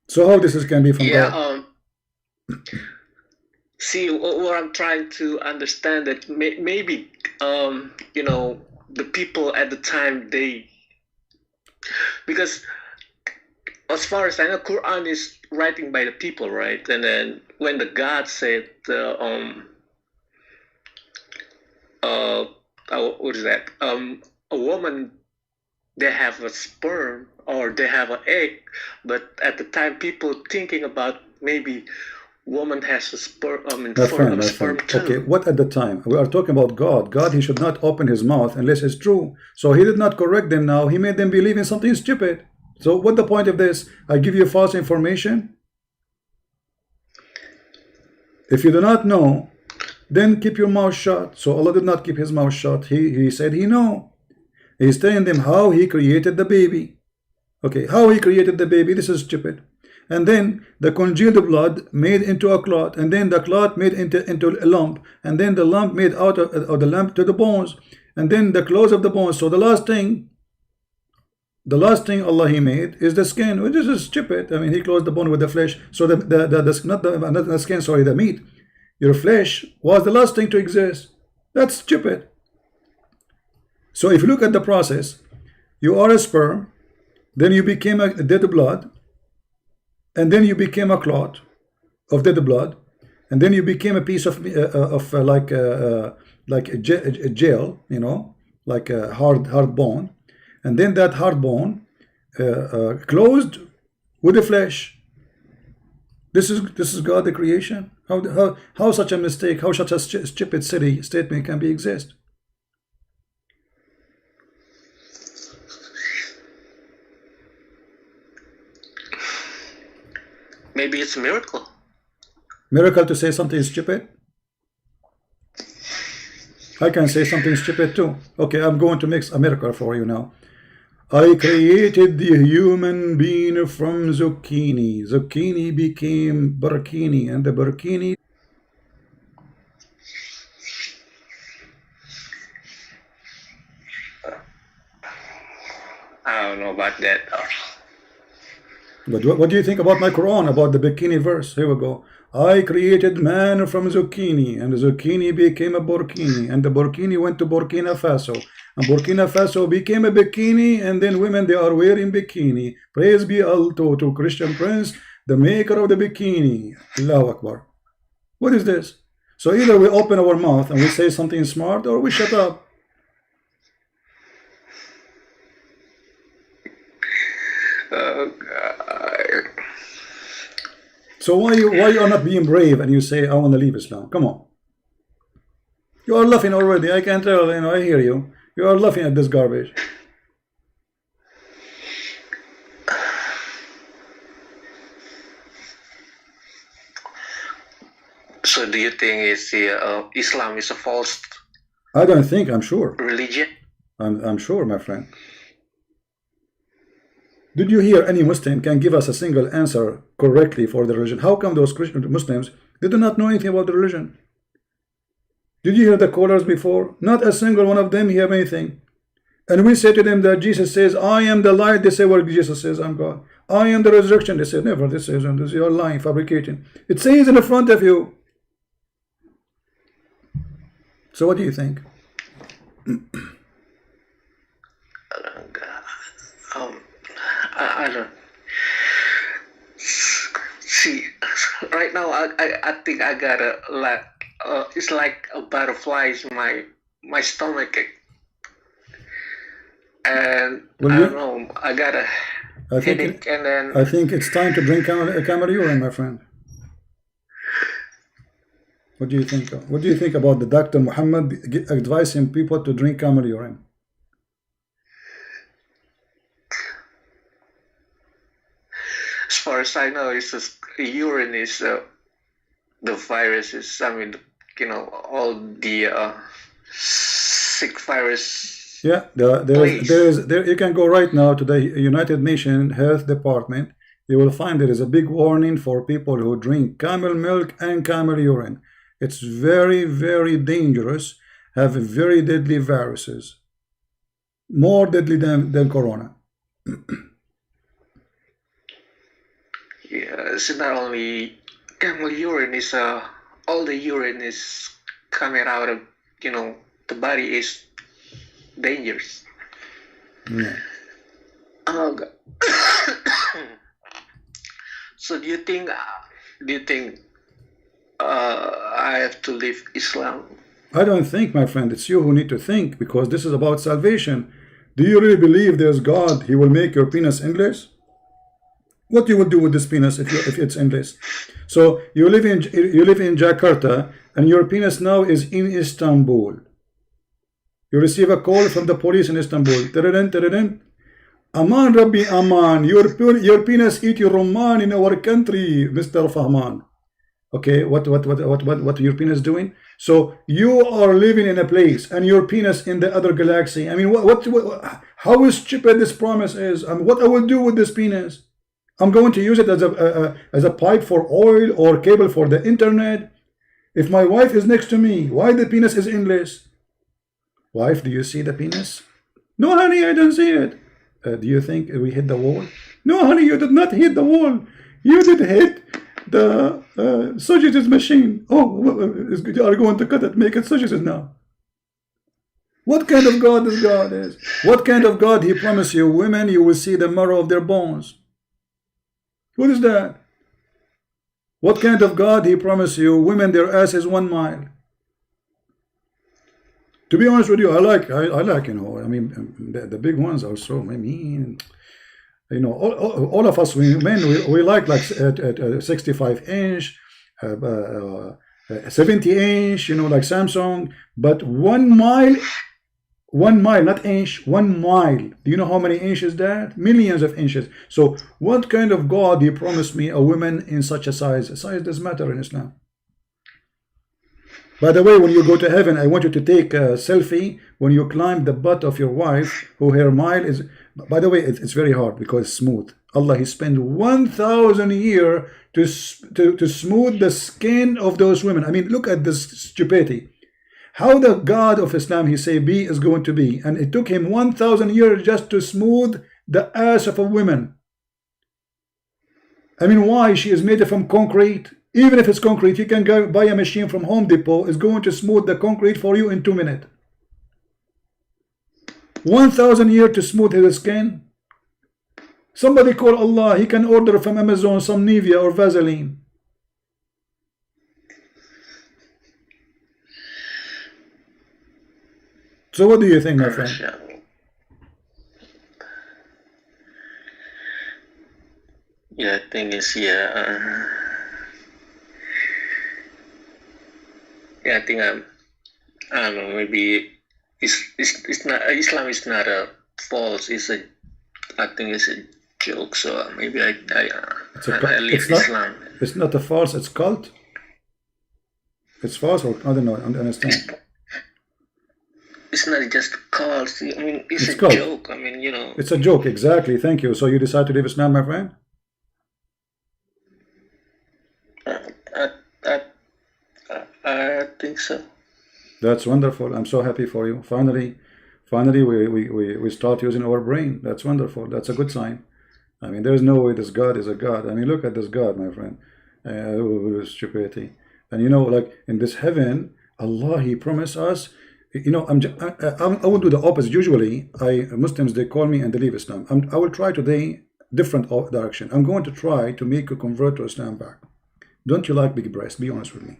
So how this can be from God? See, what I'm trying to understand that maybe you know, the people at the time, they, because as far as I know, Quran is writing by the people, right? And then when the God said what is that? A woman, they have a sperm or they have an egg, but at the time people thinking about maybe woman has a sperm, sperm too. Okay, what at the time? We are talking about God. God, he should not open his mouth unless it's true. So he did not correct them now. He made them believe in something stupid. So what the point of this? I give you false information. If you do not know, then keep your mouth shut. So Allah did not keep his mouth shut. He said he know. He's telling them how he created the baby. Okay, how he created the baby, this is stupid. And then the congealed blood made into a clot, and then the clot made into a lump, and then the lump made out of the lump to the bones, and then the close of the bones. So the last thing Allah he made is the skin, which is stupid. I mean, he closed the bone with the flesh. So not the skin, sorry, the meat. Your flesh was the last thing to exist. That's stupid. So if you look at the process, you are a sperm, then you became a dead blood, and then you became a clot of dead blood, and then you became a piece of like a gel, you know, like a hard bone, and then that hard bone closed with the flesh. This is God, the creation. How such a mistake? How such a stupid silly statement can be exist? Maybe it's a miracle. Miracle to say something is stupid? I can say something stupid too. Okay, I'm going to make a miracle for you now. I created the human being from zucchini. Zucchini became burkini, and the burkini. I don't know about that. But what do you think about my Quran, about the bikini verse? Here we go. I created man from zucchini, and the zucchini became a burkini, and the burkini went to Burkina Faso, and Burkina Faso became a bikini, and then women, they are wearing bikini. Praise be Allah to Christian Prince, the maker of the bikini. Allahu Akbar. What is this? So either we open our mouth and we say something smart, or we shut up. So why you are not being brave and you say I want to leave Islam? Come on. You are laughing already. I can tell, you know, I hear you. You are laughing at this garbage. So do you think Islam is a false I don't think, I'm sure. religion? I'm sure, my friend. Did you hear any Muslim can give us a single answer correctly for the religion? How come those Christian Muslims, they do not know anything about the religion? Did you hear the callers before? Not a single one of them hear anything. And we say to them that Jesus says, I am the light. They say, well, Jesus says, I'm God. I am the resurrection. They say, never. This says, you're lying, fabricating. It says in front of you. So what do you think? I don't see. Right now, I think I got it's like a butterfly in my stomach, and Well, I don't know. I got a headache, and then I think it's time to drink camel urine, my friend. What do you think? What do you think about the Dr. Muhammad advising people to drink camel urine? as far as I know, it's just urine is the viruses. I mean, all the sick virus. Yeah, there you can go right now to the United Nations Health Department. You will find there is a big warning for people who drink camel milk and camel urine. It's very, very dangerous, have very deadly viruses. More deadly than corona. Yeah, it's not only camel urine, is all the urine is coming out of, the body is dangerous. Yeah. Oh God. So do you think I have to leave Islam? I don't think, my friend, it's you who need to think, because this is about salvation. Do you really believe there's God? He will make your penis endless? What you will do with this penis if it's endless? So you live in Jakarta, and your penis now is in Istanbul. You receive a call from the police in Istanbul. Aman Rabbi Aman, your penis eat your Roman in our country, Mr. Fahman. Okay, what your penis doing? So you are living in a place, and your penis in the other galaxy. I mean, how stupid this promise is. I mean, what I will do with this penis? I'm going to use it as a pipe for oil or cable for the internet. If my wife is next to me, why the penis is endless? Wife, do you see the penis? No, honey, I don't see it. Do you think we hit the wall? No, honey, you did not hit the wall. You did hit the sausages machine. Oh, you are going to cut it, make it sausages now. What kind of God this God is? What kind of God he promised you? Women, you will see the marrow of their bones. What is that? What kind of God he promised you? Women, their ass is 1 mile. To be honest with you, I like, I mean, the big ones are so, I mean, all of us, we like 65 inch, 70 inch, like Samsung, but 1 mile, not inch, 1 mile. Do you know how many inches that? Millions of inches. So what kind of God he promised me a woman in such a size? Size does matter in Islam. By the way, when you go to heaven, I want you to take a selfie when you climb the butt of your wife, who her mile is. By the way, it's very hard because it's smooth. Allah, he spent 1,000 years to smooth the skin of those women. I mean, look at this stupidity. How the God of Islam, he say be is going to be, and it took him 1,000 years just to smooth the ass of a woman. I mean, why? She is made from concrete. Even if it's concrete, you can go buy a machine from Home Depot. It's going to smooth the concrete for you in 2 minutes. 1,000 years to smooth his skin. Somebody call Allah. He can order from Amazon some Nivea or Vaseline. So what do you think, my friend? Yeah, I think it's I think I don't know, maybe it's not Islam is not a false. I think it's a joke. So maybe I leave Islam. It's not a false. It's cult. It's false, or I don't know. I don't understand. It's not just cult. I mean, it's a cult. joke. I mean, you know. It's a joke, exactly. Thank you. So you decide to leave Islam, my friend? I think so. That's wonderful. I'm so happy for you. Finally, we start using our brain. That's wonderful. That's a good sign. I mean, there's no way this God is a God. I mean, look at this God, my friend. Stupidity. And you know, like in this heaven, Allah, He promised us. You know, I will do the opposite. Usually, Muslims, they call me and they leave Islam. I will try today different direction. I'm going to try to make you convert to Islam back. Don't you like big breasts? Be honest with me.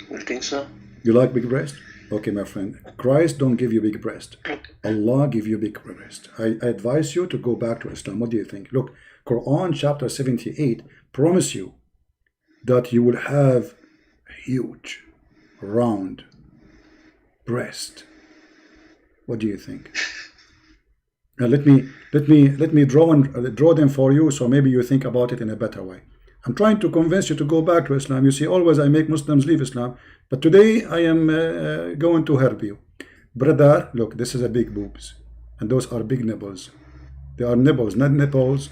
You think so? You like big breast? Okay, my friend. Christ don't give you big breast. Allah give you big breast. I advise you to go back to Islam. What do you think? Look, Quran chapter 78 promise you that you will have huge, round breast. What do you think? Now let me draw them for you, so maybe you think about it in a better way. I'm trying to convince you to go back to Islam. You see, always I make Muslims leave Islam, but today I am going to help you. Brother, look, this is a big boobs, and those are big nipples. They are nipples, not nipples.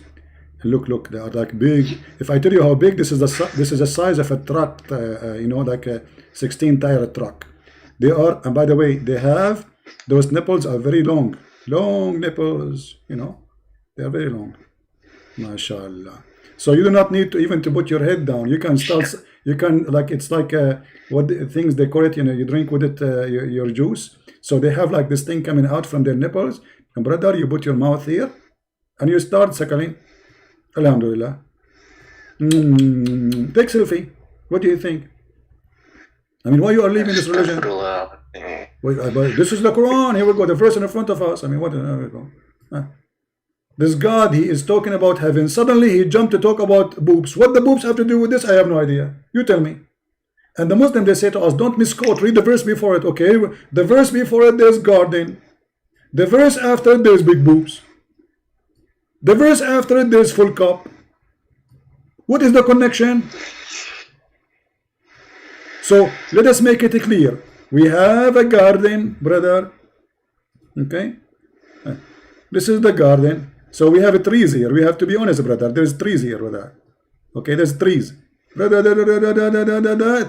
Look, they are like big. If I tell you how big, this is the size of a truck, you know, like a 16-tire truck. They are, and by the way, they have, those nipples are very long nipples, you know, they are very long. MashaAllah. So you do not need to even to put your head down. You can start, you can, like, it's like what the things they call it, you know, you drink with it your juice. So they have like this thing coming out from their nipples, and brother, you put your mouth here and you start suckling. Alhamdulillah. Take selfie. What do you think? I mean, why you are leaving this religion? Wait, this is the Quran. Here we go. The verse in front of us. I mean, what? There we go. This God, He is talking about heaven. Suddenly He jumped to talk about boobs. What the boobs have to do with this? I have no idea. You tell me. And the Muslims, they say to us, don't misquote. Read the verse before it. Okay, the verse before it, there's garden. The verse after it, there's big boobs. The verse after it, there's full cup. What is the connection? So let us make it clear. We have a garden, brother. Okay, this is the garden. So we have trees here. We have to be honest, brother. There's trees here, brother. Okay, there's trees.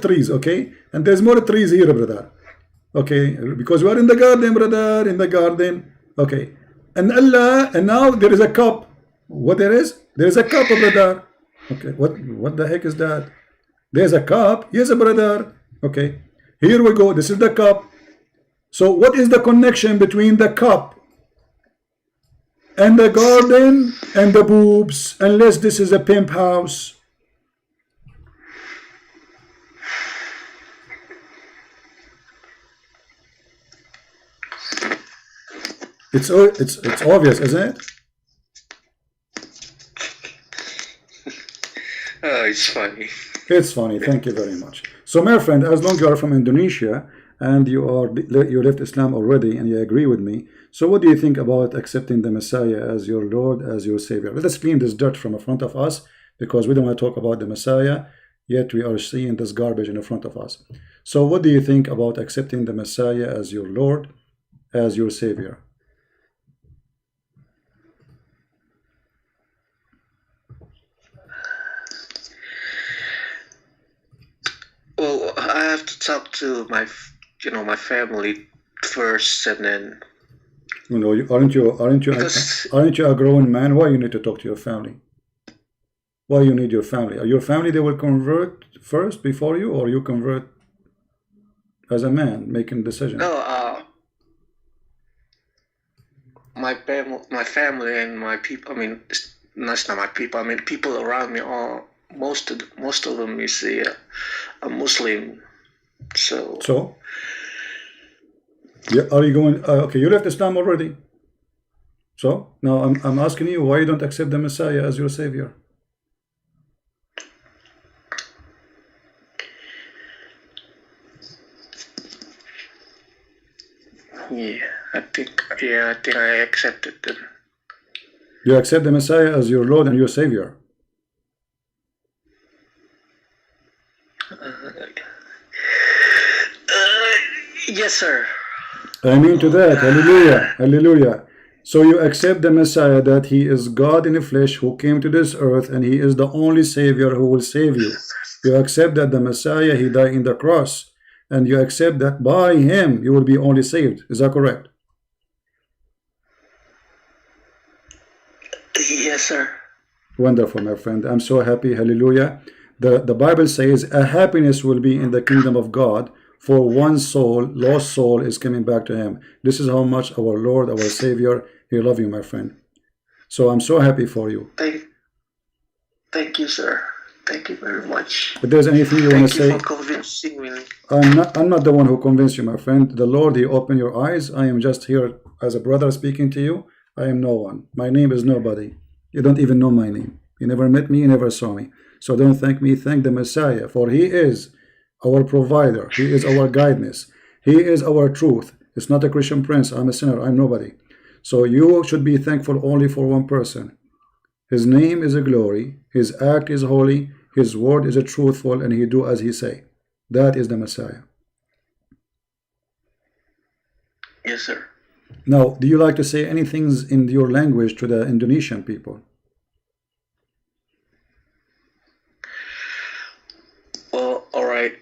Trees, okay? And there's more trees here, brother. Okay, because we are in the garden, brother, in the garden. Okay. And Allah, and now there is a cup. What there is? There is a cup, brother. Okay, what the heck is that? There's a cup. Yes, brother. Okay. Here we go. This is the cup. So what is the connection between the cup and the garden and the boobs, unless this is a pimp house? It's obvious, isn't it? Oh, it's funny. It's funny. Thank you very much. So, my friend, as long as you are from Indonesia and you left Islam already and you agree with me, so what do you think about accepting the Messiah as your Lord, as your Savior? Let us clean this dirt from in front of us, because we don't want to talk about the Messiah, yet we are seeing this garbage in front of us. So what do you think about accepting the Messiah as your Lord, as your Savior? Well, I have to talk to my family first, and then. You know, aren't you a grown man? Why you need to talk to your family? Why you need your family? Are your family, they will convert first before you, or you convert as a man making decisions? No, my family and my people. I mean, that's not my people. I mean, people around me are. Most of them is a Muslim, so yeah. Are you going? Okay, you left Islam already. So now I'm asking you, why you don't accept the Messiah as your Savior? I think I accepted it. You accept the Messiah as your Lord and your Savior? Yes, sir. Amen to that. Hallelujah. Hallelujah. So you accept the Messiah, that he is God in the flesh who came to this earth, and he is the only Savior who will save you. You accept that the Messiah, he died in the cross, and you accept that by him you will be only saved. Is that correct? Yes, sir. Wonderful, my friend. I'm so happy. Hallelujah. The Bible says a happiness will be in the kingdom of God, for one soul, lost soul, is coming back to him. This is how much our Lord, our Savior, he loves you, my friend. So I'm so happy for you. Thank you, sir. Thank you very much. If there's anything you want to say, thank you for convincing me. I'm not the one who convinced you, my friend. The Lord, he opened your eyes. I am just here as a brother speaking to you. I am no one. My name is nobody. You don't even know my name. You never met me, you never saw me. So don't thank me, thank the Messiah, for he is our provider. He is our guidance. He is our truth. It's not a Christian prince. I'm a sinner. I'm nobody. So you should be thankful only for one person. His name is a glory. His act is holy. His word is a truthful, and he do as he say. That is the Messiah. Yes, sir. Now, do you like to say anything in your language to the Indonesian people? Well, all right.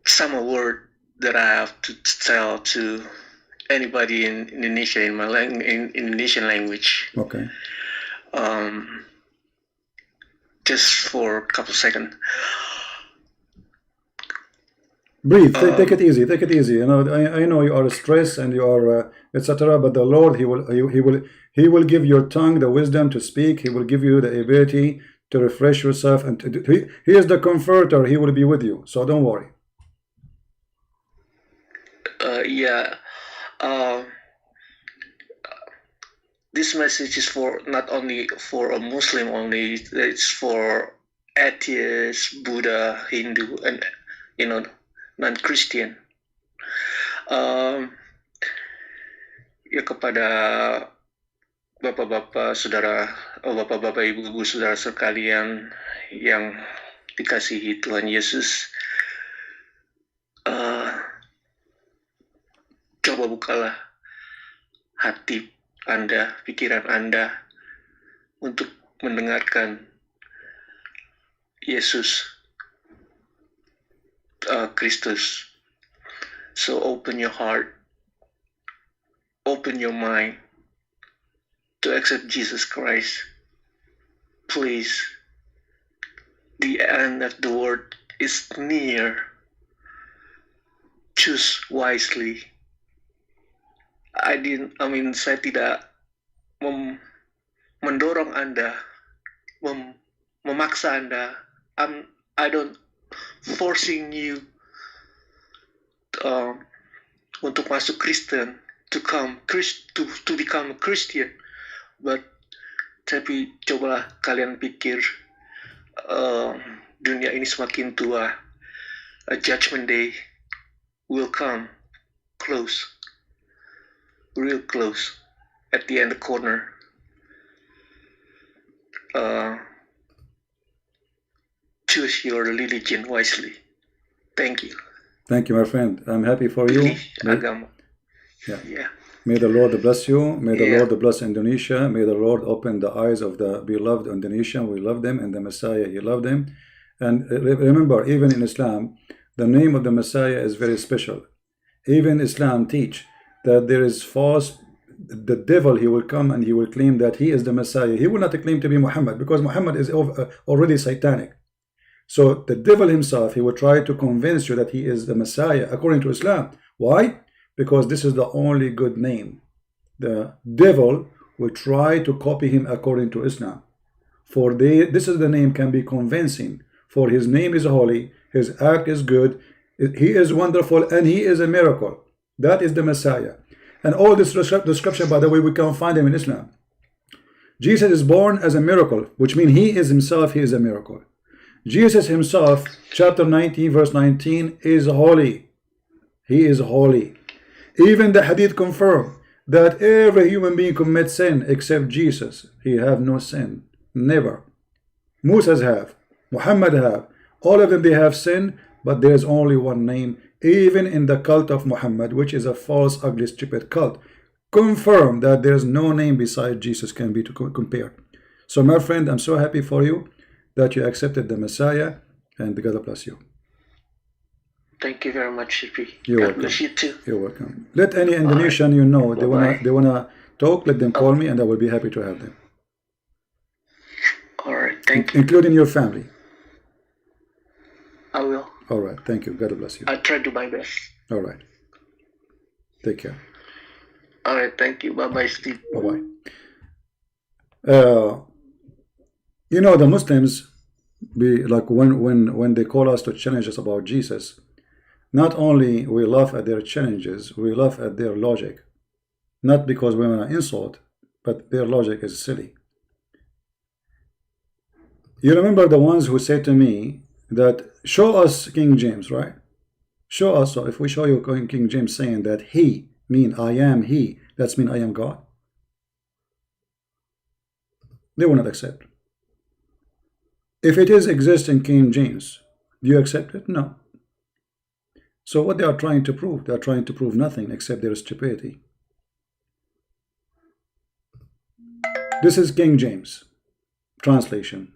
Some word that I have to tell to anybody in Indonesia in my Indonesian language. Okay. Just for a couple seconds. Breathe. Take it easy. Take it easy. You know, I know you are stressed and you are etc. But the Lord, He will give your tongue the wisdom to speak. He will give you the ability to refresh yourself, and He is the comforter. He will be with you. So don't worry. Yeah. This message is for not only for a Muslim only. It's for atheists, Buddha, Hindu, and non-Christian. Ya kepada bapak-bapak, saudara, bapak-bapak, ibu-ibu, saudara sekalian yang dikasihi Tuhan Yesus, coba bukalah hati Anda, pikiran Anda untuk mendengarkan Yesus Kristus. So open your heart, open your mind to accept Jesus Christ. Please, the end of the world is near. Choose wisely. Saya tidak mendorong Anda, memaksa Anda. I don't forcing you untuk masuk Kristen, to become a Christian, but tapi cobalah kalian pikir, dunia ini semakin tua, a judgment day will come close, real close, at the end of the corner. Choose your religion wisely. Thank you. Thank you, my friend. I'm happy for you. Agama. Yeah. May the Lord bless you. May the Lord bless Indonesia. May the Lord open the eyes of the beloved Indonesian. We love them, and the Messiah, He loved them. And remember, even in Islam, the name of the Messiah is very special. Even Islam teach that there is the devil, he will come and he will claim that he is the Messiah. He will not claim to be Muhammad, because Muhammad is already satanic. So the devil himself, he will try to convince you that he is the Messiah according to Islam. Why? Because this is the only good name. The devil will try to copy him according to Islam. For this is the name can be convincing. For his name is holy, his act is good, he is wonderful, and he is a miracle. That is the Messiah. And all this description, by the way, we can find him in Islam. Jesus is born as a miracle, which means he is himself, he is a miracle. Jesus himself, chapter 19, verse 19, is holy. He is holy. Even the hadith confirm that every human being commits sin except Jesus. He have no sin. Never. Moses have. Muhammad have. All of them, they have sin, but there is only one name. Even in the cult of Muhammad, which is a false, ugly, stupid cult, confirm that there is no name beside Jesus can be to compare. So my friend, I'm so happy for you that you accepted the Messiah, and God bless you. Thank you very much, Shifi. You're God welcome. bless you too. You're welcome. Let any Indonesian you know, they wanna talk, let them call me, and I will be happy to have them. All right, thank you. Including your family. I will. All right, thank you. God bless you. I'll try to do my best. All right. Take care. All right, thank you. Bye-bye, Steve. Bye-bye. You know, the Muslims, be like when they call us to challenge us about Jesus, not only we laugh at their challenges, we laugh at their logic. Not because we want to insult, but their logic is silly. You remember the ones who said to me that show us King James, right? Show us. So if we show you King James saying that he mean I am he, that's mean I am God. They will not accept. If it is exist in King James, do you accept it? No. So what they are trying to prove? They are trying to prove nothing except their stupidity. This is King James translation.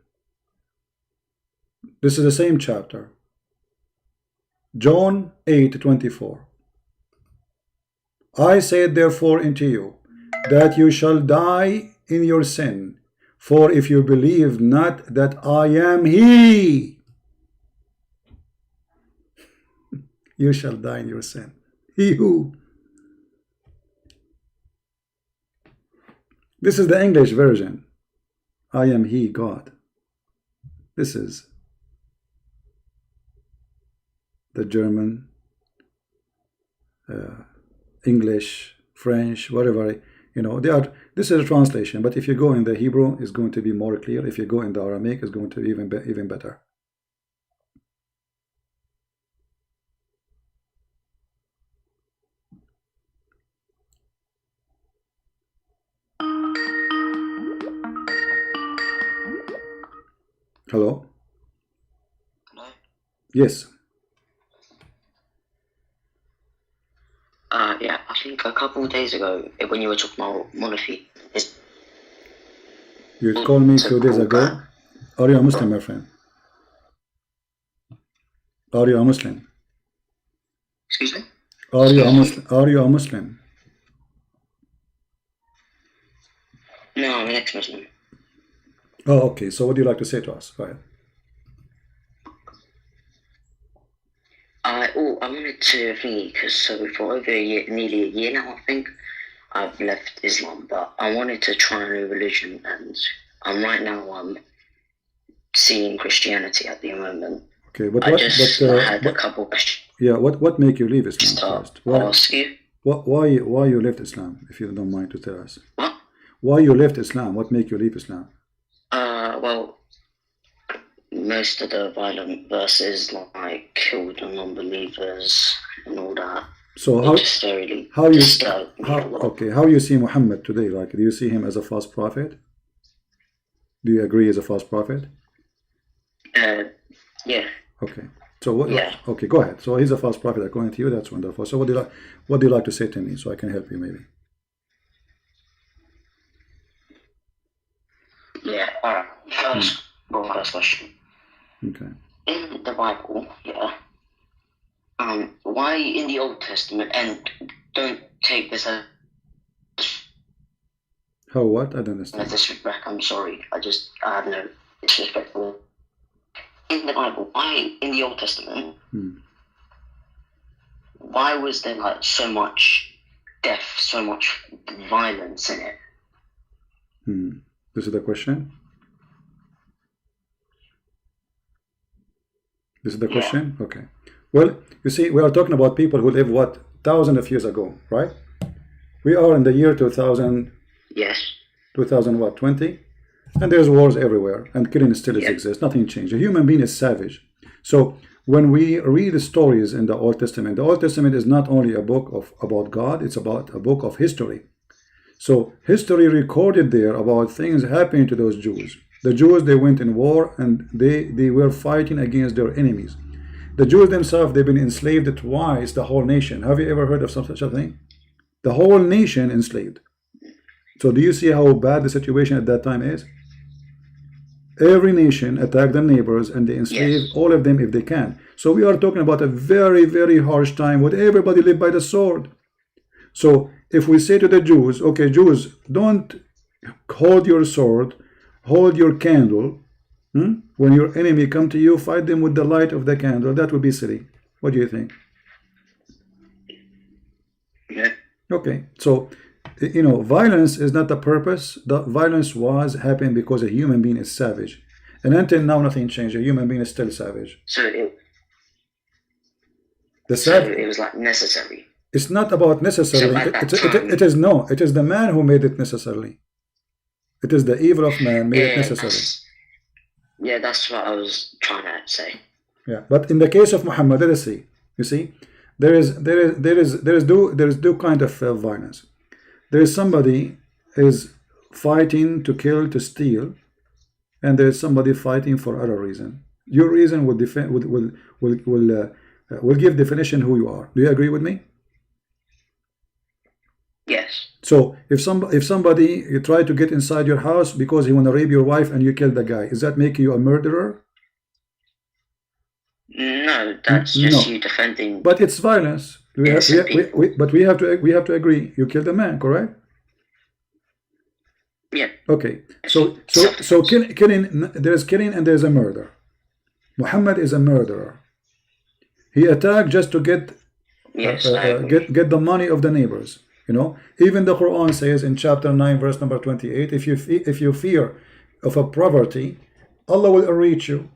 This is the same chapter. John 8:24. I said therefore unto you, that you shall die in your sin, for if you believe not that I am he, you shall die in your sin. He who? This is the English version. I am he, God. This is the German, English, French, whatever, you know, they are. This is a translation, but if you go in the Hebrew, it's going to be more clear. If you go in the Aramaic, it's going to be even better. Hello? Hello? Yes. Yeah, I think a couple of days ago, when you were talking about monarchy, You called me 2 days ago. Are you a Muslim, my friend? Are you a Muslim? excuse me? Are you a Muslim? Are you a Muslim? No, I'm an ex-Muslim. Oh, okay. So what do you like to say to us? Go ahead. I wanted to think, because so for over nearly a year now, I think, I've left Islam, but I wanted to try a new religion, and right now I'm seeing Christianity at the moment. Okay, but I what? just But had a couple questions yeah, what make you leave Islam to first? Why? ask you. Why you left Islam? If you don't mind to tell us. What? Why you left Islam? What make you leave Islam? Well, most of the violent verses, like kill the non-believers and all that. So How you see Muhammad today? Like, do you see him as a false prophet? Do you agree as a false prophet? Yeah. Okay. So what? Yeah. Okay, go ahead. So he's a false prophet according to you. That's wonderful. So what do you like to say to me so I can help you maybe? Yeah. All right. First question. Okay. In the Bible, yeah. Why in the Old Testament, and don't take this as How what? I don't understand. disrespect. I'm sorry. I have no disrespect for. In the Bible, why in the Old Testament? Why was there like so much death, so much violence in it? This is the question? This is the question? Okay. Well, you see, we are talking about people who live, what, thousands of years ago, right? We are in the year 2000. Yes. 2020? And there's wars everywhere, and killing still exists. Nothing changed. A human being is savage. So when we read the stories in the Old Testament is not only a book about God, it's about a book of history. So history recorded there about things happening to those Jews. The Jews, they went in war, and they were fighting against their enemies. The Jews themselves, they've been enslaved twice, the whole nation. Have you ever heard of such a thing? The whole nation enslaved. So do you see how bad the situation at that time is? Every nation attacked their neighbors, and they enslave all of them if they can. So we are talking about a very, very harsh time where everybody lived by the sword. So if we say to the Jews, okay, Jews, don't hold your sword, hold your candle. When your enemy come to you, fight them with the light of the candle. That would be silly. What do you think? Yeah. Okay, so violence is not the purpose. The violence was happening because a human being is savage, and until now nothing changed. A human being is still savage. So it was like necessary. It's not about necessarily. It is the man who made it necessarily. It is the evil of man made it necessary. That's what I was trying to say. Yeah, but in the case of Muhammad, let us see. You see, there is two kind of violence. There is somebody is fighting to kill, to steal, and there is somebody fighting for other reason. Your reason will give definition who you are. Do you agree with me? Yes. So if somebody you try to get inside your house because he want to rape your wife and you kill the guy, is that making you a murderer? No, that's just you defending. But it's violence. But we have to agree. You killed a man, correct? Yeah. Okay. So killing. There's killing and there's a murder. Muhammad is a murderer. He attacked just to get get the money of the neighbors. Even the Quran says in chapter 9, verse number 28, if you fear of a poverty, Allah will reach you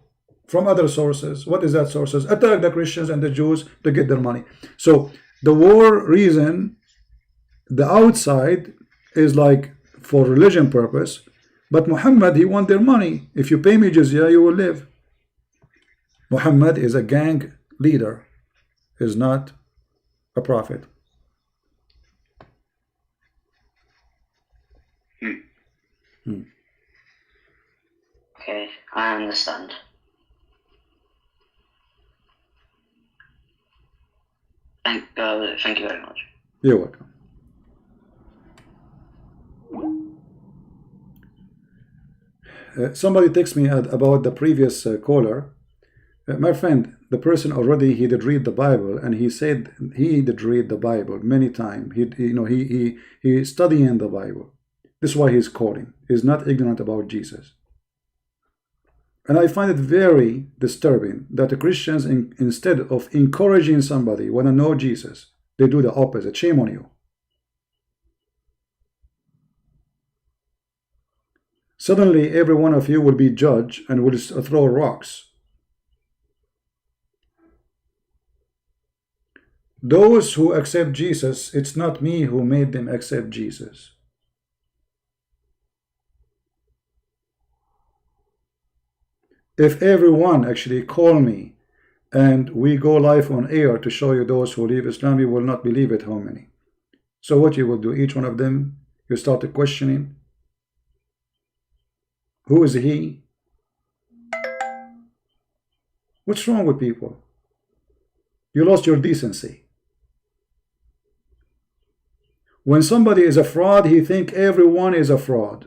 from other sources. What is that sources? Attack the Christians and the Jews to get their money. So the war reason, the outside is like for religion purpose, but Muhammad, he want their money. If you pay me jizya, you will live. Muhammad is a gang leader, is not a prophet. Okay, I understand. Thank you very much. You're welcome. Somebody texts me about the previous caller. My friend, the person already, he did read the Bible, and he said he did read the Bible many times. He studying the Bible. This is why he's calling. He's not ignorant about Jesus. And I find it very disturbing that the Christians, instead of encouraging somebody want to know Jesus, they do the opposite. Shame on you. Suddenly, every one of you will be judged and will throw rocks. Those who accept Jesus, it's not me who made them accept Jesus. If everyone actually call me and we go live on air to show you those who leave Islam, you will not believe it how many. So what you will do, each one of them, you start questioning. Who is he? What's wrong with people? You lost your decency. When somebody is a fraud, he thinks everyone is a fraud.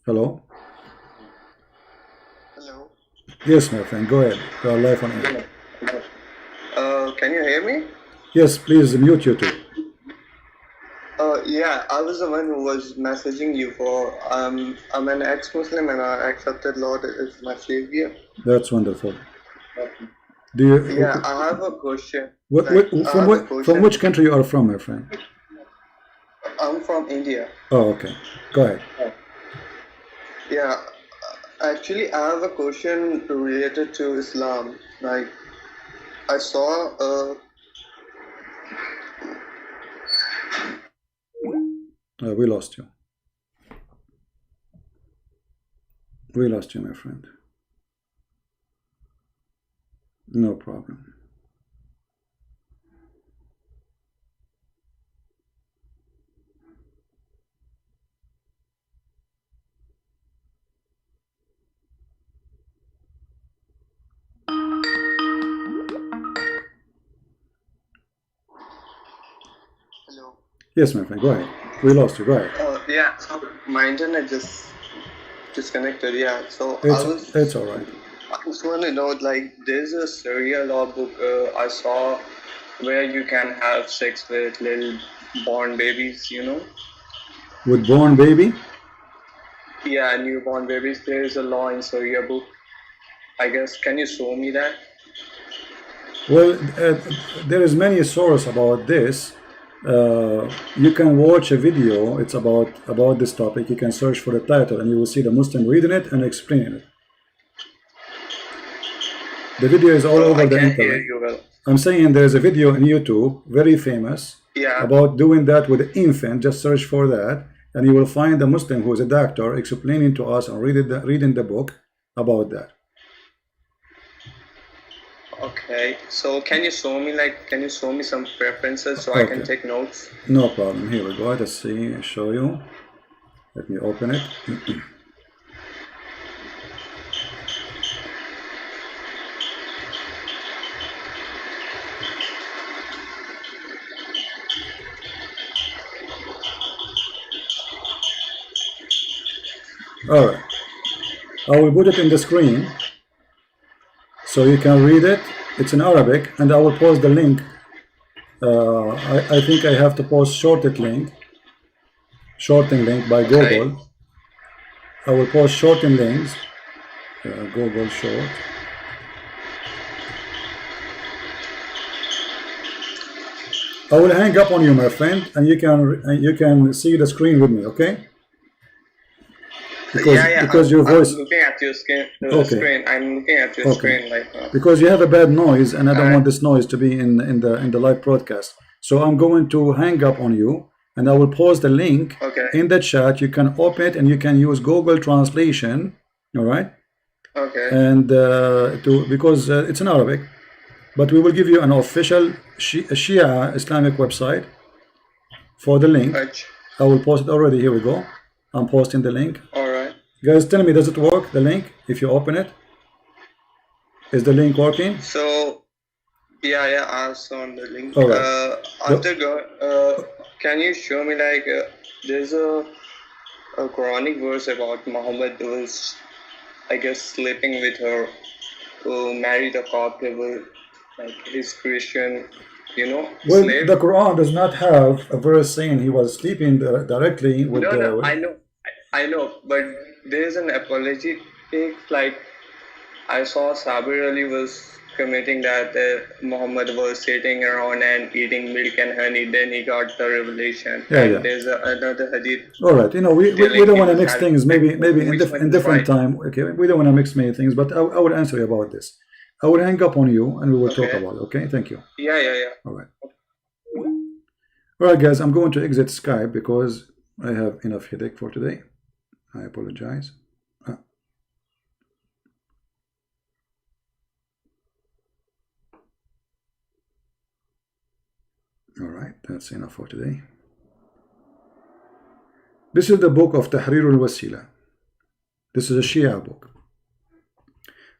Hello? Hello. Yes, my friend, go ahead. You are live on air. Can you hear me? Yes, please mute YouTube. Yeah, I was the one who was messaging you for. I'm an ex-Muslim and I accepted Lord as my savior. That's wonderful. Do you? Yeah, I have a question. From which country you are from, my friend? I'm from India. Oh, okay. Go ahead. Yeah, actually, I have a question related to Islam. Like, I saw We lost you. We lost you, my friend. No problem. Hello. Yes, my friend, go ahead. We lost you, go ahead. Yeah, so my internet just disconnected. Yeah, so It's all right. I just want to know, like, there's a Sharia law book I saw where you can have sex with little born babies, you know? With born baby? Yeah, newborn babies. There's a law in Sharia book. I guess, can you show me that? Well, there is many sources about this. You can watch a video. It's about this topic. You can search for the title, and you will see the Muslim reading it and explaining it. The video is all over the internet. Hear you well. I'm saying there is a video on YouTube, very famous, about doing that with an infant. Just search for that, and you will find a Muslim who is a doctor explaining to us and reading the book about that. Okay, so can you show me some preferences so I can take notes? No problem. Here we go. Let's see. Show you. Let me open it. All right. I will put it in the screen so you can read it. It's in Arabic, and I will post the link. I think I have to post shortened link by Google. Okay. I will post shortened links. Google short. I will hang up on you, my friend, and you can see the screen with me, okay? Because your voice. I'm looking at your screen. I'm looking at your Okay. screen right now. Because you have a bad noise, and I don't want this noise to be in the live broadcast. So I'm going to hang up on you, and I will post the link in the chat. You can open it, and you can use Google Translation. All right. Okay. And because it's in Arabic, but we will give you an official Shia Islamic website for the link. I will post it already. Here we go. I'm posting the link. All right. Guys, tell me, does it work, the link, if you open it? Is the link working? So, yeah, I saw the link. All right. Can you show me, like, there's a Quranic verse about Muhammad was, I guess, sleeping with her who married a Coptic, like his Christian, slave? The Quran does not have a verse saying he was sleeping directly with No, I know, but there's an apology, like, I saw Sabir Ali was committing that Muhammad was sitting around and eating milk and honey, then he got the revelation. Yeah. There's another hadith. All right, we don't want to mix things, maybe in different time. Okay, we don't want to mix many things, but I will answer you about this. I will hang up on you and we will talk about it, okay? Thank you. Yeah. All right, guys, I'm going to exit Skype because I have enough headache for today. I apologize. All right, that's enough for today. This is the book of Tahrir al-Wasila. This is a Shia book,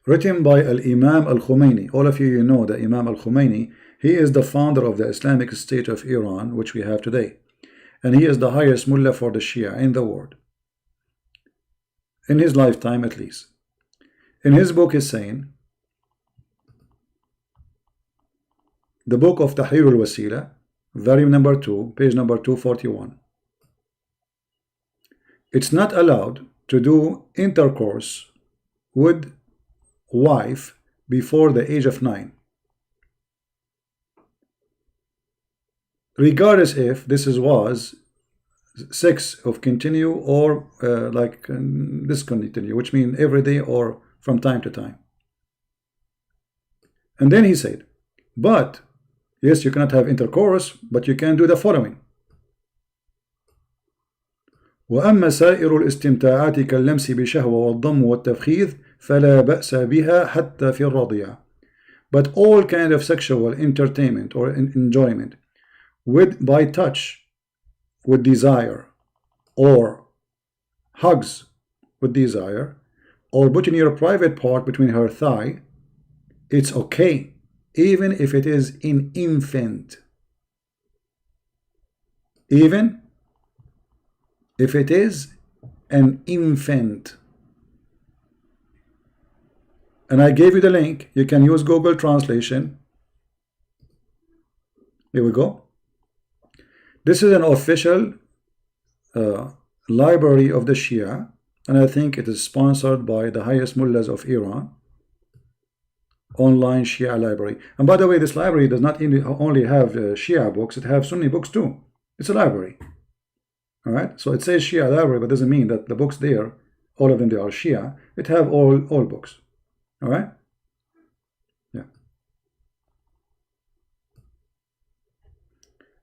written by Al-Imam Al-Khomeini. All of you know that Imam Al-Khomeini, he is the founder of the Islamic State of Iran, which we have today. And he is the highest mullah for the Shia in the world. In his lifetime, at least. In his book, he's saying, the book of Tahrir al-Wasila, volume number 2, page number 241. It's not allowed to do intercourse with wife before the age of 9, regardless if this was sex of continue or discontinue, which means every day or from time to time. And then he said, but yes, you cannot have intercourse, but you can do the following. وأما سائر الاستمتاعات كاللمس بشهوة والضم والتفخيذ فلا بأس بها حتى في الرضيع. But all kind of sexual entertainment or enjoyment by touch with desire, or hugs with desire, or putting your private part between her thigh, it's okay, even if it is an infant. Even if it is an infant. And I gave you the link. You can use Google Translation. Here we go. This is an official library of the Shia, and I think it is sponsored by the highest mullahs of Iran. Online Shia library. And by the way, this library does not only have Shia books, it has Sunni books too. It's a library. All right. So it says Shia library, but doesn't mean that the books there, all of them, they are Shia. It have all books. All right. Yeah.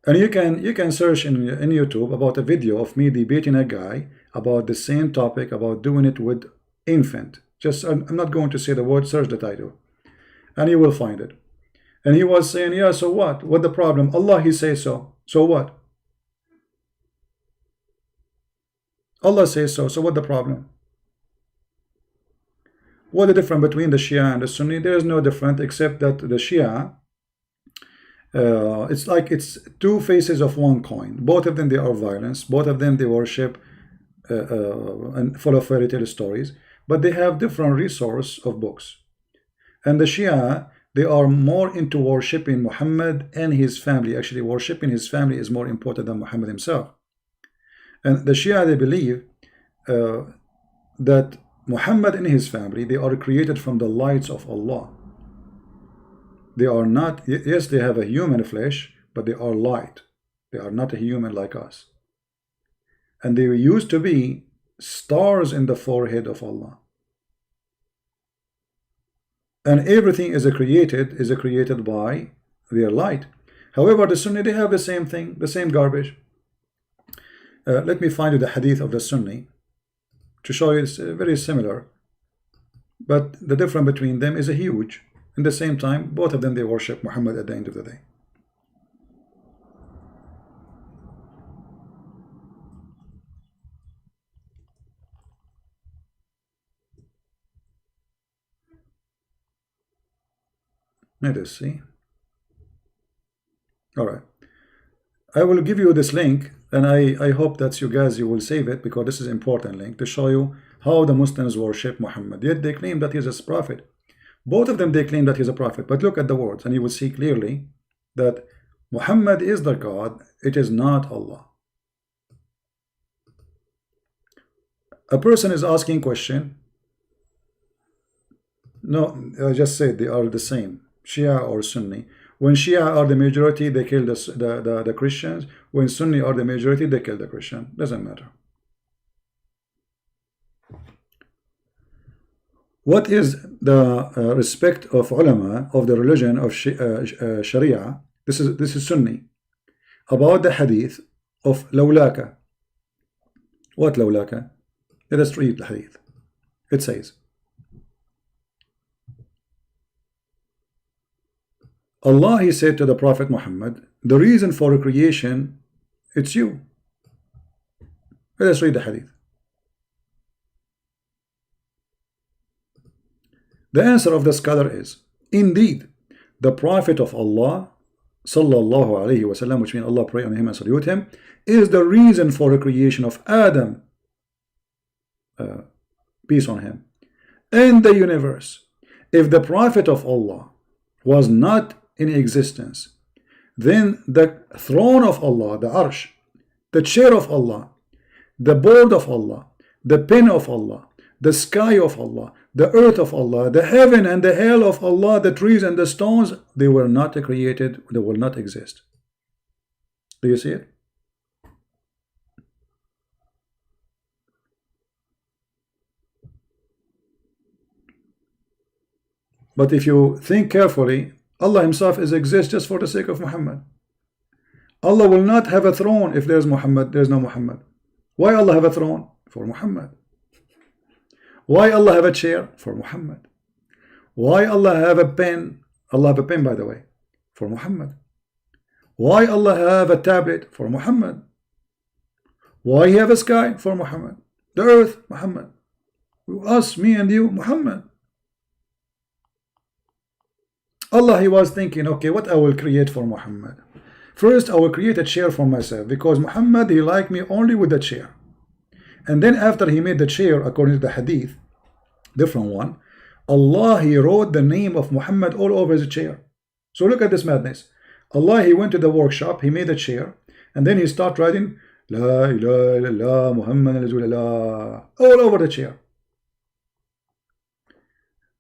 And you can search in YouTube about a video of me debating a guy about the same topic, about doing it with infant. Just I'm not going to say the word. Search the title, and you will find it. And he was saying, yeah, so what? What the problem? Allah, He says so. So what? Allah says so. So what the problem? What the difference between the Shia and the Sunni? There is no difference except that the Shia, it's like it's two faces of one coin. Both of them, they are violence. Both of them, they worship and full of fairy tale stories. But they have different resource of books. And the Shia, they are more into worshipping Muhammad and his family. Actually, worshipping his family is more important than Muhammad himself. And the Shia, they believe that Muhammad and his family, they are created from the lights of Allah. They are not, yes, they have a human flesh, but they are light. They are not a human like us. And they used to be stars in the forehead of Allah. And everything is created by their light. However, the Sunni, they have the same thing, the same garbage. Let me find you the hadith of the Sunni to show you it's very similar, but the difference between them is huge. At the same time, both of them, they worship Muhammad at the end of the day. Let us see. All right. I will give you this link, and I hope that you guys, you will save it, because this is an important link to show you how the Muslims worship Muhammad. Yet they claim that he is a prophet. Both of them, they claim that he's a prophet. But look at the words, and you will see clearly that Muhammad is the God. It is not Allah. A person is asking question. No, I just said they are the same, Shia or Sunni. When Shia are the majority, they kill the Christians. When Sunni are the majority, they kill the Christian. Doesn't matter. What is the respect of ulama of the religion of Sharia? This is Sunni. About the hadith of lawlaka. What lawlaka? Let us read the hadith. It says, Allah, He said to the Prophet Muhammad, the reason for creation, it's you. Let us read the hadith. The answer of the scholar is, indeed, the Prophet of Allah, sallallahu alaihi wasallam, which means Allah pray on him and salute him, is the reason for the creation of Adam, peace on him, and the universe. If the Prophet of Allah was not in existence, then the throne of Allah, the arsh, the chair of Allah, the board of Allah, the pen of Allah, the sky of Allah, the earth of Allah, the heaven and the hell of Allah, the trees and the stones, they were not created, they will not exist. Do you see it? But if you think carefully, Allah himself exists just for the sake of Muhammad. Allah will not have a throne if there's Muhammad, there's no Muhammad. Why Allah have a throne? For Muhammad. Why Allah have a chair? For Muhammad. Why Allah have a pen? Allah have a pen, by the way, for Muhammad. Why Allah have a tablet? For Muhammad. Why he have a sky? For Muhammad. The earth? Muhammad. Us, me and you, Muhammad. Allah, he was thinking, okay, what I will create for Muhammad? First, I will create a chair for myself, because Muhammad, he liked me only with the chair. And then after he made the chair, according to the hadith, different one, Allah, he wrote the name of Muhammad all over his chair. So look at this madness. Allah, he went to the workshop, he made a chair, and then he started writing La ilaha illallah Muhammad Rasulullah all over the chair.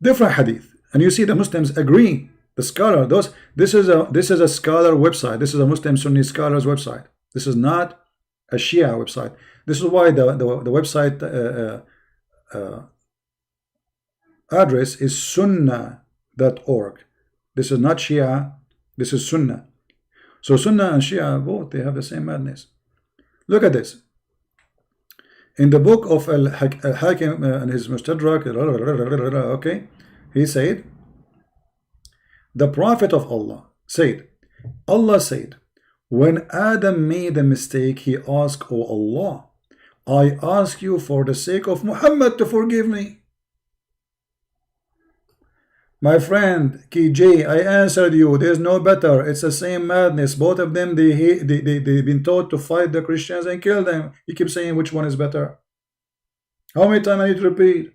Different hadith. And you see the Muslims agree. The scholar, this is a scholar website. This is a Muslim Sunni scholars website. This is not a Shia website. This is why the website address is sunnah.org. This is not Shia, this is Sunnah. So Sunnah and Shia, both, they have the same madness. Look at this. In the book of Al-Hakim and his Mustadrak, okay, he said, the Prophet of Allah said, Allah said, when Adam made a mistake, he asked, Oh Allah, I ask you for the sake of Muhammad to forgive me. My friend KJ, I answered you. There's no better. It's the same madness. Both of them, they've been taught to fight the Christians and kill them. You keep saying which one is better. How many times I need to repeat?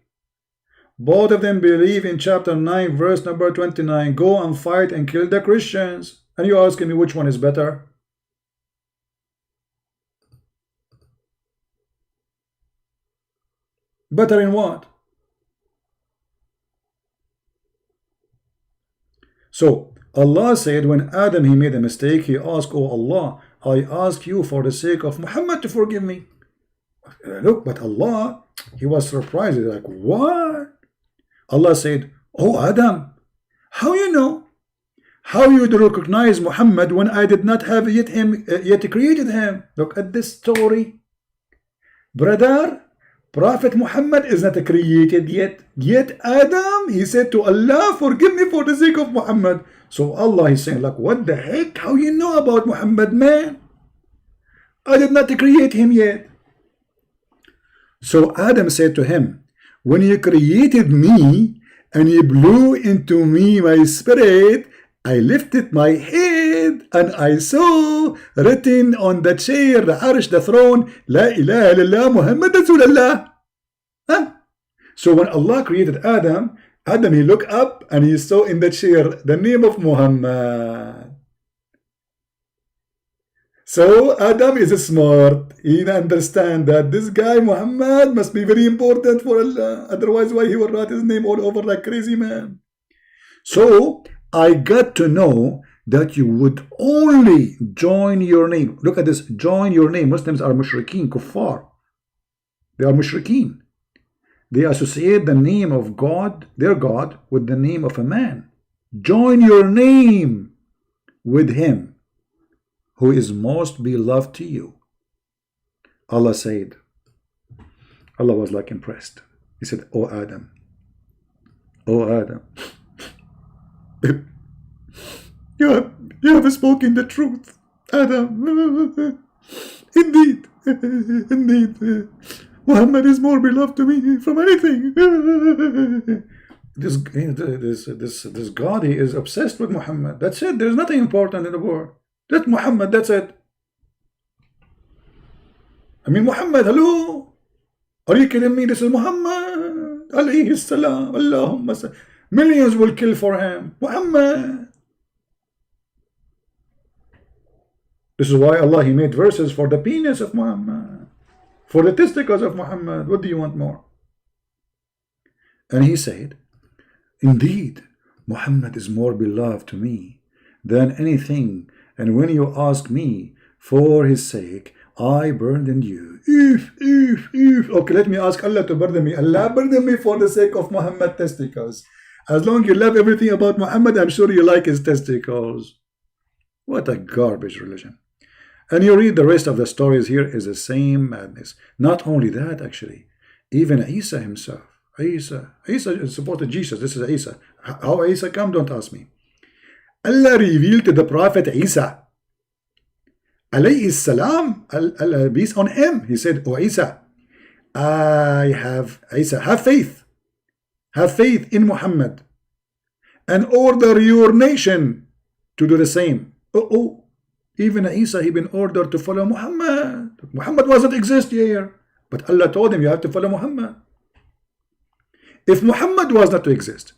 Both of them believe in chapter 9, verse number 29. Go and fight and kill the Christians. And you're asking me which one is better? Better in what? So Allah said, when Adam he made a mistake, he asked, Oh Allah, I ask you for the sake of Muhammad to forgive me. Look, but Allah, he was surprised. He's like, what? Allah said, Oh Adam, how you know? How you do recognize Muhammad when I did not have yet created him? Look at this story. Brother, Prophet Muhammad is not created yet. Yet Adam, he said to Allah, forgive me for the sake of Muhammad. So Allah is saying, like, what the heck? How you know about Muhammad, man? I did not create him yet. So Adam said to him, when you created me and you blew into me my spirit, I lifted my head and I saw written on the chair, the arsh, the throne, La ilaha illallah Muhammad Rasulullah. Huh? So when Allah created Adam, he looked up and he saw in the chair the name of Muhammad. So Adam is smart. He understands that this guy Muhammad must be very important for Allah. Otherwise, why he will write his name all over like crazy man? So I got to know that you would only join your name. Look at this, join your name. Muslims are mushrikeen, kuffar. They are mushrikeen. They associate the name of God, their God, with the name of a man. Join your name with him who is most beloved to you. Allah said, Allah was like impressed. He said, Oh Adam, you have spoken the truth, Adam. Indeed, Muhammad is more beloved to me from anything. This God, he is obsessed with Muhammad. That's it. There's nothing important in the world. That's Muhammad. That's it. I mean, Muhammad, hello? Are you kidding me? This is Muhammad. Alayhi salam. Allahumma salam. Millions will kill for him. Muhammad. This is why Allah, he made verses for the penis of Muhammad, for the testicles of Muhammad. What do you want more? And he said, indeed, Muhammad is more beloved to me than anything. And when you ask me for his sake, I burden you. Okay, let me ask Allah to burden me. Allah burden me for the sake of Muhammad testicles. As long as you love everything about Muhammad, I'm sure you like his testicles. What a garbage religion. And you read the rest of the stories here is the same madness. Not only that, actually, even Isa himself. Isa supported Jesus. This is Isa. How Isa come? Don't ask me. Allah revealed to the Prophet Isa, alayhi salam, peace on him. He said, "Oh Isa, Isa, have faith in Muhammad, and order your nation to do the same." Even Isa, he been ordered to follow Muhammad. Muhammad wasn't exist here, but Allah told him you have to follow Muhammad. If Muhammad was not to exist,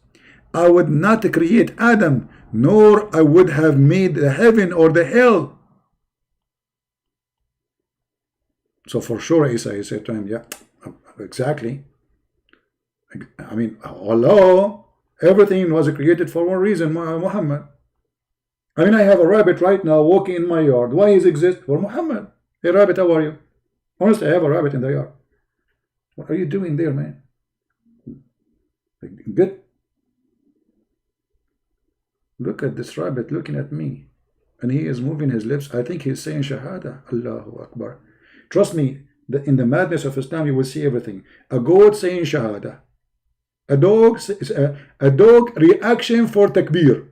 I would not create Adam, nor I would have made the heaven or the hell. So for sure, Isa, he said to him, yeah, exactly. I mean, hello, everything was created for one reason, Muhammad. I mean, I have a rabbit right now walking in my yard. Why is exist? For Muhammad. Hey, rabbit, how are you? Honestly, I have a rabbit in the yard. What are you doing there, man? Good. Look at this rabbit looking at me. And he is moving his lips. I think he's saying Shahada. Allahu Akbar. Trust me, in the madness of Islam, you will see everything. A goat saying Shahada. A dog reaction for takbir.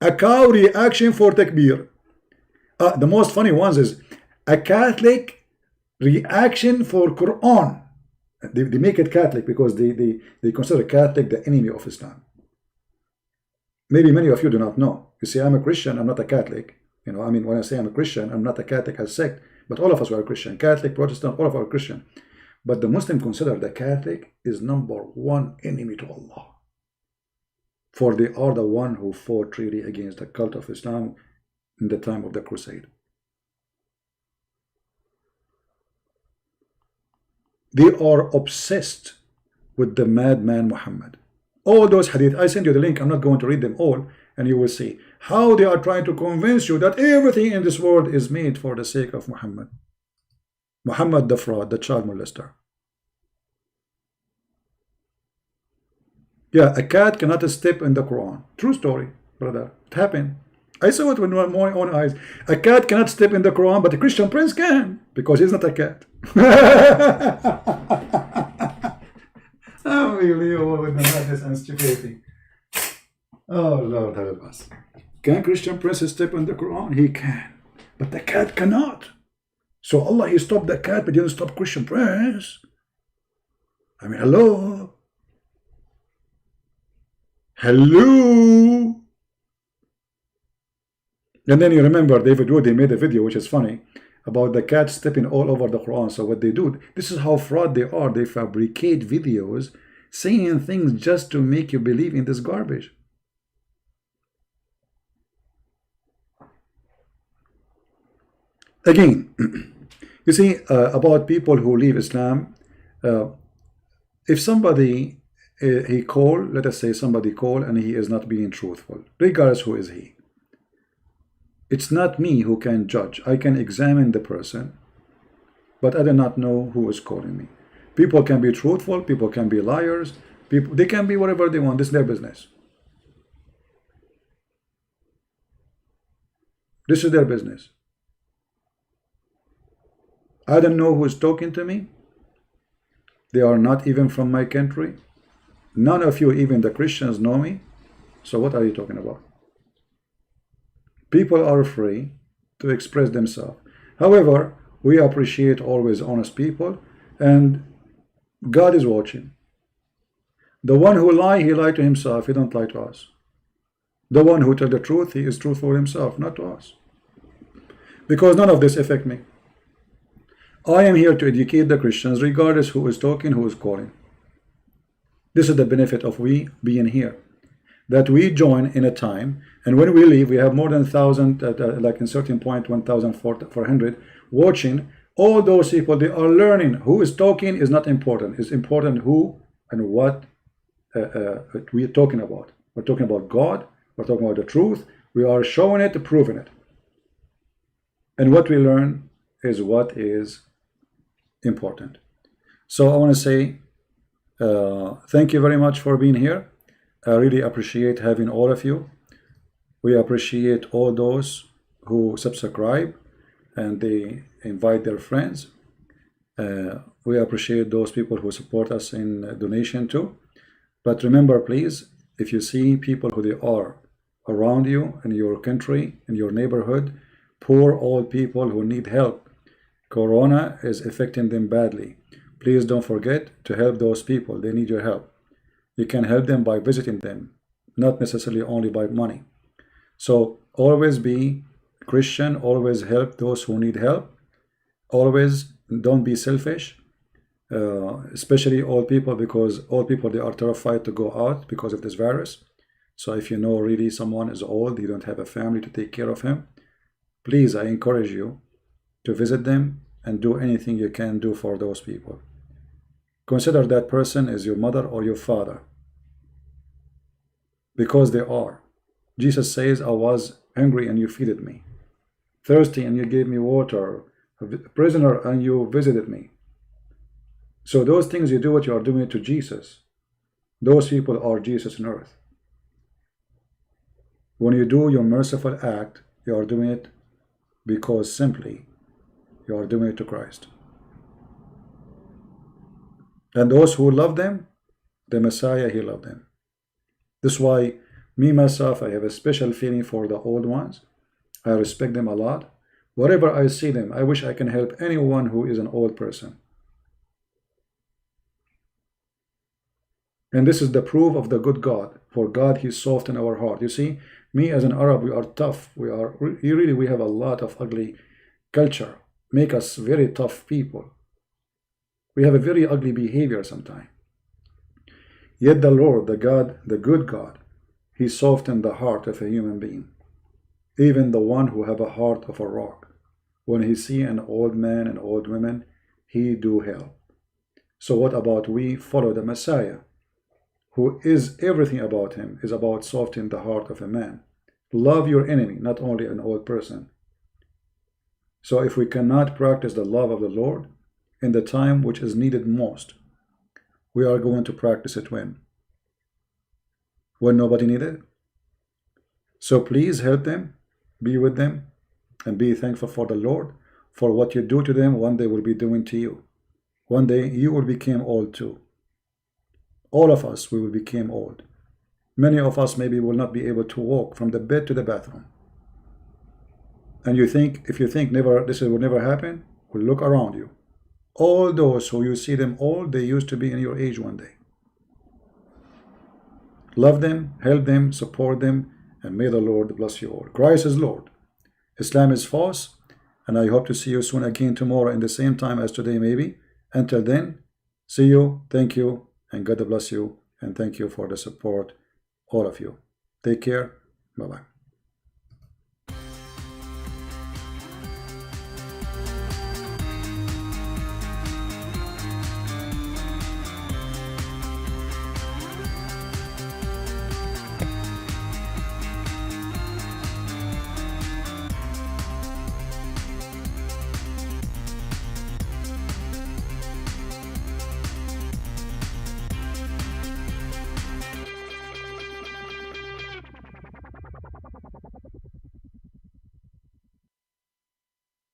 A cow reaction for takbir. The most funny ones is a Catholic reaction for Quran. They make it Catholic because they consider Catholic the enemy of Islam. Maybe many of you do not know. You see, I'm a Christian, I'm not a Catholic. You know, I mean, when I say I'm a Christian, I'm not a Catholic as sect, but all of us are Christian. Catholic, Protestant, all of us are Christian. But the Muslim consider the Catholic is #1 enemy to Allah. For they are the one who fought really against the cult of Islam in the time of the Crusade. They are obsessed with the madman Muhammad. All those hadith, I send you the link, I'm not going to read them all, and you will see how they are trying to convince you that everything in this world is made for the sake of Muhammad. Muhammad the fraud, the child molester. Yeah, a cat cannot step in the Quran. True story, brother. It happened. I saw it with my own eyes. A cat cannot step in the Quran, but a Christian prince can, because he's not a cat. Unbelievable with the madness and stupidity. Oh Lord help us. Can Christian princes step in the Quran? He can, but the cat cannot. So Allah, he stopped the cat, but he didn't stop Christian prince. I mean, hello. Hello. And then you remember David Wood, he made a video which is funny about the cat stepping all over the Quran. So what they do, this is how fraud they are. They fabricate videos saying things just to make you believe in this garbage. Again, you see, about people who leave Islam, if somebody let us say somebody call and he is not being truthful, regardless who is he, it's not me who can judge. I can examine the person, but I do not know who is calling me. People can be truthful, people can be liars, they can be whatever they want. This is their business. This is their business. I don't know who is talking to me. They are not even from my country. None of you, even the Christians, know me. So what are you talking about? People are free to express themselves. However, we appreciate always honest people, and God is watching. The one who lie, he lied to himself. He don't lie to us. The one who tell the truth, he is truthful himself, not to us. Because none of this affect me. I am here to educate the Christians, regardless who is talking, who is calling. This is the benefit of we being here, that we join in a time, and when we leave, we have more than 1,000, like in certain point, 1,400 watching. All those people, they are learning. Who is talking is not important. It's important who and what we are talking about. We're talking about God. We're talking about the truth. We are showing it, proving it. And what we learn is what is important. So I want to say thank you very much for being here. I really appreciate having all of you. We appreciate all those who subscribe and they invite their friends. We appreciate those people who support us in donation too. But remember, please, if you see people who they are around you, in your country, in your neighborhood, poor old people who need help, Corona is affecting them badly. Please don't forget to help those people. They need your help. You can help them by visiting them, not necessarily only by money. So always be Christian, always help those who need help. Always don't be selfish, especially old people, because old people, they are terrified to go out because of this virus. So if you know really someone is old, you don't have a family to take care of him, please, I encourage you to visit them and do anything you can do for those people. Consider that person as your mother or your father, because they are. Jesus says, I was hungry and you feeded me, thirsty and you gave me water, a prisoner and you visited me. So those things you do, what you are doing to Jesus, those people are Jesus on earth. When you do your merciful act, you are doing it because simply you are doing it to Christ. And those who love them, the Messiah, he loved them. This is why me, myself, I have a special feeling for the old ones. I respect them a lot. Wherever I see them, I wish I can help anyone who is an old person. And this is the proof of the good God. For God, He soft in our heart. You see, me as an Arab, we are tough. We have a lot of ugly culture. Make us very tough people. We have a very ugly behavior sometimes. Yet the Lord, the God, the good God, He softened the heart of a human being. Even the one who have a heart of a rock. When He see an old man and old women, He do help. So what about we follow the Messiah, who is everything about Him, is about softening the heart of a man. Love your enemy, not only an old person. So if we cannot practice the love of the Lord in the time which is needed most, we are going to practice it when? When nobody needed it? So please help them, be with them, and be thankful for the Lord for what you do to them. One day will be doing to you. One day you will become old too. All of us, we will become old. Many of us maybe will not be able to walk from the bed to the bathroom. And you think, if you think this will never happen, well, look around you. All those who you see them old, they used to be in your age one day. Love them, help them, support them, and may the Lord bless you all. Christ is Lord. Islam is false, and I hope to see you soon again tomorrow in the same time as today maybe. Until then, see you, thank you, and God bless you, and thank you for the support, all of you. Take care, bye-bye.